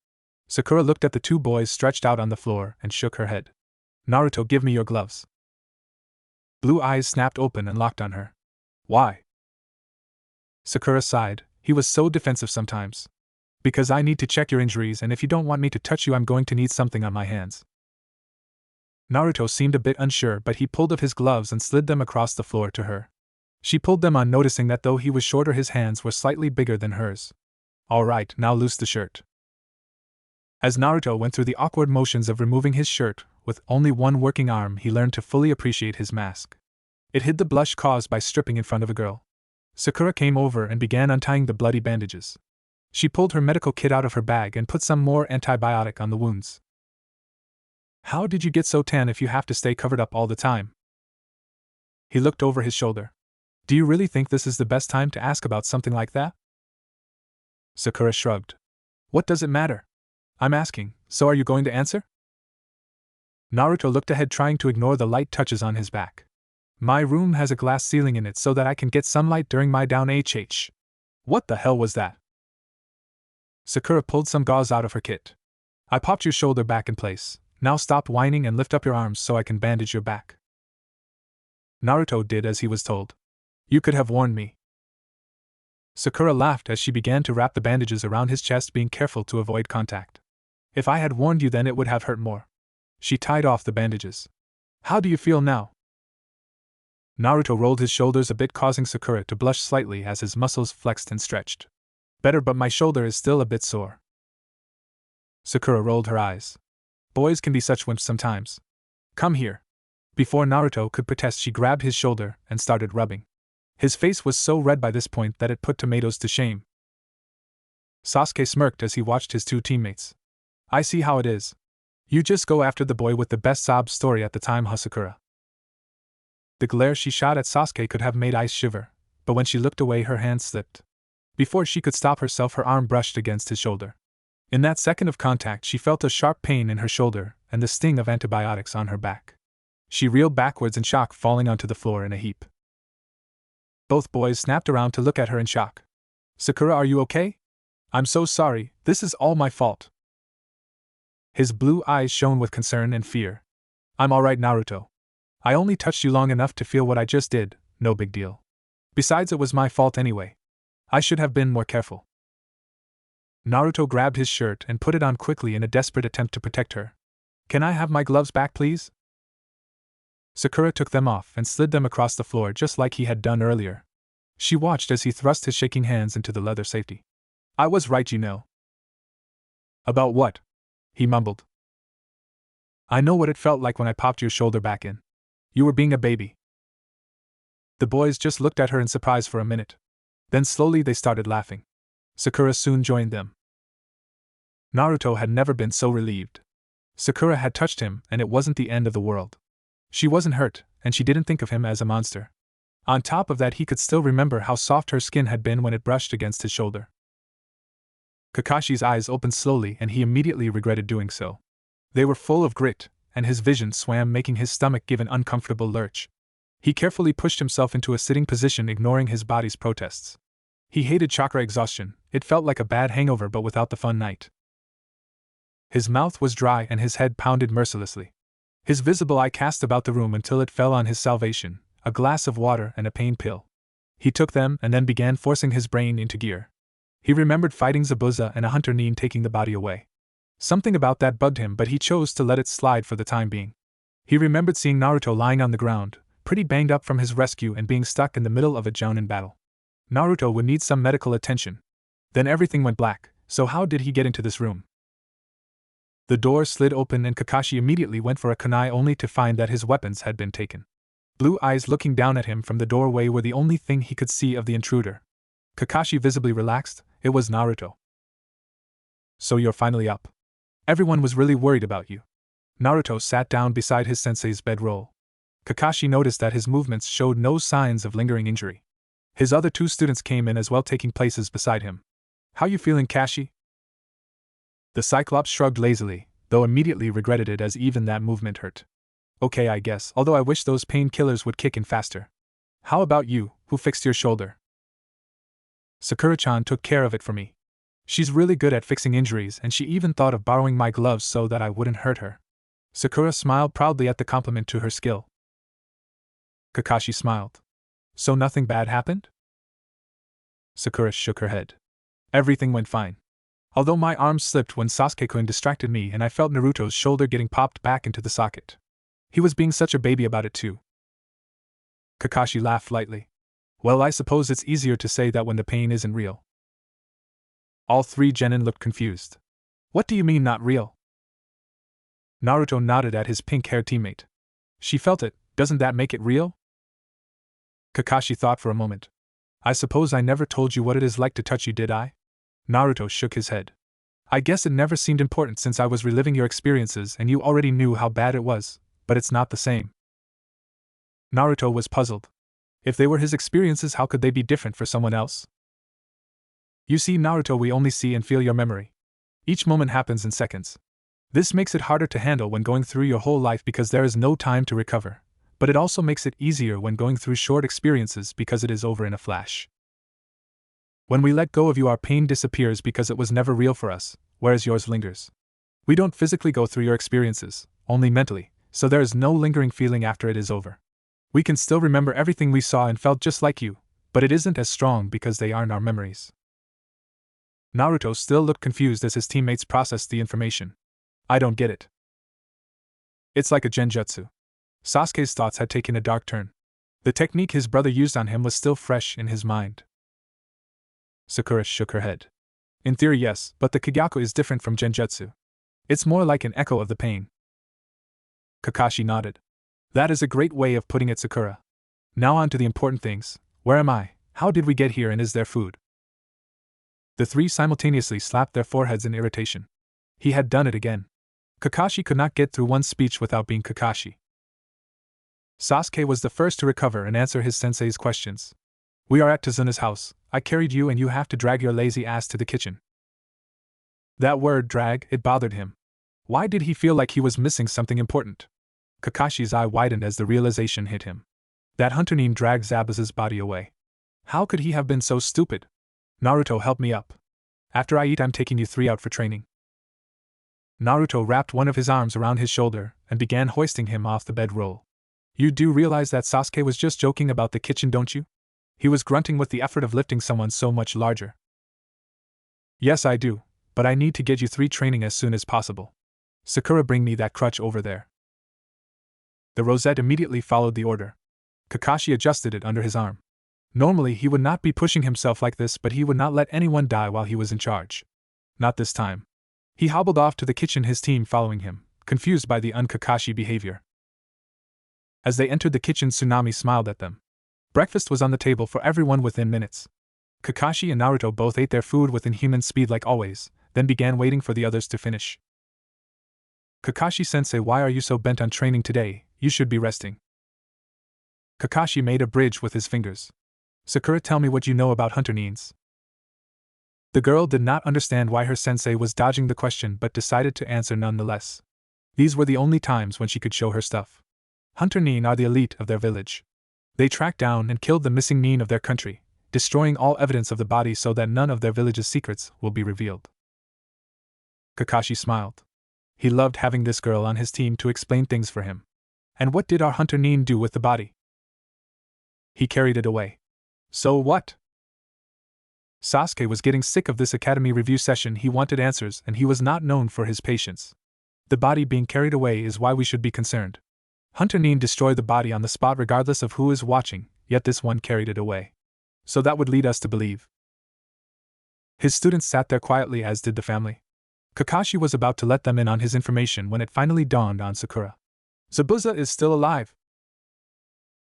Sakura looked at the 2 boys stretched out on the floor and shook her head. Naruto, give me your gloves. Blue eyes snapped open and locked on her. Why? Sakura sighed. He was so defensive sometimes. Because I need to check your injuries, and if you don't want me to touch you, I'm going to need something on my hands. Naruto seemed a bit unsure, but he pulled off his gloves and slid them across the floor to her. She pulled them on, noticing that though he was shorter, his hands were slightly bigger than hers. All right, now loose the shirt. As Naruto went through the awkward motions of removing his shirt, with only one working arm, he learned to fully appreciate his mask. It hid the blush caused by stripping in front of a girl. Sakura came over and began untying the bloody bandages. She pulled her medical kit out of her bag and put some more antibiotic on the wounds. How did you get so tan if you have to stay covered up all the time? He looked over his shoulder. Do you really think this is the best time to ask about something like that? Sakura shrugged. What does it matter? I'm asking, so are you going to answer? Naruto looked ahead, trying to ignore the light touches on his back. My room has a glass ceiling in it so that I can get sunlight during my down HH. What the hell was that? Sakura pulled some gauze out of her kit. I popped your shoulder back in place. Now stop whining and lift up your arms so I can bandage your back. Naruto did as he was told. You could have warned me. Sakura laughed as she began to wrap the bandages around his chest, being careful to avoid contact. If I had warned you, then it would have hurt more. She tied off the bandages. How do you feel now? Naruto rolled his shoulders a bit, causing Sakura to blush slightly as his muscles flexed and stretched. Better, but my shoulder is still a bit sore. Sakura rolled her eyes. Boys can be such wimps sometimes. Come here. Before Naruto could protest, she grabbed his shoulder and started rubbing. His face was so red by this point that it put tomatoes to shame. Sasuke smirked as he watched his 2 teammates. I see how it is. You just go after the boy with the best sob story at the time, Sakura. The glare she shot at Sasuke could have made ice shiver, but when she looked away, her hand slipped. Before she could stop herself, her arm brushed against his shoulder. In that second of contact, she felt a sharp pain in her shoulder and the sting of antibiotics on her back. She reeled backwards in shock, falling onto the floor in a heap. Both boys snapped around to look at her in shock. Sakura, are you okay? I'm so sorry, this is all my fault. His blue eyes shone with concern and fear. I'm alright, Naruto. I only touched you long enough to feel what I just did, no big deal. Besides, it was my fault anyway. I should have been more careful. Naruto grabbed his shirt and put it on quickly in a desperate attempt to protect her. Can I have my gloves back, please? Sakura took them off and slid them across the floor just like he had done earlier. She watched as he thrust his shaking hands into the leather safety. I was right, you know. About what? He mumbled. I know what it felt like when I popped your shoulder back in. You were being a baby. The boys just looked at her in surprise for a minute. Then slowly they started laughing. Sakura soon joined them. Naruto had never been so relieved. Sakura had touched him, and it wasn't the end of the world. She wasn't hurt, and she didn't think of him as a monster. On top of that, he could still remember how soft her skin had been when it brushed against his shoulder. Kakashi's eyes opened slowly, and he immediately regretted doing so. They were full of grit, and his vision swam, making his stomach give an uncomfortable lurch. He carefully pushed himself into a sitting position, ignoring his body's protests. He hated chakra exhaustion, it felt like a bad hangover but without the fun night. His mouth was dry and his head pounded mercilessly. His visible eye cast about the room until it fell on his salvation, a glass of water and a pain pill. He took them and then began forcing his brain into gear. He remembered fighting Zabuza and a hunter Nin taking the body away. Something about that bugged him, but he chose to let it slide for the time being. He remembered seeing Naruto lying on the ground, pretty banged up from his rescue and being stuck in the middle of a Jonin battle. Naruto would need some medical attention. Then everything went black, so how did he get into this room? The door slid open and Kakashi immediately went for a kunai only to find that his weapons had been taken. Blue eyes looking down at him from the doorway were the only thing he could see of the intruder. Kakashi visibly relaxed. It was Naruto. So you're finally up. Everyone was really worried about you. Naruto sat down beside his sensei's bedroll. Kakashi noticed that his movements showed no signs of lingering injury. His other two students came in as well, taking places beside him. How you feeling, Kashi? The Cyclops shrugged lazily, though immediately regretted it as even that movement hurt. Okay, I guess, although I wish those painkillers would kick in faster. How about you, who fixed your shoulder? Sakura-chan took care of it for me. She's really good at fixing injuries and she even thought of borrowing my gloves so that I wouldn't hurt her. Sakura smiled proudly at the compliment to her skill. Kakashi smiled. So nothing bad happened? Sakura shook her head. Everything went fine. Although my arm slipped when Sasuke-kun distracted me and I felt Naruto's shoulder getting popped back into the socket. He was being such a baby about it too. Kakashi laughed lightly. Well, I suppose it's easier to say that when the pain isn't real. All three Genin looked confused. What do you mean not real? Naruto nodded at his pink-haired teammate. She felt it, doesn't that make it real? Kakashi thought for a moment. I suppose I never told you what it is like to touch you, did I? Naruto shook his head. I guess it never seemed important since I was reliving your experiences and you already knew how bad it was, but it's not the same. Naruto was puzzled. If they were his experiences, how could they be different for someone else? You see, Naruto, we only see and feel your memory. Each moment happens in seconds. This makes it harder to handle when going through your whole life because there is no time to recover, but it also makes it easier when going through short experiences because it is over in a flash. When we let go of you, our pain disappears because it was never real for us, whereas yours lingers. We don't physically go through your experiences, only mentally, so there is no lingering feeling after it is over. We can still remember everything we saw and felt just like you, but it isn't as strong because they aren't our memories. Naruto still looked confused as his teammates processed the information. I don't get it. It's like a genjutsu. Sasuke's thoughts had taken a dark turn. The technique his brother used on him was still fresh in his mind. Sakura shook her head. In theory, yes, but the Kagyaku is different from genjutsu. It's more like an echo of the pain. Kakashi nodded. That is a great way of putting it, Sakura. Now on to the important things. Where am I? How did we get here and is there food? The three simultaneously slapped their foreheads in irritation. He had done it again. Kakashi could not get through one speech without being Kakashi. Sasuke was the first to recover and answer his sensei's questions. We are at Tazuna's house. I carried you and you have to drag your lazy ass to the kitchen. That word, drag, it bothered him. Why did he feel like he was missing something important? Kakashi's eye widened as the realization hit him. That hunter Nin dragged Zabuza's body away. How could he have been so stupid? Naruto, help me up. After I eat, I'm taking you three out for training. Naruto wrapped one of his arms around his shoulder and began hoisting him off the bedroll. You do realize that Sasuke was just joking about the kitchen, don't you? He was grunting with the effort of lifting someone so much larger. Yes, I do, but I need to get you three training as soon as possible. Sakura, bring me that crutch over there. The rosette immediately followed the order. Kakashi adjusted it under his arm. Normally he would not be pushing himself like this, but he would not let anyone die while he was in charge. Not this time. He hobbled off to the kitchen, his team following him, confused by the un-Kakashi behavior. As they entered the kitchen, Tsunami smiled at them. Breakfast was on the table for everyone within minutes. Kakashi and Naruto both ate their food with inhuman speed like always, then began waiting for the others to finish. Kakashi-sensei, why are you so bent on training today? You should be resting. Kakashi made a bridge with his fingers. Sakura, tell me what you know about hunter Nins. The girl did not understand why her sensei was dodging the question but decided to answer nonetheless. These were the only times when she could show her stuff. Hunter Nin are the elite of their village. They tracked down and killed the missing Nin of their country, destroying all evidence of the body so that none of their village's secrets will be revealed. Kakashi smiled. He loved having this girl on his team to explain things for him. And what did our hunter Nin do with the body? He carried it away. So what? Sasuke was getting sick of this academy review session. He wanted answers, and he was not known for his patience. The body being carried away is why we should be concerned. Hunter Nin destroyed the body on the spot regardless of who is watching, yet this one carried it away. So that would lead us to believe. His students sat there quietly, as did the family. Kakashi was about to let them in on his information when it finally dawned on Sakura. Zabuza is still alive.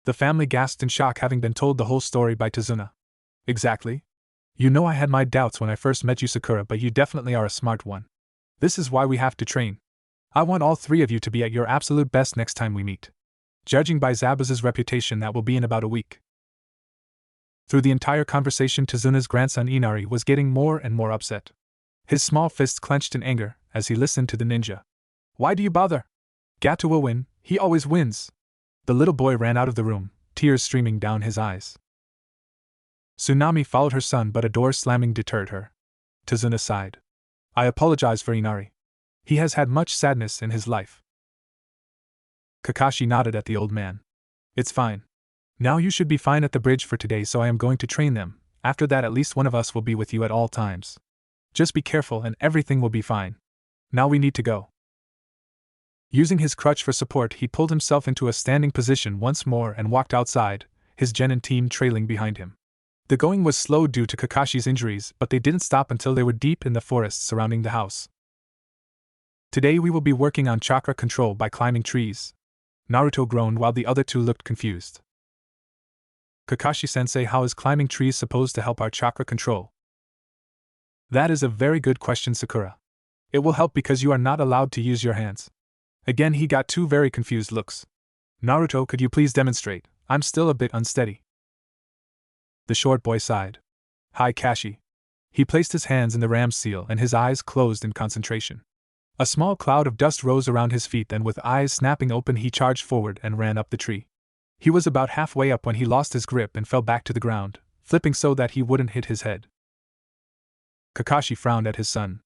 The family gasped in shock, having been told the whole story by Tazuna. Exactly. You know, I had my doubts when I first met you, Sakura, but you definitely are a smart one. This is why we have to train. I want all three of you to be at your absolute best next time we meet. Judging by Zabuza's reputation, that will be in about a week. Through the entire conversation, Tazuna's grandson Inari was getting more and more upset. His small fists clenched in anger as he listened to the ninja. Why do you bother? Gato will win, he always wins. The little boy ran out of the room, tears streaming down his eyes. Tsunami followed her son, but a door slamming deterred her. Tazuna sighed. I apologize for Inari. He has had much sadness in his life. Kakashi nodded at the old man. It's fine. Now you should be fine at the bridge for today, so I am going to train them. After that, at least one of us will be with you at all times. Just be careful and everything will be fine. Now we need to go. Using his crutch for support, he pulled himself into a standing position once more and walked outside, his Genin team trailing behind him. The going was slow due to Kakashi's injuries, but they didn't stop until they were deep in the forest surrounding the house. Today we will be working on chakra control by climbing trees. Naruto groaned while the other two looked confused. Kakashi-sensei, how is climbing trees supposed to help our chakra control? That is a very good question, Sakura. It will help because you are not allowed to use your hands. Again he got two very confused looks. Naruto, could you please demonstrate? I'm still a bit unsteady. The short boy sighed. Hi Kashi. He placed his hands in the ram's seal and his eyes closed in concentration. A small cloud of dust rose around his feet, then with eyes snapping open he charged forward and ran up the tree. He was about halfway up when he lost his grip and fell back to the ground, flipping so that he wouldn't hit his head. Kakashi frowned at his son.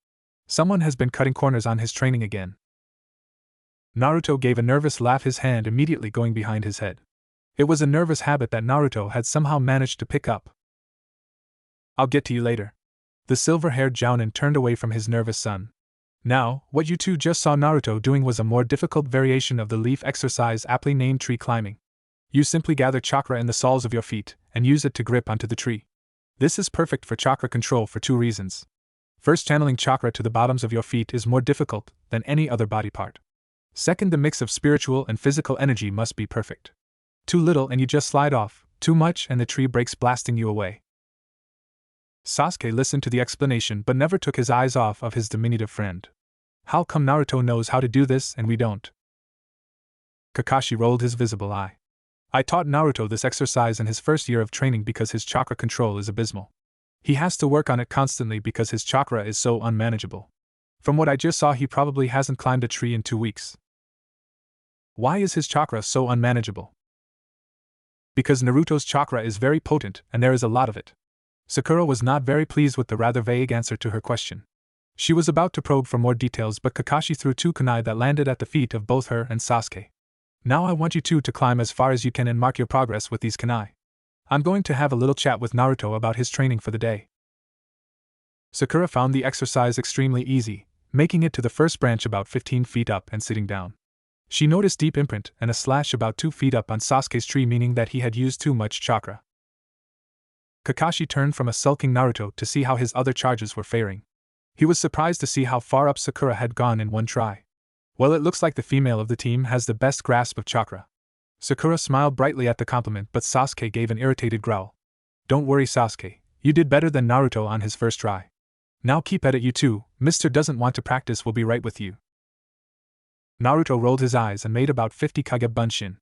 Someone has been cutting corners on his training again. Naruto gave a nervous laugh, his hand immediately going behind his head. It was a nervous habit that Naruto had somehow managed to pick up. I'll get to you later. The silver-haired Jounin turned away from his nervous son. Now, what you two just saw Naruto doing was a more difficult variation of the leaf exercise aptly named tree climbing. You simply gather chakra in the soles of your feet and use it to grip onto the tree. This is perfect for chakra control for two reasons. First, channeling chakra to the bottoms of your feet is more difficult than any other body part. Second, the mix of spiritual and physical energy must be perfect. Too little and you just slide off, too much and the tree breaks, blasting you away. Sasuke listened to the explanation but never took his eyes off of his diminutive friend. How come Naruto knows how to do this and we don't? Kakashi rolled his visible eye. I taught Naruto this exercise in his first year of training because his chakra control is abysmal. He has to work on it constantly because his chakra is so unmanageable. From what I just saw, he probably hasn't climbed a tree in 2 weeks. Why is his chakra so unmanageable? Because Naruto's chakra is very potent and there is a lot of it. Sakura was not very pleased with the rather vague answer to her question. She was about to probe for more details, but Kakashi threw 2 kunai that landed at the feet of both her and Sasuke. Now I want you two to climb as far as you can and mark your progress with these kunai. I'm going to have a little chat with Naruto about his training for the day. Sakura found the exercise extremely easy, making it to the first branch about 15 feet up and sitting down. She noticed deep imprint and a slash about 2 feet up on Sasuke's tree, meaning that he had used too much chakra. Kakashi turned from a sulking Naruto to see how his other charges were faring. He was surprised to see how far up Sakura had gone in one try. Well, it looks like the female of the team has the best grasp of chakra. Sakura smiled brightly at the compliment, but Sasuke gave an irritated growl. Don't worry Sasuke, you did better than Naruto on his first try. Now keep at it, you two. Mr. doesn't want to practice, will be right with you. Naruto rolled his eyes and made about 50 kage bunshin.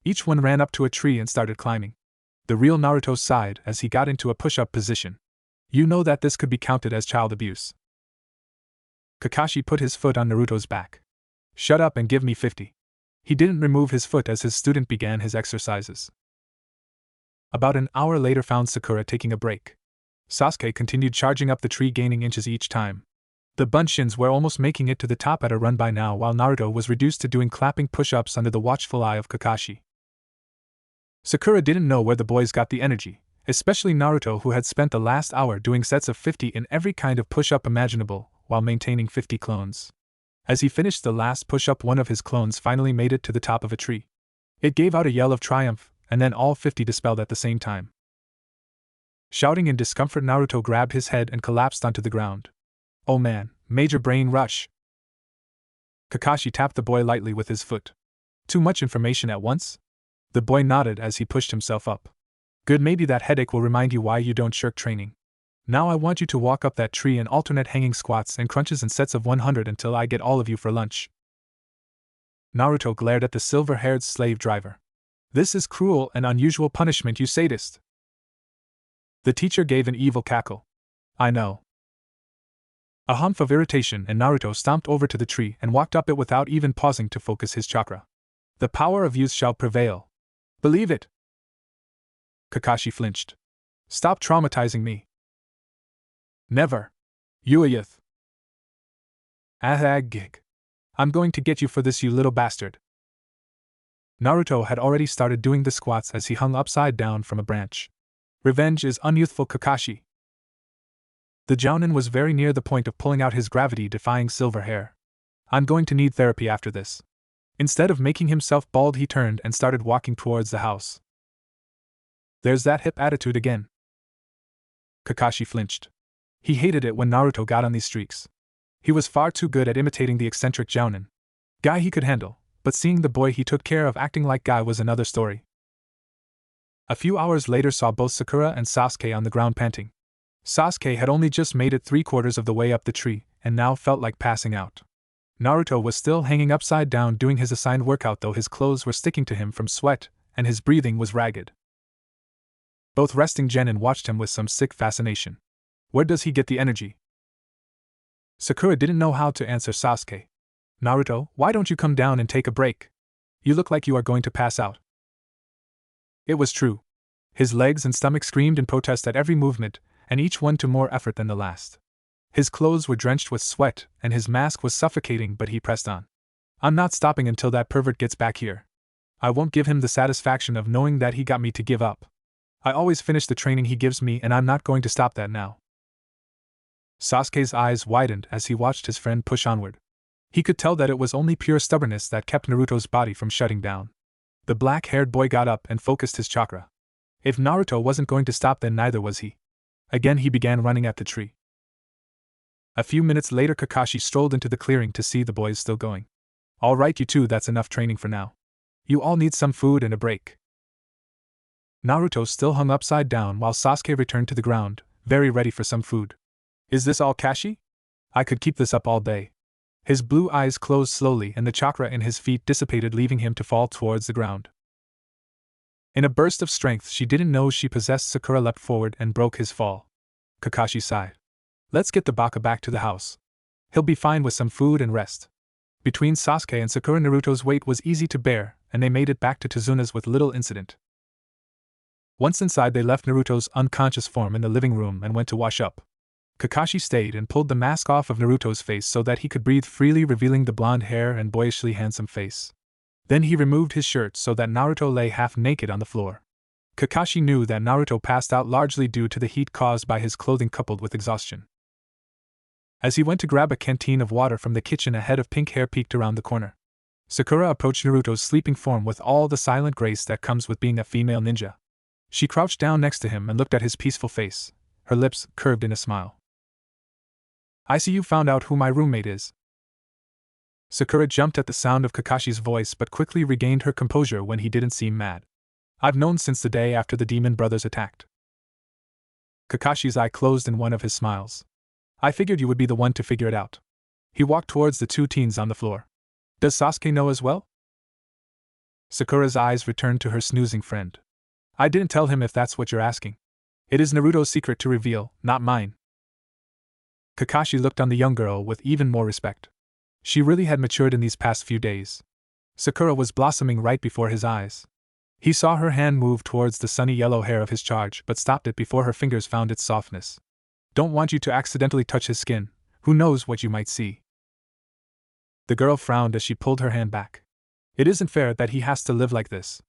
Each one ran up to a tree and started climbing. The real Naruto sighed as he got into a push-up position. You know that this could be counted as child abuse. Kakashi put his foot on Naruto's back. Shut up and give me 50. He didn't remove his foot as his student began his exercises. About an hour later found Sakura taking a break. Sasuke continued charging up the tree, gaining inches each time. The Bunshins were almost making it to the top at a run by now, while Naruto was reduced to doing clapping push-ups under the watchful eye of Kakashi. Sakura didn't know where the boys got the energy, especially Naruto, who had spent the last hour doing sets of 50 in every kind of push-up imaginable, while maintaining 50 clones. As he finished the last push-up, one of his clones finally made it to the top of a tree. It gave out a yell of triumph, and then all 50 dispelled at the same time. Shouting in discomfort, Naruto grabbed his head and collapsed onto the ground. Oh man, major brain rush. Kakashi tapped the boy lightly with his foot. Too much information at once? The boy nodded as he pushed himself up. Good, maybe that headache will remind you why you don't shirk training. Now I want you to walk up that tree and alternate hanging squats and crunches in sets of 100 until I get all of you for lunch. Naruto glared at the silver-haired slave driver. This is cruel and unusual punishment, you sadist. The teacher gave an evil cackle. I know. A humph of irritation, and Naruto stomped over to the tree and walked up it without even pausing to focus his chakra. The power of youth shall prevail. Believe it. Kakashi flinched. Stop traumatizing me. Never. You a youth. Gig. I'm going to get you for this, you little bastard. Naruto had already started doing the squats as he hung upside down from a branch. Revenge is unyouthful, Kakashi. The Jounin was very near the point of pulling out his gravity-defying silver hair. I'm going to need therapy after this. Instead of making himself bald, he turned and started walking towards the house. There's that hip attitude again. Kakashi flinched. He hated it when Naruto got on these streaks. He was far too good at imitating the eccentric Jounin. Guy he could handle, but seeing the boy he took care of acting like Guy was another story. A few hours later saw both Sakura and Sasuke on the ground panting. Sasuke had only just made it 3/4 of the way up the tree, and now felt like passing out. Naruto was still hanging upside down doing his assigned workout, though his clothes were sticking to him from sweat, and his breathing was ragged. Both resting Genin watched him with some sick fascination. Where does he get the energy? Sakura didn't know how to answer Sasuke. Naruto, why don't you come down and take a break? You look like you are going to pass out. It was true. His legs and stomach screamed in protest at every movement, and each one to more effort than the last. His clothes were drenched with sweat, and his mask was suffocating, but he pressed on. I'm not stopping until that pervert gets back here. I won't give him the satisfaction of knowing that he got me to give up. I always finish the training he gives me, and I'm not going to stop that now. Sasuke's eyes widened as he watched his friend push onward. He could tell that it was only pure stubbornness that kept Naruto's body from shutting down. The black-haired boy got up and focused his chakra. If Naruto wasn't going to stop, then neither was he. Again he began running at the tree. A few minutes later Kakashi strolled into the clearing to see the boys still going. All right, you two, that's enough training for now. You all need some food and a break. Naruto still hung upside down while Sasuke returned to the ground, very ready for some food. Is this all, Kashi? I could keep this up all day. His blue eyes closed slowly and the chakra in his feet dissipated, leaving him to fall towards the ground. In a burst of strength she didn't know she possessed, Sakura leapt forward and broke his fall. Kakashi sighed. Let's get the baka back to the house. He'll be fine with some food and rest. Between Sasuke and Sakura, Naruto's weight was easy to bear, and they made it back to Tsuna's with little incident. Once inside, they left Naruto's unconscious form in the living room and went to wash up. Kakashi stayed and pulled the mask off of Naruto's face so that he could breathe freely, revealing the blonde hair and boyishly handsome face. Then he removed his shirt so that Naruto lay half naked on the floor. Kakashi knew that Naruto passed out largely due to the heat caused by his clothing coupled with exhaustion. As he went to grab a canteen of water from the kitchen, a head of pink hair peeked around the corner. Sakura approached Naruto's sleeping form with all the silent grace that comes with being a female ninja. She crouched down next to him and looked at his peaceful face, her lips curved in a smile. I see you found out who my roommate is. Sakura jumped at the sound of Kakashi's voice but quickly regained her composure when he didn't seem mad. I've known since the day after the demon brothers attacked. Kakashi's eye closed in one of his smiles. I figured you would be the one to figure it out. He walked towards the two teens on the floor. Does Sasuke know as well? Sakura's eyes returned to her snoozing friend. I didn't tell him, if that's what you're asking. It is Naruto's secret to reveal, not mine. Kakashi looked on the young girl with even more respect. She really had matured in these past few days. Sakura was blossoming right before his eyes. He saw her hand move towards the sunny yellow hair of his charge but stopped it before her fingers found its softness. Don't want you to accidentally touch his skin, who knows what you might see. The girl frowned as she pulled her hand back. It isn't fair that he has to live like this.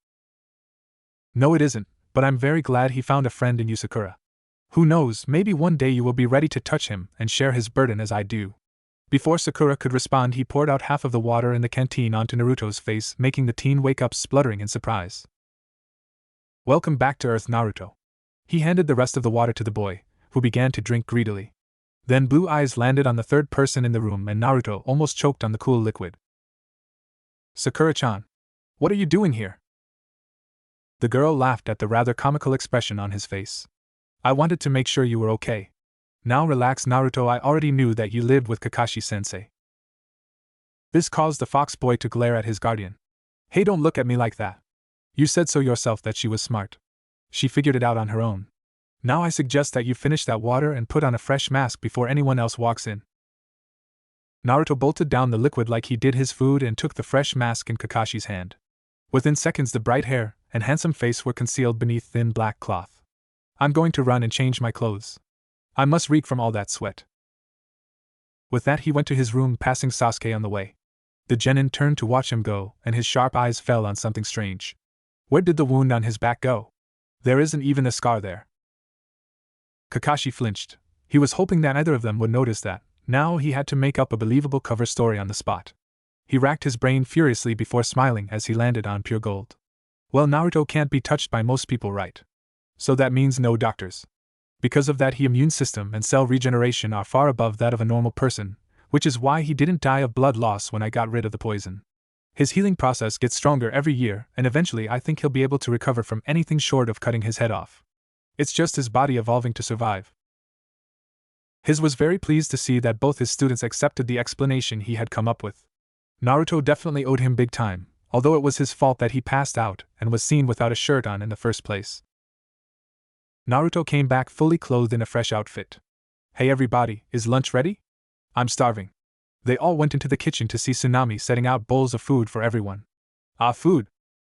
No, it isn't, but I'm very glad he found a friend in you, Sakura. Who knows, maybe one day you will be ready to touch him and share his burden as I do. Before Sakura could respond, he poured out half of the water in the canteen onto Naruto's face, making the teen wake up spluttering in surprise. Welcome back to Earth, Naruto. He handed the rest of the water to the boy, who began to drink greedily. Then blue eyes landed on the third person in the room and Naruto almost choked on the cool liquid. Sakura-chan, what are you doing here? The girl laughed at the rather comical expression on his face. I wanted to make sure you were okay. Now relax, Naruto, I already knew that you lived with Kakashi-sensei. This caused the fox boy to glare at his guardian. Hey, don't look at me like that. You said so yourself that she was smart. She figured it out on her own. Now I suggest that you finish that water and put on a fresh mask before anyone else walks in. Naruto bolted down the liquid like he did his food and took the fresh mask in Kakashi's hand. Within seconds the bright hair and handsome face were concealed beneath thin black cloth. I'm going to run and change my clothes. I must reek from all that sweat. With that he went to his room, passing Sasuke on the way. The genin turned to watch him go, and his sharp eyes fell on something strange. Where did the wound on his back go? There isn't even a scar there. Kakashi flinched. He was hoping that neither of them would notice that. Now he had to make up a believable cover story on the spot. He racked his brain furiously before smiling as he landed on pure gold. Well, Naruto can't be touched by most people, right? So that means no doctors. Because of that, his immune system and cell regeneration are far above that of a normal person, which is why he didn't die of blood loss when I got rid of the poison. His healing process gets stronger every year, and eventually I think he'll be able to recover from anything short of cutting his head off. It's just his body evolving to survive. His was very pleased to see that both his students accepted the explanation he had come up with. Naruto definitely owed him big time, although it was his fault that he passed out and was seen without a shirt on in the first place. Naruto came back fully clothed in a fresh outfit. Hey everybody, is lunch ready? I'm starving. They all went into the kitchen to see Tsunami setting out bowls of food for everyone. Ah, food!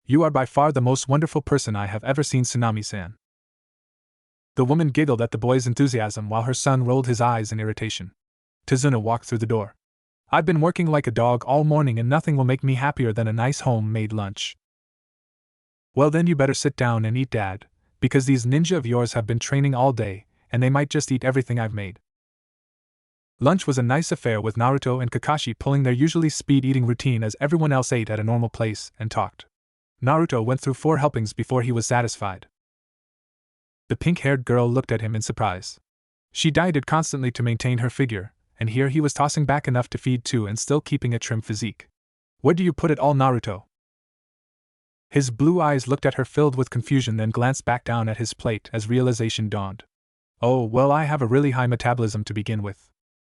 You are by far the most wonderful person I have ever seen, Tsunami-san. The woman giggled at the boy's enthusiasm while her son rolled his eyes in irritation. Tazuna walked through the door. I've been working like a dog all morning and nothing will make me happier than a nice home-made lunch. Well then you better sit down and eat, Dad, because these ninja of yours have been training all day, and they might just eat everything I've made. Lunch was a nice affair with Naruto and Kakashi pulling their usually speed-eating routine as everyone else ate at a normal pace and talked. Naruto went through 4 helpings before he was satisfied. The pink-haired girl looked at him in surprise. She dieted constantly to maintain her figure, and here he was tossing back enough to feed 2 and still keeping a trim physique. Where do you put it all, Naruto? His blue eyes looked at her filled with confusion, then glanced back down at his plate as realization dawned. Oh, well, I have a really high metabolism to begin with.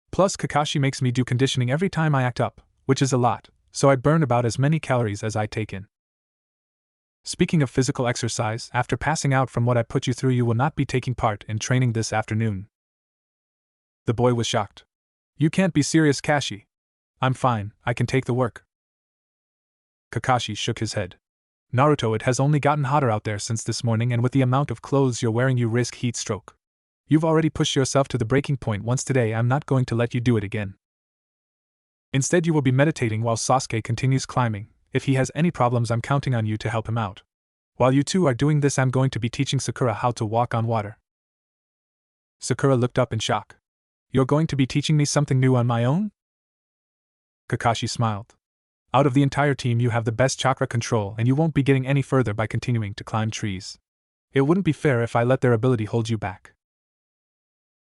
Plus Kakashi makes me do conditioning every time I act up, which is a lot, so I burn about as many calories as I take in. Speaking of physical exercise, after passing out from what I put you through, you will not be taking part in training this afternoon. The boy was shocked. You can't be serious, Kashi. I'm fine, I can take the work. Kakashi shook his head. Naruto, it has only gotten hotter out there since this morning, and with the amount of clothes you're wearing you risk heat stroke. You've already pushed yourself to the breaking point once today. I'm not going to let you do it again. Instead you will be meditating while Sasuke continues climbing. If he has any problems, I'm counting on you to help him out. While you two are doing this, I'm going to be teaching Sakura how to walk on water. Sakura looked up in shock. You're going to be teaching me something new on my own? Kakashi smiled. Out of the entire team you have the best chakra control, and you won't be getting any further by continuing to climb trees. It wouldn't be fair if I let their ability hold you back.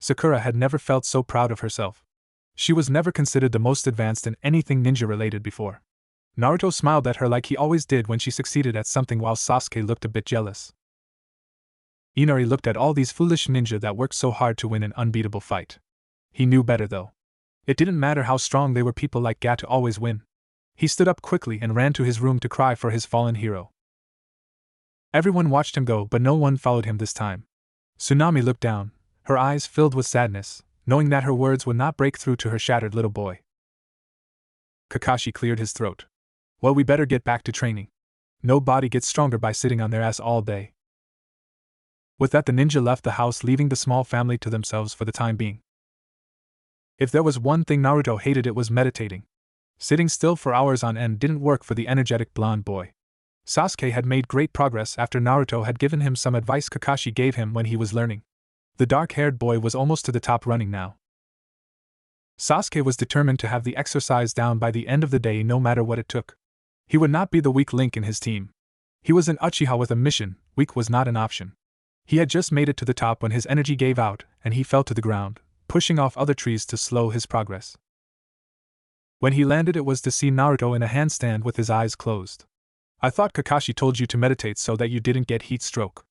Sakura had never felt so proud of herself. She was never considered the most advanced in anything ninja-related before. Naruto smiled at her like he always did when she succeeded at something, while Sasuke looked a bit jealous. Inari looked at all these foolish ninja that worked so hard to win an unbeatable fight. He knew better though. It didn't matter how strong they were, people like Gato always win. He stood up quickly and ran to his room to cry for his fallen hero. Everyone watched him go, but no one followed him this time. Tsunami looked down, her eyes filled with sadness, knowing that her words would not break through to her shattered little boy. Kakashi cleared his throat. Well, we better get back to training. No body gets stronger by sitting on their ass all day. With that, the ninja left the house, leaving the small family to themselves for the time being. If there was one thing Naruto hated, it was meditating. Sitting still for hours on end didn't work for the energetic blonde boy. Sasuke had made great progress after Naruto had given him some advice Kakashi gave him when he was learning. The dark-haired boy was almost to the top running now. Sasuke was determined to have the exercise down by the end of the day, no matter what it took. He would not be the weak link in his team. He was an Uchiha with a mission, weak was not an option. He had just made it to the top when his energy gave out, and he fell to the ground, pushing off other trees to slow his progress. When he landed, it was to see Naruto in a handstand with his eyes closed. I thought Kakashi told you to meditate so that you didn't get heat stroke.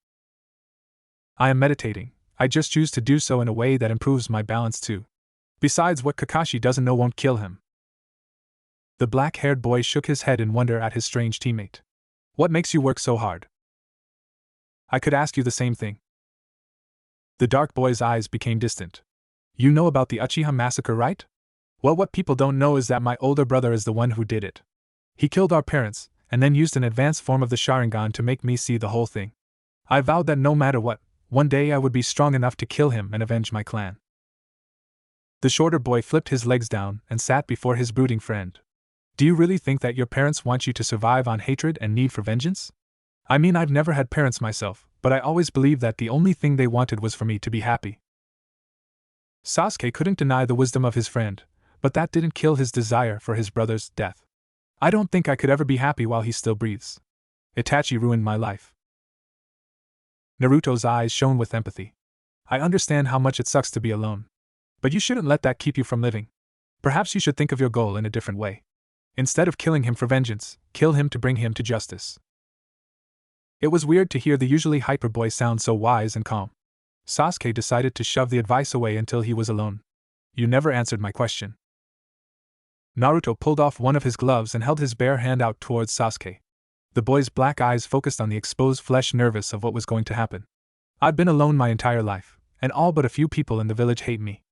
I am meditating, I just choose to do so in a way that improves my balance too. Besides, what Kakashi doesn't know won't kill him. The black-haired boy shook his head in wonder at his strange teammate. What makes you work so hard? I could ask you the same thing. The dark boy's eyes became distant. You know about the Uchiha massacre, right? Well, what people don't know is that my older brother is the one who did it. He killed our parents, and then used an advanced form of the Sharingan to make me see the whole thing. I vowed that no matter what, one day I would be strong enough to kill him and avenge my clan. The shorter boy flipped his legs down and sat before his brooding friend. Do you really think that your parents want you to survive on hatred and need for vengeance? I mean, I've never had parents myself, but I always believed that the only thing they wanted was for me to be happy. Sasuke couldn't deny the wisdom of his friend, but that didn't kill his desire for his brother's death. I don't think I could ever be happy while he still breathes. Itachi ruined my life. Naruto's eyes shone with empathy. I understand how much it sucks to be alone. But you shouldn't let that keep you from living. Perhaps you should think of your goal in a different way. Instead of killing him for vengeance, kill him to bring him to justice. It was weird to hear the usually hyper boy sound so wise and calm. Sasuke decided to shove the advice away until he was alone. You never answered my question. Naruto pulled off one of his gloves and held his bare hand out towards Sasuke. The boy's black eyes focused on the exposed flesh, nervous of what was going to happen. I've been alone my entire life, and all but a few people in the village hate me.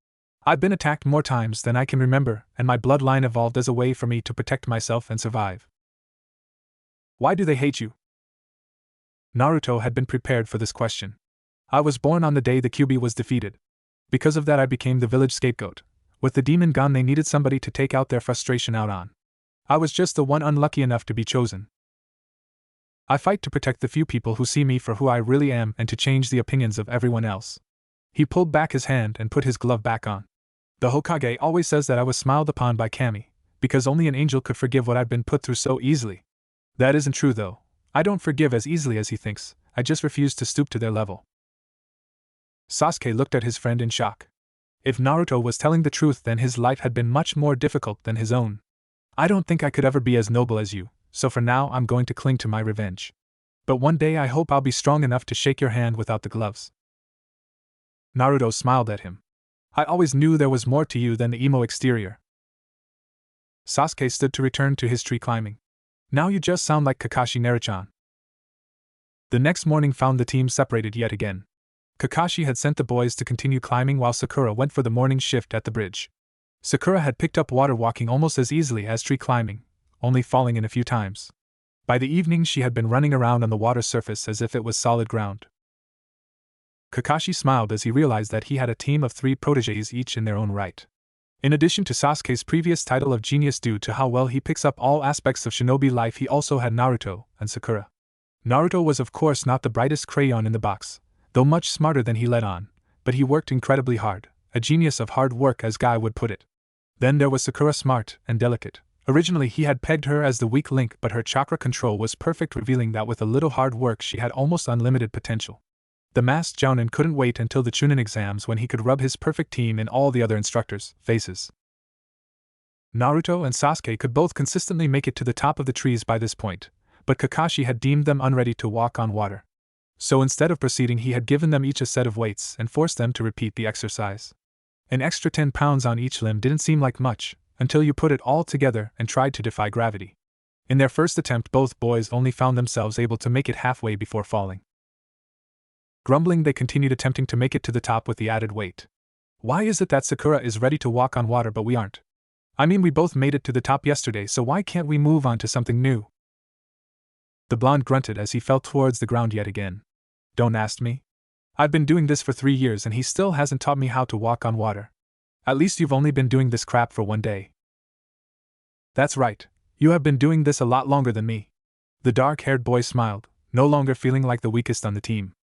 I've been attacked more times than I can remember, and my bloodline evolved as a way for me to protect myself and survive. Why do they hate you? Naruto had been prepared for this question. I was born on the day the Kyuubi was defeated. Because of that, I became the village scapegoat. With the demon gone, they needed somebody to take out their frustration out on. I was just the one unlucky enough to be chosen. I fight to protect the few people who see me for who I really am and to change the opinions of everyone else. He pulled back his hand and put his glove back on. The Hokage always says that I was smiled upon by Kami, because only an angel could forgive what I've been put through so easily. That isn't true though. I don't forgive as easily as he thinks, I just refuse to stoop to their level. Sasuke looked at his friend in shock. If Naruto was telling the truth, then his life had been much more difficult than his own. I don't think I could ever be as noble as you, so for now I'm going to cling to my revenge. But one day I hope I'll be strong enough to shake your hand without the gloves. Naruto smiled at him. I always knew there was more to you than the emo exterior. Sasuke stood to return to his tree climbing. Now you just sound like Kakashi Naruchan. The next morning found the team separated yet again. Kakashi had sent the boys to continue climbing while Sakura went for the morning shift at the bridge. Sakura had picked up water walking almost as easily as tree climbing, only falling in a few times. By the evening she had been running around on the water surface as if it was solid ground. Kakashi smiled as he realized that he had a team of 3 protégés each in their own right. In addition to Sasuke's previous title of genius due to how well he picks up all aspects of shinobi life, he also had Naruto and Sakura. Naruto was of course not the brightest crayon in the box, though much smarter than he let on, but he worked incredibly hard, a genius of hard work as Guy would put it. Then there was Sakura, smart and delicate. Originally he had pegged her as the weak link, but her chakra control was perfect, revealing that with a little hard work she had almost unlimited potential. The masked Jounin couldn't wait until the Chunin exams when he could rub his perfect team in all the other instructors' faces. Naruto and Sasuke could both consistently make it to the top of the trees by this point, but Kakashi had deemed them unready to walk on water. So instead of proceeding, he had given them each a set of weights and forced them to repeat the exercise. An extra 10 pounds on each limb didn't seem like much, until you put it all together and tried to defy gravity. In their first attempt, both boys only found themselves able to make it halfway before falling. Grumbling, they continued attempting to make it to the top with the added weight. Why is it that Sakura is ready to walk on water but we aren't? I mean, we both made it to the top yesterday, so why can't we move on to something new? The blonde grunted as he fell towards the ground yet again. Don't ask me. I've been doing this for 3 years and he still hasn't taught me how to walk on water. At least you've only been doing this crap for 1 day. That's right, you have been doing this a lot longer than me. The dark-haired boy smiled, no longer feeling like the weakest on the team.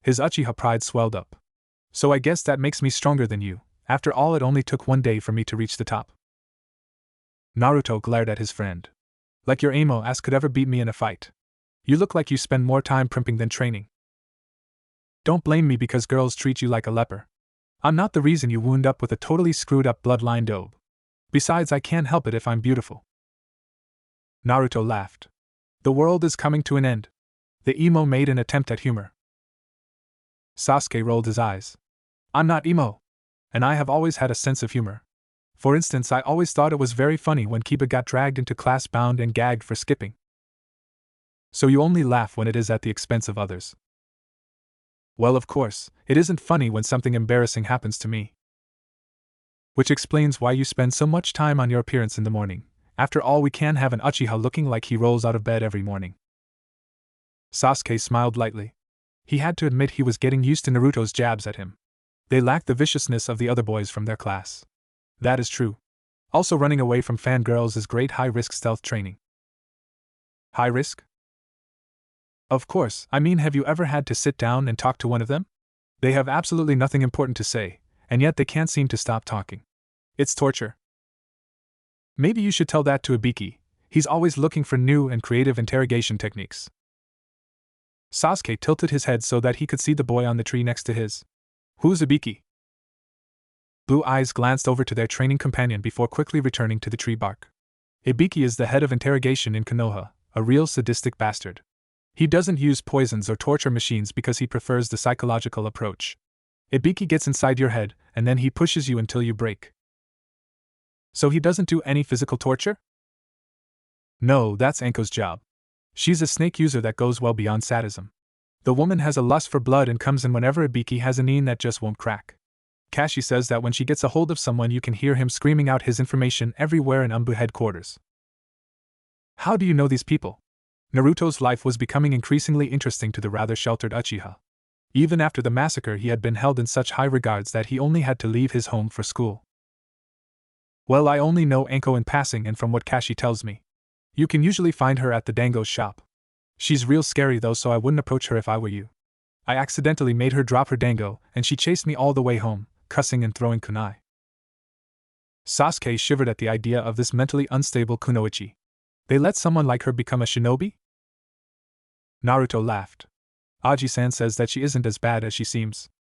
His Uchiha pride swelled up. So I guess that makes me stronger than you. After all, it only took 1 day for me to reach the top. Naruto glared at his friend. Like your emo ass could ever beat me in a fight. You look like you spend more time primping than training. Don't blame me because girls treat you like a leper. I'm not the reason you wound up with a totally screwed up bloodline dobe. Besides, I can't help it if I'm beautiful. Naruto laughed. The world is coming to an end. The emo made an attempt at humor. Sasuke rolled his eyes. I'm not emo. And I have always had a sense of humor. For instance, I always thought it was very funny when Kiba got dragged into class bound and gagged for skipping. So you only laugh when it is at the expense of others. Well, of course, it isn't funny when something embarrassing happens to me. Which explains why you spend so much time on your appearance in the morning. After all, we can't have an Uchiha looking like he rolls out of bed every morning. Sasuke smiled lightly. He had to admit he was getting used to Naruto's jabs at him. They lacked the viciousness of the other boys from their class. That is true. Also, running away from fangirls is great high-risk stealth training. High risk? Of course, I mean, have you ever had to sit down and talk to one of them? They have absolutely nothing important to say, and yet they can't seem to stop talking. It's torture. Maybe you should tell that to Ibiki. He's always looking for new and creative interrogation techniques. Sasuke tilted his head so that he could see the boy on the tree next to his. Who's Ibiki? Blue eyes glanced over to their training companion before quickly returning to the tree bark. Ibiki is the head of interrogation in Konoha, a real sadistic bastard. He doesn't use poisons or torture machines because he prefers the psychological approach. Ibiki gets inside your head, and then he pushes you until you break. So he doesn't do any physical torture? No, that's Anko's job. She's a snake user that goes well beyond sadism. The woman has a lust for blood and comes in whenever Ibiki has a need that just won't crack. Kakashi says that when she gets a hold of someone, you can hear him screaming out his information everywhere in Umbu headquarters. How do you know these people? Naruto's life was becoming increasingly interesting to the rather sheltered Uchiha. Even after the massacre, he had been held in such high regards that he only had to leave his home for school. Well, I only know Anko in passing and from what Kakashi tells me. You can usually find her at the Dango's shop. She's real scary though, so I wouldn't approach her if I were you. I accidentally made her drop her dango, and she chased me all the way home, cussing and throwing kunai. Sasuke shivered at the idea of this mentally unstable kunoichi. They let someone like her become a shinobi? Naruto laughed. Aji-san says that she isn't as bad as she seems.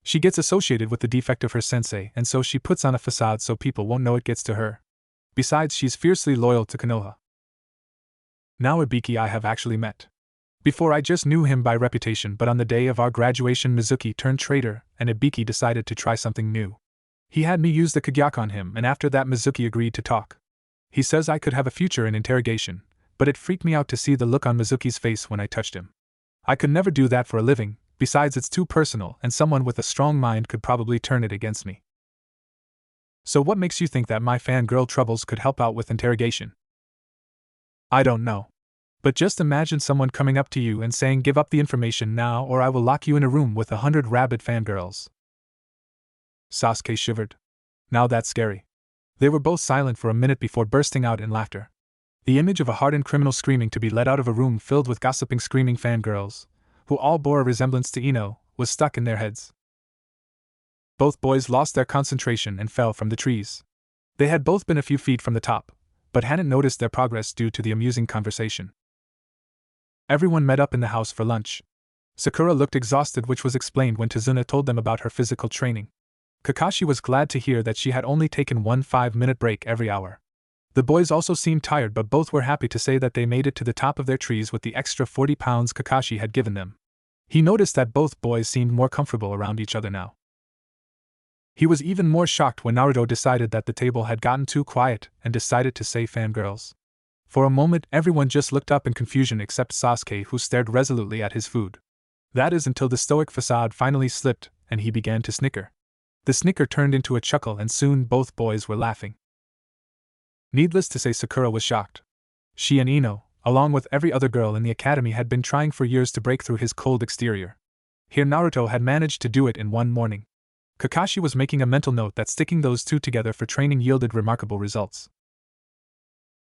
She gets associated with the defect of her sensei, and so she puts on a facade so people won't know it gets to her. Besides, she's fiercely loyal to Konoha. Now Ibiki I have actually met. Before I just knew him by reputation, but on the day of our graduation Mizuki turned traitor, and Ibiki decided to try something new. He had me use the Kagyaku on him, and after that Mizuki agreed to talk. He says I could have a future in interrogation, but it freaked me out to see the look on Mizuki's face when I touched him. I could never do that for a living, besides it's too personal and someone with a strong mind could probably turn it against me. So what makes you think that my fangirl troubles could help out with interrogation? I don't know. But just imagine someone coming up to you and saying give up the information now or I will lock you in a room with 100 rabid fangirls. Sasuke shivered. Now that's scary. They were both silent for a minute before bursting out in laughter. The image of a hardened criminal screaming to be let out of a room filled with gossiping screaming fangirls, who all bore a resemblance to Ino, was stuck in their heads. Both boys lost their concentration and fell from the trees. They had both been a few feet from the top, but hadn't noticed their progress due to the amusing conversation. Everyone met up in the house for lunch. Sakura looked exhausted, which was explained when Tazuna told them about her physical training. Kakashi was glad to hear that she had only taken one 5-minute break every hour. The boys also seemed tired, but both were happy to say that they made it to the top of their trees with the extra 40 pounds Kakashi had given them. He noticed that both boys seemed more comfortable around each other now. He was even more shocked when Naruto decided that the table had gotten too quiet and decided to say fangirls. For a moment, everyone just looked up in confusion except Sasuke, who stared resolutely at his food. That is until the stoic facade finally slipped and he began to snicker. The snicker turned into a chuckle and soon both boys were laughing. Needless to say, Sakura was shocked. She and Ino, along with every other girl in the academy, had been trying for years to break through his cold exterior. Here Naruto had managed to do it in one morning. Kakashi was making a mental note that sticking those two together for training yielded remarkable results.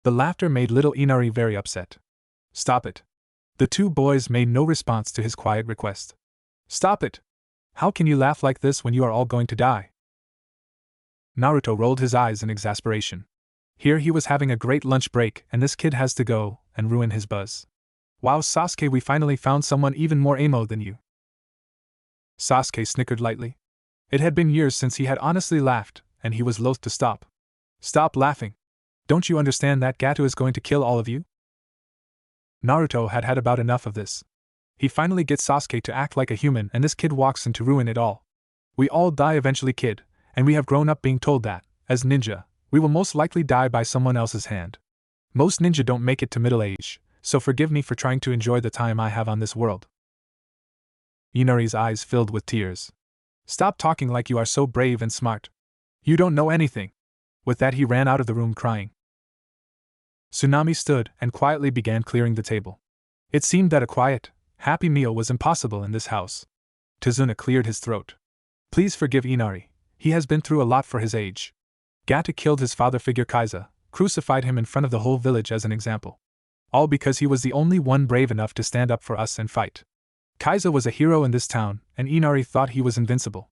The laughter made little Inari very upset. "Stop it." The two boys made no response to his quiet request. "Stop it! How can you laugh like this when you are all going to die?" Naruto rolled his eyes in exasperation. Here he was having a great lunch break, and this kid has to go and ruin his buzz. "Wow, Sasuke, we finally found someone even more emo than you." Sasuke snickered lightly. It had been years since he had honestly laughed, and he was loath to stop. "Stop laughing. Don't you understand that Gato is going to kill all of you?" Naruto had had about enough of this. He finally gets Sasuke to act like a human, and this kid walks in to ruin it all. "We all die eventually, kid, and we have grown up being told that, as ninja, we will most likely die by someone else's hand. Most ninja don't make it to middle age, so forgive me for trying to enjoy the time I have on this world." Inari's eyes filled with tears. "Stop talking like you are so brave and smart. You don't know anything." With that, he ran out of the room crying. Tsunami stood and quietly began clearing the table. It seemed that a quiet, happy meal was impossible in this house. Tazuna cleared his throat. "Please forgive Inari. He has been through a lot for his age. Gato killed his father figure Kaiza, crucified him in front of the whole village as an example. All because he was the only one brave enough to stand up for us and fight. Kaiza was a hero in this town, and Inari thought he was invincible.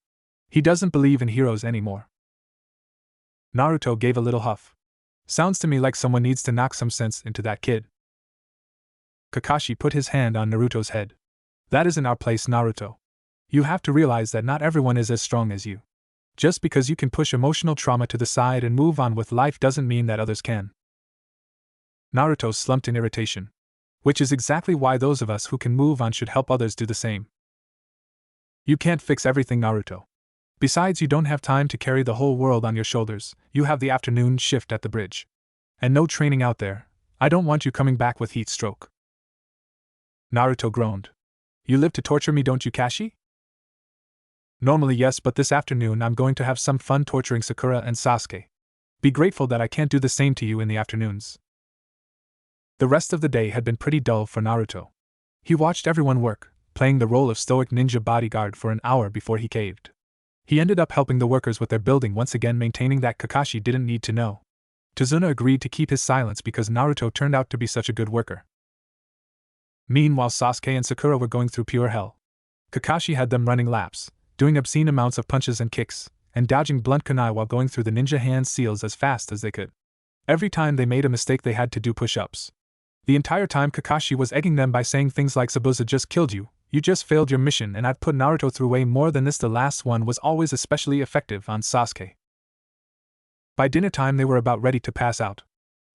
He doesn't believe in heroes anymore." Naruto gave a little huff. "Sounds to me like someone needs to knock some sense into that kid." Kakashi put his hand on Naruto's head. "That isn't our place, Naruto. You have to realize that not everyone is as strong as you. Just because you can push emotional trauma to the side and move on with life doesn't mean that others can." Naruto slumped in irritation. "Which is exactly why those of us who can move on should help others do the same. You can't fix everything, Naruto. Besides, you don't have time to carry the whole world on your shoulders. You have the afternoon shift at the bridge. And no training out there. I don't want you coming back with heat stroke." Naruto groaned. "You live to torture me, don't you, Kashi?" "Normally yes, but this afternoon I'm going to have some fun torturing Sakura and Sasuke. Be grateful that I can't do the same to you in the afternoons." The rest of the day had been pretty dull for Naruto. He watched everyone work, playing the role of stoic ninja bodyguard for an hour before he caved. He ended up helping the workers with their building, once again maintaining that Kakashi didn't need to know. Tazuna agreed to keep his silence because Naruto turned out to be such a good worker. Meanwhile, Sasuke and Sakura were going through pure hell. Kakashi had them running laps, doing obscene amounts of punches and kicks, and dodging blunt kunai while going through the ninja hand seals as fast as they could. Every time they made a mistake, they had to do push-ups. The entire time Kakashi was egging them by saying things like, "Zabuza just killed you, you just failed your mission, and I've put Naruto through way more than this." The last one was always especially effective on Sasuke. By dinner time they were about ready to pass out.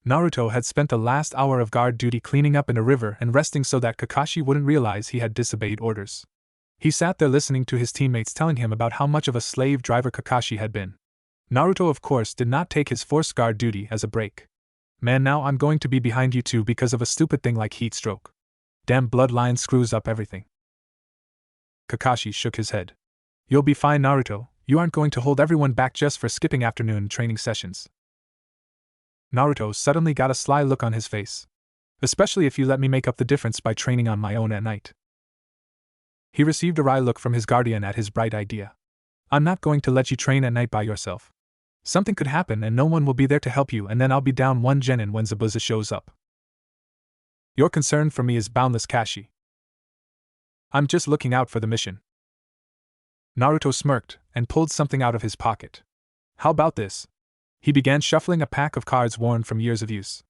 Naruto had spent the last hour of guard duty cleaning up in a river and resting so that Kakashi wouldn't realize he had disobeyed orders. He sat there listening to his teammates telling him about how much of a slave driver Kakashi had been. Naruto, of course, did not take his forced guard duty as a break. "Man, now I'm going to be behind you two because of a stupid thing like heat stroke. Damn bloodline screws up everything." Kakashi shook his head. "You'll be fine, Naruto. You aren't going to hold everyone back just for skipping afternoon training sessions." Naruto suddenly got a sly look on his face. "Especially if you let me make up the difference by training on my own at night." He received a wry look from his guardian at his bright idea. "I'm not going to let you train at night by yourself. Something could happen and no one will be there to help you, and then I'll be down one Genin when Zabuza shows up. Your concern for me is boundless, Kashi. I'm just looking out for the mission." Naruto smirked and pulled something out of his pocket. "How about this?" He began shuffling a pack of cards worn from years of use.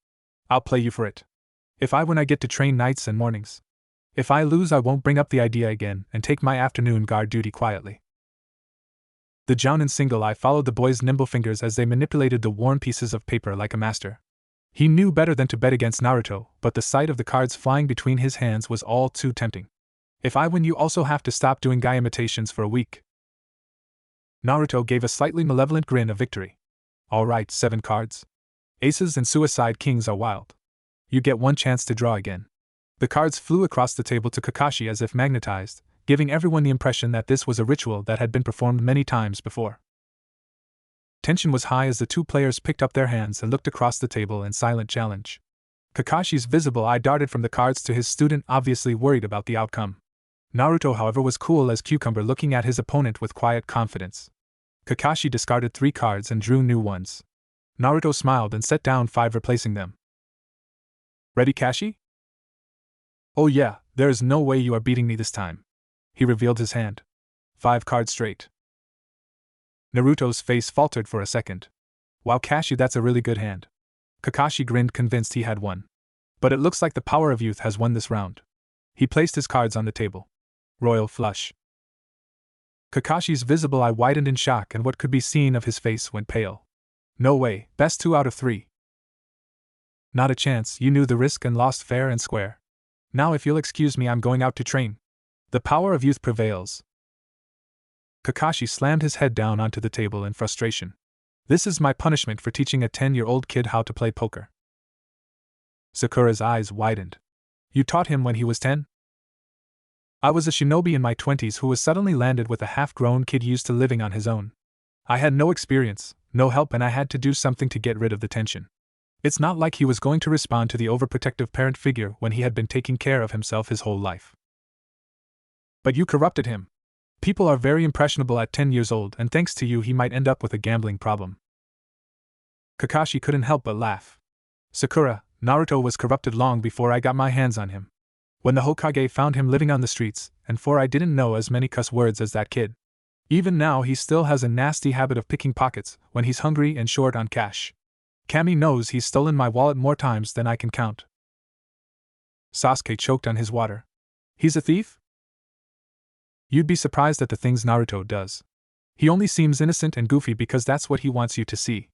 "I'll play you for it. If I win, I get to train nights and mornings. If I lose, I won't bring up the idea again and take my afternoon guard duty quietly." The Jounin single eye followed the boy's nimble fingers as they manipulated the worn pieces of paper like a master. He knew better than to bet against Naruto, but the sight of the cards flying between his hands was all too tempting. "If I win, you also have to stop doing guy imitations for a week." Naruto gave a slightly malevolent grin of victory. "All right, 7 cards. Aces and suicide kings are wild. You get one chance to draw again." The cards flew across the table to Kakashi as if magnetized, giving everyone the impression that this was a ritual that had been performed many times before. Tension was high as the two players picked up their hands and looked across the table in silent challenge. Kakashi's visible eye darted from the cards to his student, obviously worried about the outcome. Naruto, however, was cool as cucumber, looking at his opponent with quiet confidence. Kakashi discarded 3 cards and drew new ones. Naruto smiled and set down 5, replacing them. Ready, Kashi? Oh yeah, there is no way you are beating me this time. He revealed his hand. 5 cards straight. Naruto's face faltered for a second. Wow, Kashi, that's a really good hand. Kakashi grinned, convinced he had won. But it looks like the power of youth has won this round. He placed his cards on the table. Royal flush. Kakashi's visible eye widened in shock, and what could be seen of his face went pale. No way, best 2 out of 3. Not a chance, you knew the risk and lost fair and square. Now if you'll excuse me, I'm going out to train. The power of youth prevails. Kakashi slammed his head down onto the table in frustration. This is my punishment for teaching a 10-year-old kid how to play poker. Sakura's eyes widened. You taught him when he was 10? I was a shinobi in my 20s who was suddenly landed with a half-grown kid used to living on his own. I had no experience, no help, and I had to do something to get rid of the tension. It's not like he was going to respond to the overprotective parent figure when he had been taking care of himself his whole life. But you corrupted him. People are very impressionable at 10 years old, and thanks to you he might end up with a gambling problem. Kakashi couldn't help but laugh. Sakura, Naruto was corrupted long before I got my hands on him. When the Hokage found him living on the streets, and I didn't know as many cuss words as that kid. Even now he still has a nasty habit of picking pockets when he's hungry and short on cash. Kami knows he's stolen my wallet more times than I can count. Sasuke choked on his water. He's a thief? You'd be surprised at the things Naruto does. He only seems innocent and goofy because that's what he wants you to see.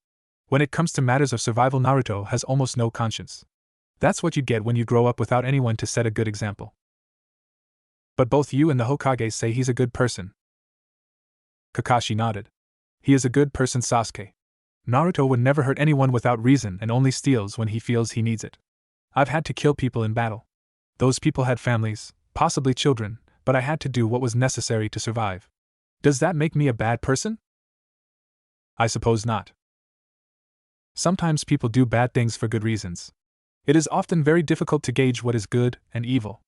When it comes to matters of survival, Naruto has almost no conscience. That's what you get when you grow up without anyone to set a good example. But both you and the Hokage say he's a good person. Kakashi nodded. He is a good person, Sasuke. Naruto would never hurt anyone without reason and only steals when he feels he needs it. I've had to kill people in battle. Those people had families, possibly children, but I had to do what was necessary to survive. Does that make me a bad person? I suppose not. Sometimes people do bad things for good reasons. It is often very difficult to gauge what is good and evil.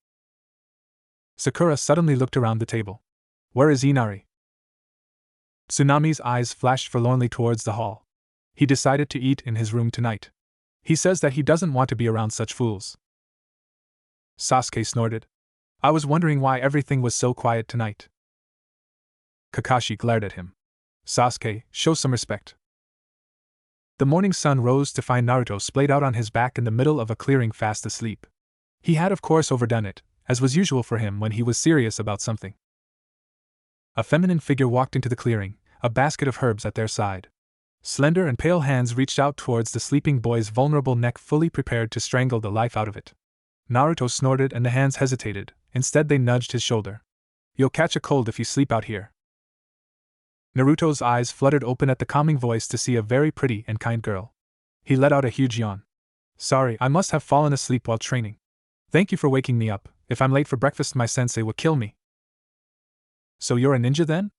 Sakura suddenly looked around the table. Where is Inari? Tsunami's eyes flashed forlornly towards the hall. He decided to eat in his room tonight. He says that he doesn't want to be around such fools. Sasuke snorted. I was wondering why everything was so quiet tonight. Kakashi glared at him. Sasuke, show some respect. The morning sun rose to find Naruto splayed out on his back in the middle of a clearing, fast asleep. He had of course overdone it, as was usual for him when he was serious about something. A feminine figure walked into the clearing, a basket of herbs at their side. Slender and pale hands reached out towards the sleeping boy's vulnerable neck, fully prepared to strangle the life out of it. Naruto snorted and the hands hesitated, instead they nudged his shoulder. You'll catch a cold if you sleep out here. Naruto's eyes fluttered open at the calming voice to see a very pretty and kind girl. He let out a huge yawn. Sorry, I must have fallen asleep while training. Thank you for waking me up. If I'm late for breakfast, my sensei will kill me. So you're a ninja then?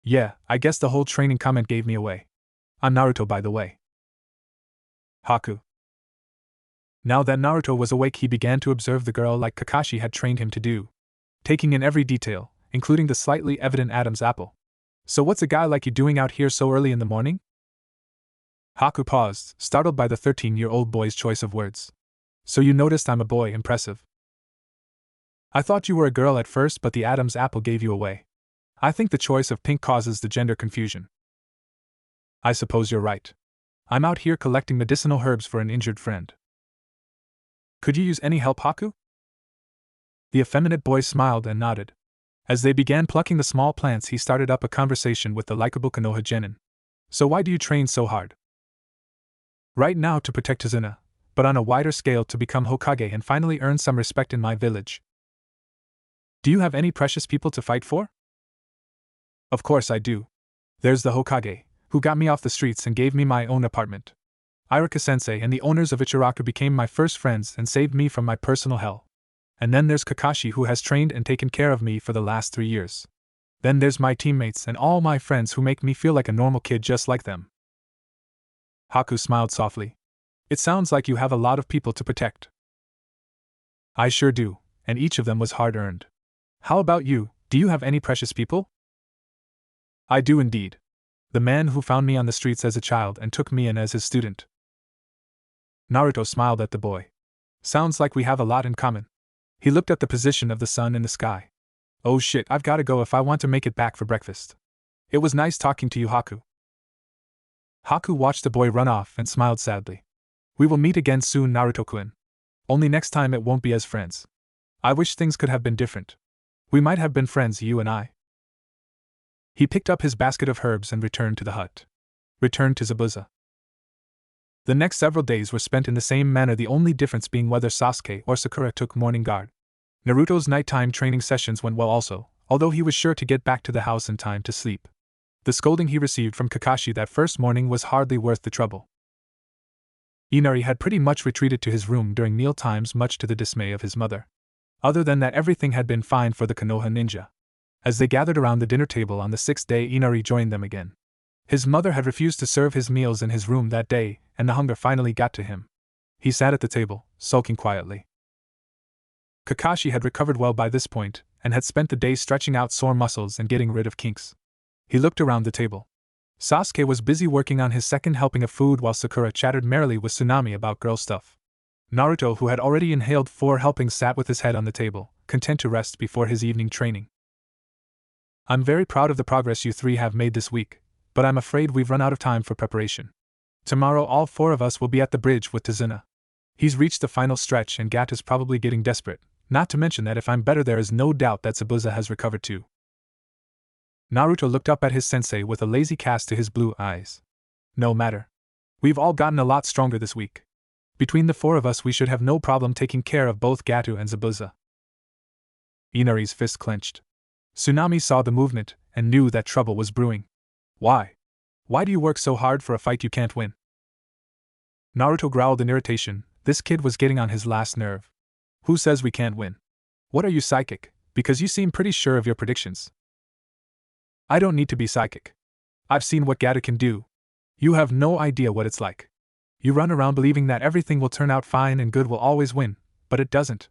Yeah, I guess the whole training comment gave me away. I'm Naruto, by the way. Haku. Now that Naruto was awake, he began to observe the girl like Kakashi had trained him to do, taking in every detail, including the slightly evident Adam's apple. So what's a guy like you doing out here so early in the morning? Haku paused, startled by the 13-year-old boy's choice of words. So you noticed I'm a boy, impressive. I thought you were a girl at first, but the Adam's apple gave you away. I think the choice of pink causes the gender confusion. I suppose you're right. I'm out here collecting medicinal herbs for an injured friend. Could you use any help, Haku? The effeminate boy smiled and nodded. As they began plucking the small plants, he started up a conversation with the likable Konoha Genin. So why do you train so hard? Right now to protect Tazuna, but on a wider scale to become Hokage and finally earn some respect in my village. Do you have any precious people to fight for? Of course I do. There's the Hokage, who got me off the streets and gave me my own apartment. Irika-sensei and the owners of Ichiraku became my first friends and saved me from my personal hell. And then there's Kakashi, who has trained and taken care of me for the last 3 years. Then there's my teammates and all my friends who make me feel like a normal kid just like them. Haku smiled softly. It sounds like you have a lot of people to protect. I sure do, and each of them was hard-earned. How about you, do you have any precious people? I do indeed. The man who found me on the streets as a child and took me in as his student. Naruto smiled at the boy. Sounds like we have a lot in common. He looked at the position of the sun in the sky. Oh shit, I've gotta go if I want to make it back for breakfast. It was nice talking to you, Haku. Haku watched the boy run off and smiled sadly. We will meet again soon, Naruto-kun. Only next time it won't be as friends. I wish things could have been different. We might have been friends, you and I. He picked up his basket of herbs and returned to the hut. Returned to Zabuza. The next several days were spent in the same manner, the only difference being whether Sasuke or Sakura took morning guard. Naruto's nighttime training sessions went well also, although he was sure to get back to the house in time to sleep. The scolding he received from Kakashi that first morning was hardly worth the trouble. Inari had pretty much retreated to his room during meal times, much to the dismay of his mother. Other than that, everything had been fine for the Konoha ninja. As they gathered around the dinner table on the 6th day, Inari joined them again. His mother had refused to serve his meals in his room that day, and the hunger finally got to him. He sat at the table, sulking quietly. Kakashi had recovered well by this point, and had spent the day stretching out sore muscles and getting rid of kinks. He looked around the table. Sasuke was busy working on his second helping of food while Sakura chattered merrily with Tsunami about girl stuff. Naruto, who had already inhaled 4 helpings, sat with his head on the table, content to rest before his evening training. I'm very proud of the progress you 3 have made this week, but I'm afraid we've run out of time for preparation. Tomorrow all 4 of us will be at the bridge with Tazuna. He's reached the final stretch and Gat is probably getting desperate, not to mention that if I'm better there is no doubt that Zabuza has recovered too. Naruto looked up at his sensei with a lazy cast to his blue eyes. No matter. We've all gotten a lot stronger this week. Between the 4 of us we should have no problem taking care of both Gato and Zabuza. Inari's fist clenched. Tsunami saw the movement and knew that trouble was brewing. Why? Why do you work so hard for a fight you can't win? Naruto growled in irritation. This kid was getting on his last nerve. Who says we can't win? What are you, psychic? Because you seem pretty sure of your predictions. I don't need to be psychic. I've seen what Gato can do. You have no idea what it's like. You run around believing that everything will turn out fine and good will always win, but it doesn't.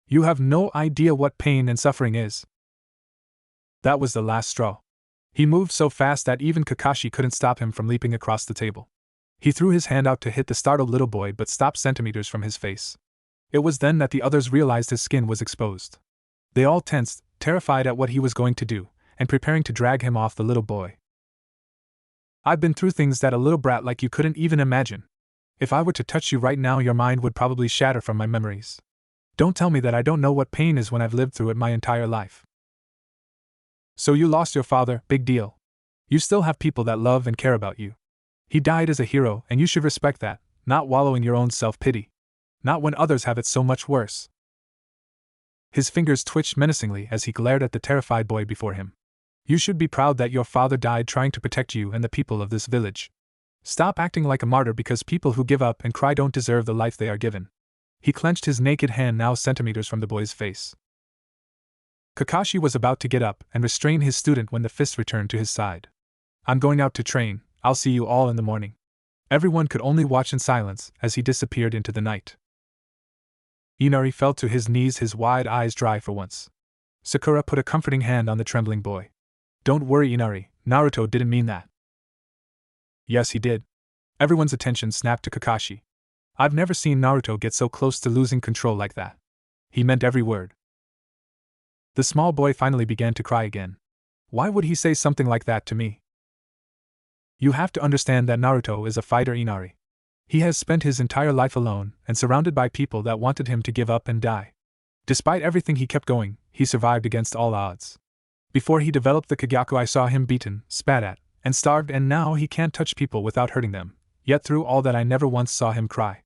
You have no idea what pain and suffering is. That was the last straw. He moved so fast that even Kakashi couldn't stop him from leaping across the table. He threw his hand out to hit the startled little boy but stopped centimeters from his face. It was then that the others realized his skin was exposed. They all tensed, terrified at what he was going to do, and preparing to drag him off the little boy. I've been through things that a little brat like you couldn't even imagine. If I were to touch you right now, your mind would probably shatter from my memories. Don't tell me that I don't know what pain is when I've lived through it my entire life. So you lost your father, big deal. You still have people that love and care about you. He died as a hero, and you should respect that, not wallow in your own self-pity. Not when others have it so much worse. His fingers twitched menacingly as he glared at the terrified boy before him. You should be proud that your father died trying to protect you and the people of this village. Stop acting like a martyr because people who give up and cry don't deserve the life they are given. He clenched his naked hand now centimeters from the boy's face. Kakashi was about to get up and restrain his student when the fist returned to his side. I'm going out to train, I'll see you all in the morning. Everyone could only watch in silence as he disappeared into the night. Inari fell to his knees, his wide eyes dry for once. Sakura put a comforting hand on the trembling boy. Don't worry, Inari, Naruto didn't mean that. Yes, he did. Everyone's attention snapped to Kakashi. I've never seen Naruto get so close to losing control like that. He meant every word. The small boy finally began to cry again. Why would he say something like that to me? You have to understand that Naruto is a fighter, Inari. He has spent his entire life alone and surrounded by people that wanted him to give up and die. Despite everything, he kept going. He survived against all odds. Before he developed the Kagyaku, I saw him beaten, spat at, and starved, and now he can't touch people without hurting them. Yet through all that I never once saw him cry.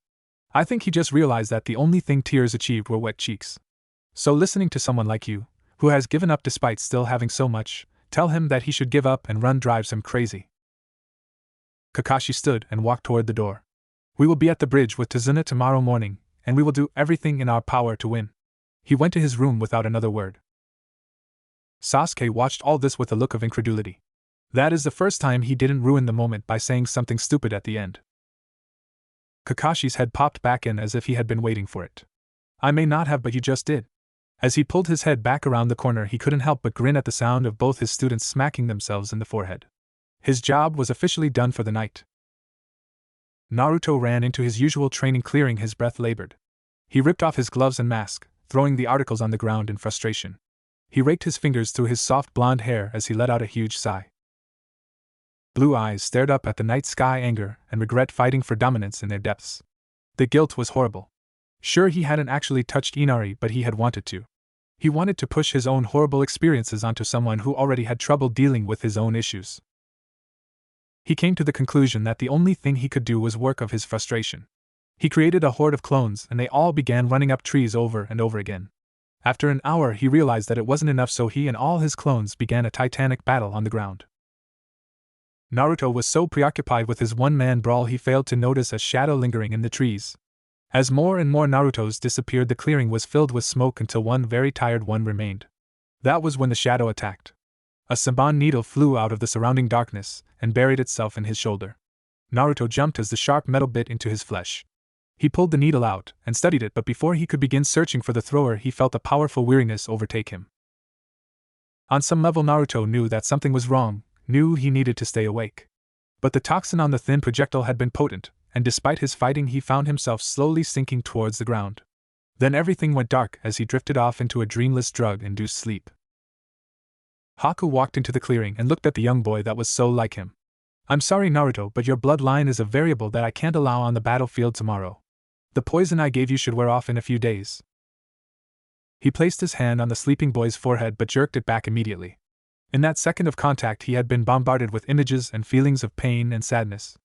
I think he just realized that the only thing tears achieved were wet cheeks. So listening to someone like you, who has given up despite still having so much, tell him that he should give up and run drives him crazy. Kakashi stood and walked toward the door. We will be at the bridge with Tazuna tomorrow morning, and we will do everything in our power to win. He went to his room without another word. Sasuke watched all this with a look of incredulity. That is the first time he didn't ruin the moment by saying something stupid at the end. Kakashi's head popped back in as if he had been waiting for it. I may not have, but you just did. As he pulled his head back around the corner, he couldn't help but grin at the sound of both his students smacking themselves in the forehead. His job was officially done for the night. Naruto ran into his usual training, clearing his breath labored. He ripped off his gloves and mask, throwing the articles on the ground in frustration. He raked his fingers through his soft blonde hair as he let out a huge sigh. Blue eyes stared up at the night sky, anger and regret fighting for dominance in their depths. The guilt was horrible. Sure, he hadn't actually touched Inari, but he had wanted to. He wanted to push his own horrible experiences onto someone who already had trouble dealing with his own issues. He came to the conclusion that the only thing he could do was work off his frustration. He created a horde of clones, and they all began running up trees over and over again. After an hour, he realized that it wasn't enough, so he and all his clones began a titanic battle on the ground. Naruto was so preoccupied with his one-man brawl he failed to notice a shadow lingering in the trees. As more and more Narutos disappeared, the clearing was filled with smoke until one very tired one remained. That was when the shadow attacked. A Saban needle flew out of the surrounding darkness and buried itself in his shoulder. Naruto jumped as the sharp metal bit into his flesh. He pulled the needle out and studied it, but before he could begin searching for the thrower, he felt a powerful weariness overtake him. On some level, Naruto knew that something was wrong, knew he needed to stay awake. But the toxin on the thin projectile had been potent, and despite his fighting, he found himself slowly sinking towards the ground. Then everything went dark as he drifted off into a dreamless, drug-induced sleep. Haku walked into the clearing and looked at the young boy that was so like him. "I'm sorry, Naruto, but your bloodline is a variable that I can't allow on the battlefield tomorrow. The poison I gave you should wear off in a few days." He placed his hand on the sleeping boy's forehead but jerked it back immediately. In that second of contact, he had been bombarded with images and feelings of pain and sadness.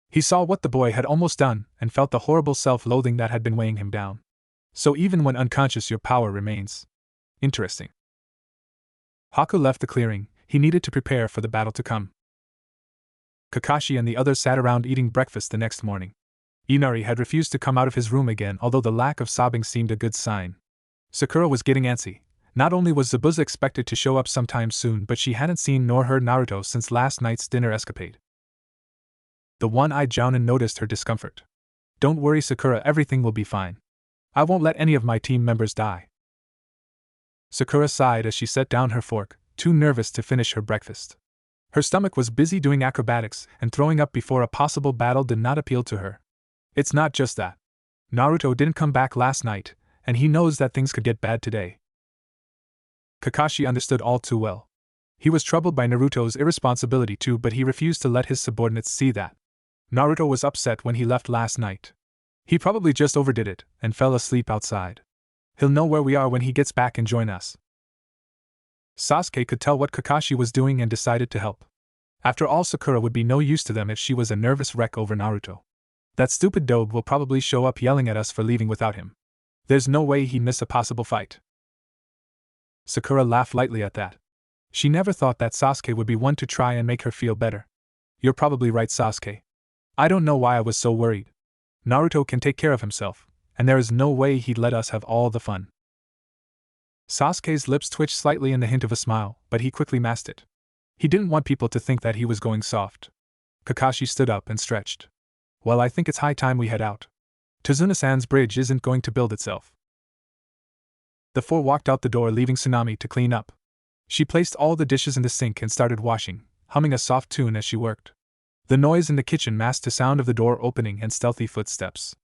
He saw what the boy had almost done and felt the horrible self-loathing that had been weighing him down. So even when unconscious, your power remains. Interesting. Haku left the clearing. He needed to prepare for the battle to come. Kakashi and the others sat around eating breakfast the next morning. Inari had refused to come out of his room again, although the lack of sobbing seemed a good sign. Sakura was getting antsy. Not only was Zabuza expected to show up sometime soon, but she hadn't seen nor heard Naruto since last night's dinner escapade. The one-eyed Jounin noticed her discomfort. "Don't worry, Sakura, everything will be fine. I won't let any of my team members die." Sakura sighed as she set down her fork, too nervous to finish her breakfast. Her stomach was busy doing acrobatics, and throwing up before a possible battle did not appeal to her. It's not just that. Naruto didn't come back last night, and he knows that things could get bad today. Kakashi understood all too well. He was troubled by Naruto's irresponsibility too, but he refused to let his subordinates see that. Naruto was upset when he left last night. He probably just overdid it and fell asleep outside. He'll know where we are when he gets back and join us. Sasuke could tell what Kakashi was doing and decided to help. After all, Sakura would be no use to them if she was a nervous wreck over Naruto. That stupid dobe will probably show up yelling at us for leaving without him. There's no way he'd miss a possible fight. Sakura laughed lightly at that. She never thought that Sasuke would be one to try and make her feel better. "You're probably right, Sasuke. I don't know why I was so worried. Naruto can take care of himself, and there is no way he'd let us have all the fun." Sasuke's lips twitched slightly in the hint of a smile, but he quickly masked it. He didn't want people to think that he was going soft. Kakashi stood up and stretched. "Well, I think it's high time we head out. Tazuna-san's bridge isn't going to build itself." The four walked out the door, leaving Tsunami to clean up. She placed all the dishes in the sink and started washing, humming a soft tune as she worked. The noise in the kitchen masked the sound of the door opening and stealthy footsteps.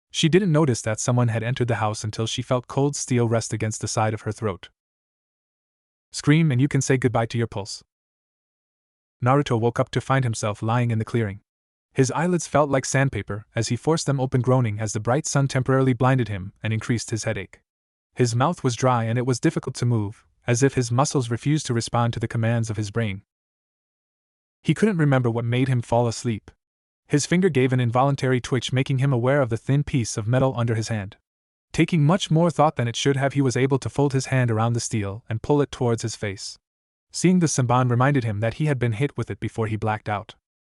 She didn't notice that someone had entered the house until she felt cold steel rest against the side of her throat. "Scream and you can say goodbye to your pulse." Naruto woke up to find himself lying in the clearing. His eyelids felt like sandpaper as he forced them open, groaning as the bright sun temporarily blinded him and increased his headache. His mouth was dry and it was difficult to move, as if his muscles refused to respond to the commands of his brain. He couldn't remember what made him fall asleep. His finger gave an involuntary twitch, making him aware of the thin piece of metal under his hand. Taking much more thought than it should have, he was able to fold his hand around the steel and pull it towards his face. Seeing the Senbon reminded him that he had been hit with it before he blacked out.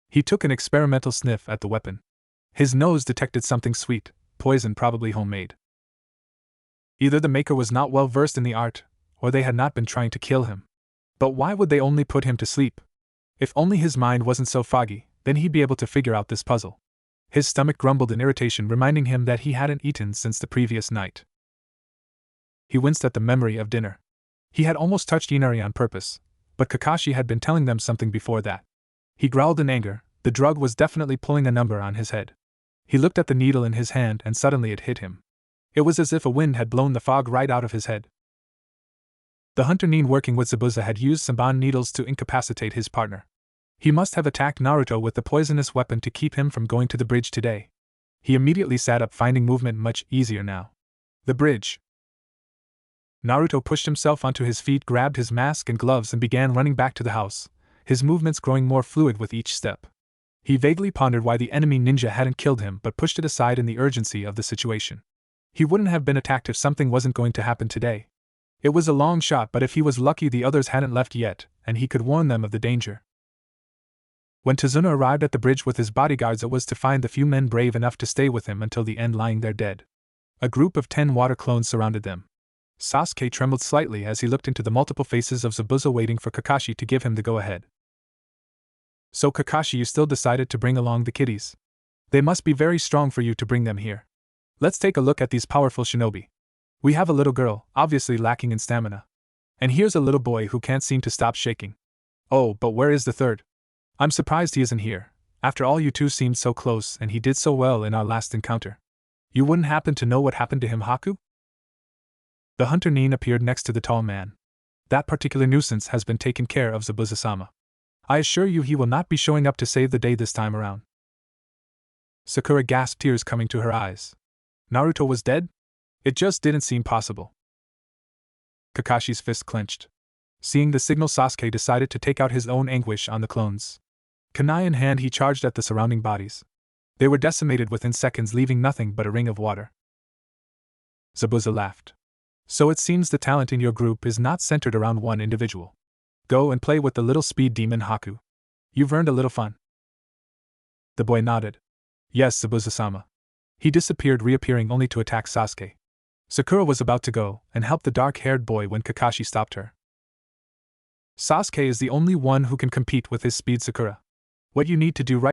He took an experimental sniff at the weapon. His nose detected something sweet, poison, probably homemade. Either the maker was not well versed in the art, or they had not been trying to kill him. But why would they only put him to sleep? If only his mind wasn't so foggy, then he'd be able to figure out this puzzle. His stomach grumbled in irritation, reminding him that he hadn't eaten since the previous night. He winced at the memory of dinner. He had almost touched Inari on purpose, but Kakashi had been telling them something before that. He growled in anger. The drug was definitely pulling a number on his head. He looked at the needle in his hand and suddenly it hit him. It was as if a wind had blown the fog right out of his head. The hunter Nin working with Zabuza had used Samban needles to incapacitate his partner. He must have attacked Naruto with the poisonous weapon to keep him from going to the bridge today. He immediately sat up, finding movement much easier now. The bridge. Naruto pushed himself onto his feet, grabbed his mask and gloves and began running back to the house, his movements growing more fluid with each step. He vaguely pondered why the enemy ninja hadn't killed him but pushed it aside in the urgency of the situation. He wouldn't have been attacked if something wasn't going to happen today. It was a long shot, but if he was lucky the others hadn't left yet, and he could warn them of the danger. When Tazuna arrived at the bridge with his bodyguards, it was to find the few men brave enough to stay with him until the end, lying there dead. A group of 10 water clones surrounded them. Sasuke trembled slightly as he looked into the multiple faces of Zabuza waiting for Kakashi to give him the go-ahead. So Kakashi, you still decided to bring along the kiddies. They must be very strong for you to bring them here. Let's take a look at these powerful shinobi. We have a little girl, obviously lacking in stamina. And here's a little boy who can't seem to stop shaking. Oh, but where is the third? I'm surprised he isn't here. After all, you two seemed so close and he did so well in our last encounter. You wouldn't happen to know what happened to him, Haku? The hunter Nin appeared next to the tall man. That particular nuisance has been taken care of, Zabuza-sama. I assure you he will not be showing up to save the day this time around. Sakura gasped, tears coming to her eyes. Naruto was dead? It just didn't seem possible. Kakashi's fist clenched. Seeing the signal, Sasuke decided to take out his own anguish on the clones. Kunai in hand, he charged at the surrounding bodies. They were decimated within seconds, leaving nothing but a ring of water. Zabuza laughed. So it seems the talent in your group is not centered around one individual. Go and play with the little speed demon Haku. You've earned a little fun. The boy nodded. Yes, Zabuza-sama. He disappeared, reappearing only to attack Sasuke. Sakura was about to go and help the dark-haired boy when Kakashi stopped her. Sasuke is the only one who can compete with his speed, Sakura. What you need to do right